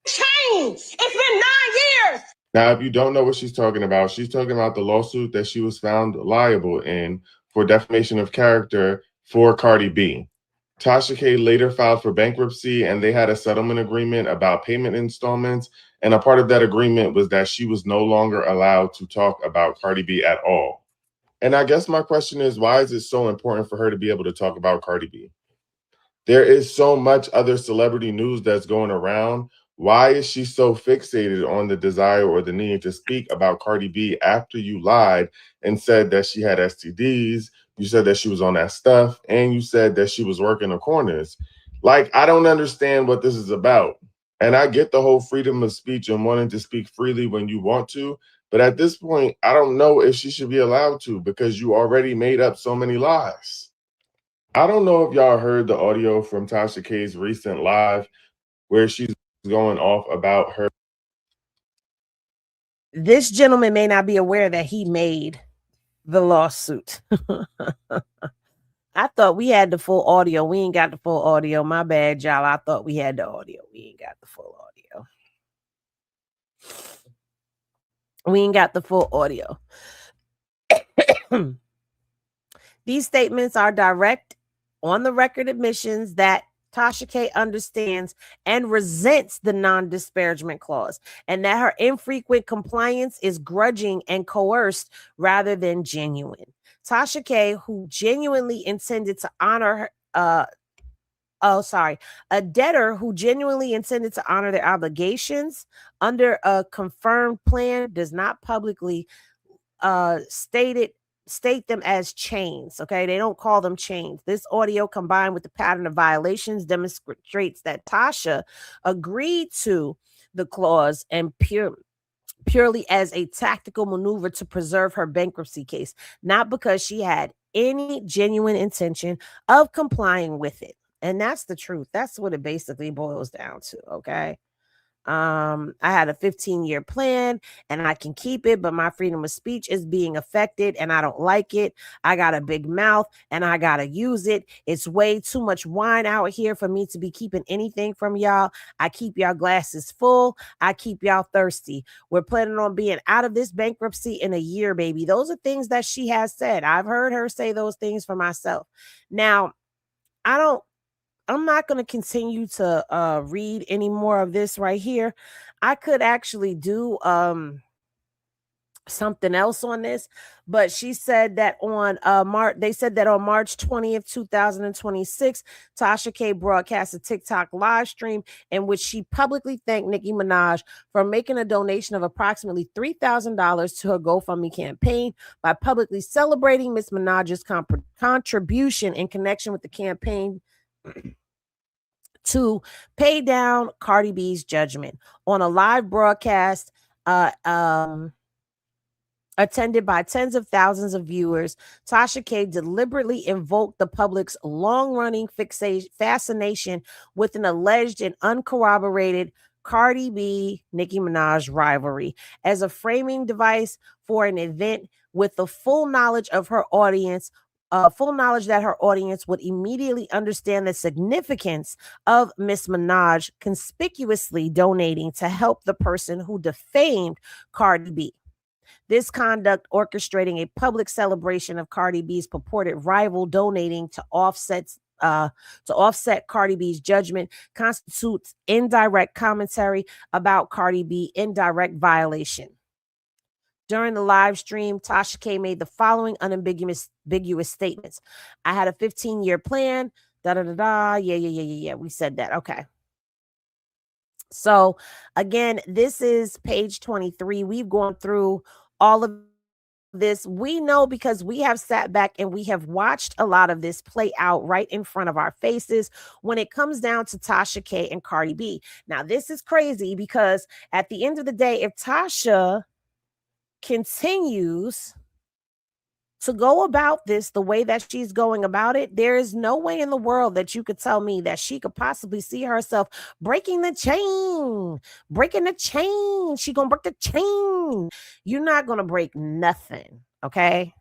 chains. It's been 9 years.
Now, if you don't know what she's talking about the lawsuit that she was found liable in for defamation of character for Cardi B. Tasha K later filed for bankruptcy, and they had a settlement agreement about payment installments. And a part of that agreement was that she was no longer allowed to talk about Cardi B at all. And I guess my question is, why is it so important for her to be able to talk about Cardi B? There is so much other celebrity news that's going around. Why is she so fixated on the desire or the need to speak about Cardi B after you lied and said that she had STDs, you said that she was on that stuff, and you said that she was working the corners? Like, I don't understand what this is about. And I get the whole freedom of speech and wanting to speak freely when you want to. But at this point, I don't know if she should be allowed to, because you already made up so many lies. I don't know if y'all heard the audio from Tasha K's recent live where she's going off about her.
This gentleman may not be aware that he made the lawsuit. I thought we had the full audio. We ain't got the full audio. My bad, y'all. I thought we had the audio. We ain't got the full audio. We ain't got the full audio. These statements are direct, on the record admissions that Tasha K understands and resents the non-disparagement clause, and that her infrequent compliance is grudging and coerced rather than genuine. Tasha K, who genuinely intended to honor her, a debtor who genuinely intended to honor their obligations under a confirmed plan, does not publicly state them as chains. Okay, they don't call them chains. This audio, combined with the pattern of violations, demonstrates that Tasha agreed to the clause and purely as a tactical maneuver to preserve her bankruptcy case, not because she had any genuine intention of complying with it. And that's the truth. That's what it basically boils down to. Okay. I had a 15-year plan and I can keep it, but my freedom of speech is being affected and I don't like it. I got a big mouth and I got to use it. It's way too much wine out here for me to be keeping anything from y'all. I keep y'all glasses full. I keep y'all thirsty. We're planning on being out of this bankruptcy in a year, baby. Those are things that she has said. I've heard her say those things for myself. Now, I'm not going to continue to read any more of this right here. I could actually do something else on this, but she said that on March 20th, 2026, Tasha K broadcast a TikTok live stream in which she publicly thanked Nicki Minaj for making a donation of approximately $3,000 to her GoFundMe campaign by publicly celebrating Miss Minaj's contribution in connection with the campaign to pay down Cardi B's judgment. On a live broadcast attended by tens of thousands of viewers, Tasha K deliberately invoked the public's long-running fascination with an alleged and uncorroborated Cardi B Nicki Minaj rivalry as a framing device for an event with the full knowledge that her audience would immediately understand the significance of Miss Minaj conspicuously donating to help the person who defamed Cardi B. This conduct, orchestrating a public celebration of Cardi B's purported rival donating to offset Cardi B's judgment, constitutes indirect commentary about Cardi B in direct violation. During the live stream, Tasha K made the following unambiguous statements. I had a 15-year plan. Yeah. We said that. Okay. So again, this is page 23. We've gone through all of this. We know because we have sat back and we have watched a lot of this play out right in front of our faces when it comes down to Tasha K and Cardi B. Now, this is crazy because at the end of the day, if Tasha continues to go about this the way that she's going about it, there is no way in the world that you could tell me that she could possibly see herself breaking the chain. She gonna break the chain. You're not gonna break nothing, okay?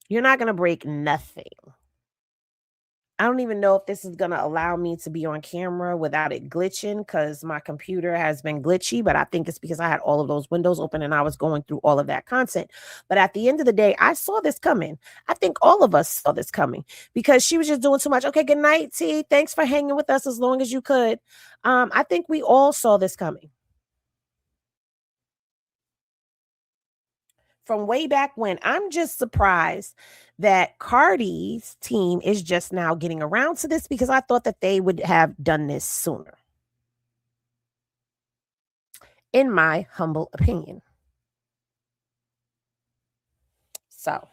You're not gonna break nothing. I don't even know if this is going to allow me to be on camera without it glitching because my computer has been glitchy, but I think it's because I had all of those windows open and I was going through all of that content. But at the end of the day, I saw this coming. I think all of us saw this coming because she was just doing too much. Okay, good night, T. Thanks for hanging with us as long as you could. I think we all saw this coming. From way back when. I'm just surprised that Cardi's team is just now getting around to this because I thought that they would have done this sooner. In my humble opinion. So,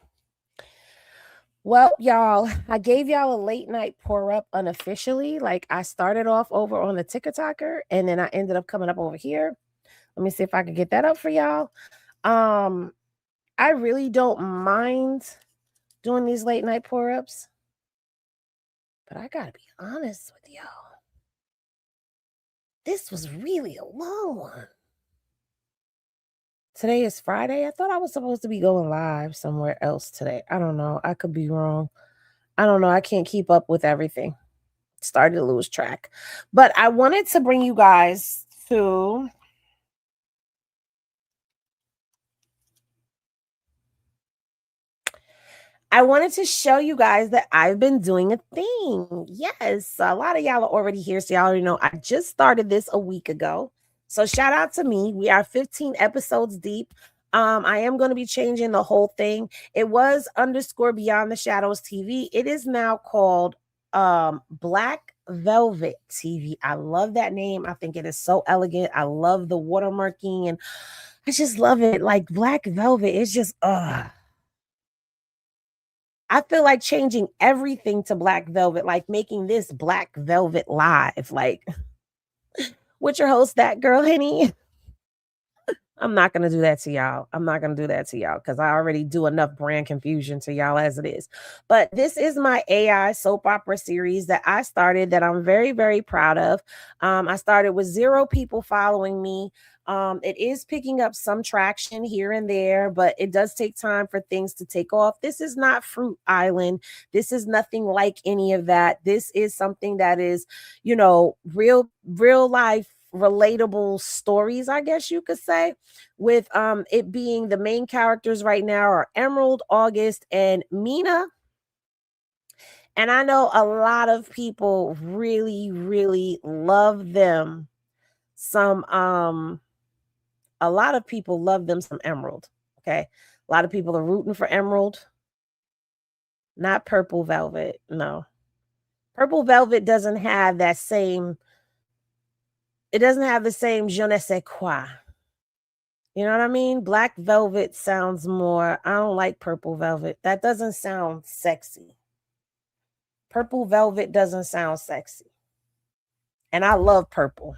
well, y'all, I gave y'all a late night pour up unofficially. Like I started off over on the TikToker and then I ended up coming up over here. Let me see if I can get that up for y'all. I really don't mind doing these late night pour-ups, but I gotta be honest with y'all. This was really a long one. Today is Friday. I thought I was supposed to be going live somewhere else today. I don't know. I could be wrong. I don't know. I can't keep up with everything. Started to lose track. But I wanted to bring you guys to I wanted to show you guys that I've been doing a thing. Yes, a lot of y'all are already here, so y'all already know I just started this a week ago. So shout out to me. We are 15 episodes deep. I am going to be changing the whole thing. It was _ Beyond the Shadows TV. It is now called Black Velvet TV. I love that name. I think it is so elegant. I love the watermarking and I just love it. Like Black Velvet is just I feel like changing everything to Black Velvet, like making this Black Velvet live, like with your host, ThatGirlHenny. I'm not going to do that to y'all. I'm not going to do that to y'all because I already do enough brand confusion to y'all as it is. But this is my AI soap opera series that I started that I'm very, very proud of. I started with 0 people following me. It is picking up some traction here and there, but it does take time for things to take off. This is not Fruit Island. This is nothing like any of that. This is something that is, you know, real life relatable stories, I guess you could say, with it being the main characters right now are Emerald, August, and Mina. And I know a lot of people really, really love them. A lot of people love them some Emerald. Okay. A lot of people are rooting for Emerald. Not Purple Velvet. No. Purple Velvet doesn't have that same, it doesn't have the same je ne sais quoi. You know what I mean? Black Velvet sounds more, I don't like Purple Velvet. That doesn't sound sexy. Purple Velvet doesn't sound sexy. And I love purple.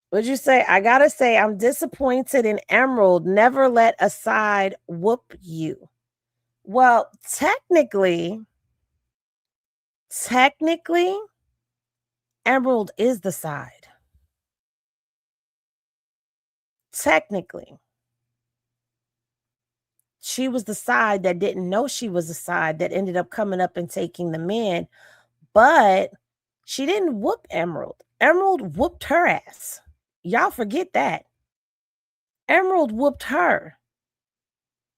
What'd you say? I gotta say, I'm disappointed in Emerald. Never let a side whoop you. Well, technically, Emerald is the side. Technically. She was the side that didn't know she was a side that ended up coming up and taking the man. But she didn't whoop Emerald. Emerald whooped her ass. Y'all forget that. Emerald whooped her.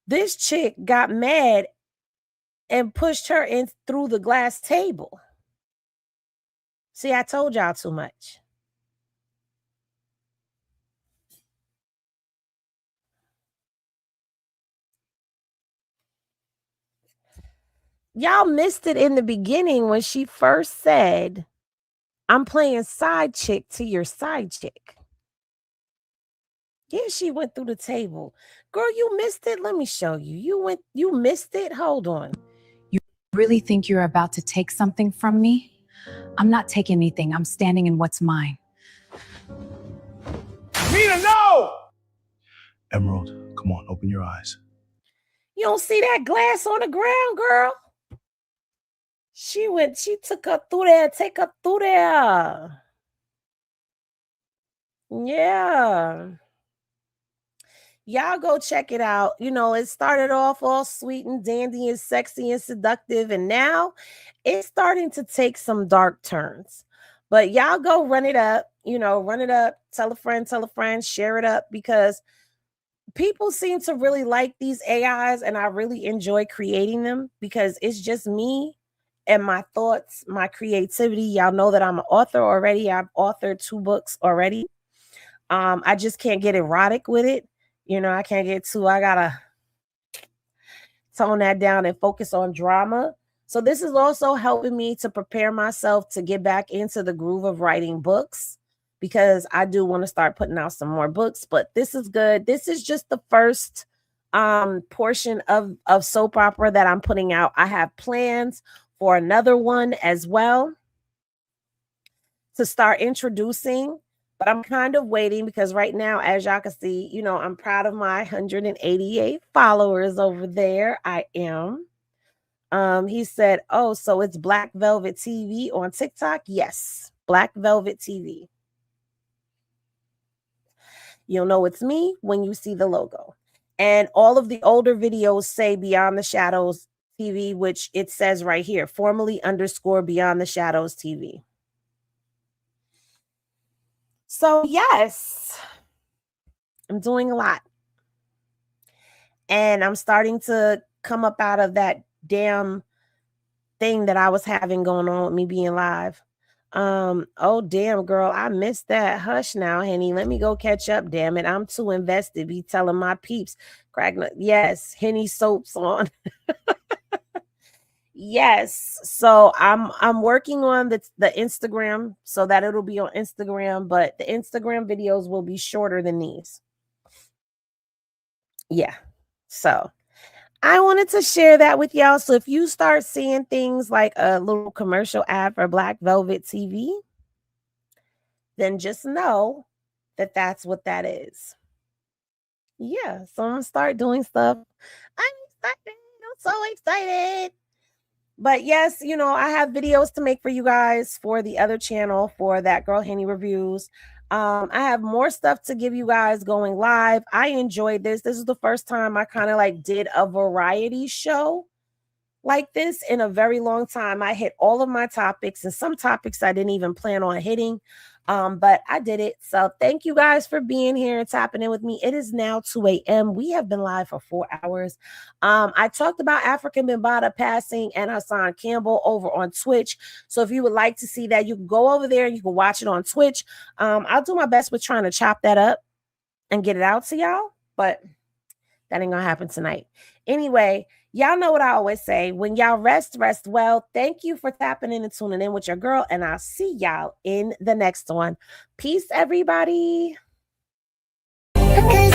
This chick got mad and pushed her in through the glass table. See, I told y'all too much. Y'all missed it in the beginning when she first said, I'm playing side chick to your side chick. Yeah, she went through the table. Girl, you missed it. Let me show you. You missed it. Hold on.
You really think you're about to take something from me? I'm not taking anything. I'm standing in what's mine.
Mina, no!
Emerald, come on, open your eyes.
You don't see that glass on the ground, girl? She took her through there. Take her through there. Yeah. Y'all go check it out. You know, it started off all sweet and dandy and sexy and seductive, and now it's starting to take some dark turns. But y'all go run it up, run it up, tell a friend, share it up, because people seem to really like these AIs, and I really enjoy creating them because it's just me and my thoughts, my creativity. Y'all know that I'm an author already. I've authored 2 books already. I just can't get erotic with it. I can't get I gotta tone that down and focus on drama. So this is also helping me to prepare myself to get back into the groove of writing books, because I do want to start putting out some more books. But this is good. This is just the first portion of soap opera that I'm putting out. I have plans for another one as well to start introducing. But I'm kind of waiting because right now, as y'all can see, I'm proud of my 188 followers over there. I am. He said, oh, so it's Black Velvet TV on TikTok? Yes, Black Velvet TV. You'll know it's me when you see the logo. And all of the older videos say Beyond the Shadows TV, which it says right here, formerly _ Beyond the Shadows TV. So yes, I'm doing a lot. And I'm starting to come up out of that damn thing that I was having going on with me being live. Oh damn, girl, I missed that. Hush now, Henny. Let me go catch up. Damn it, I'm too invested. Be telling my peeps, yes, Henny soaps on. Yes, so I'm working on the Instagram so that it'll be on Instagram, but the Instagram videos will be shorter than these. Yeah, so I wanted to share that with y'all. So if you start seeing things like a little commercial ad for Black Velvet TV, then just know that that's what that is. Yeah, so I'm gonna start doing stuff. I'm excited. I'm so excited. But yes, you know, I have videos to make for you guys for the other channel for That Girl Henny Reviews. I have more stuff to give you guys going live. I enjoyed this. This is the first time I kind of like did a variety show like this in a very long time. I hit all of my topics, and some topics I didn't even plan on hitting. But I did it. So thank you guys for being here and tapping in with me. It is now 2 a.m. We have been live for 4 hours. I talked about African Bambaataa passing and Hassan Campbell over on Twitch. So if you would like to see that, you can go over there and you can watch it on Twitch. I'll do my best with trying to chop that up and get it out to y'all, but that ain't gonna happen tonight. Anyway, y'all know what I always say. When y'all rest well. Thank you for tapping in and tuning in with your girl, and I'll see y'all in the next one. Peace, everybody.
Okay.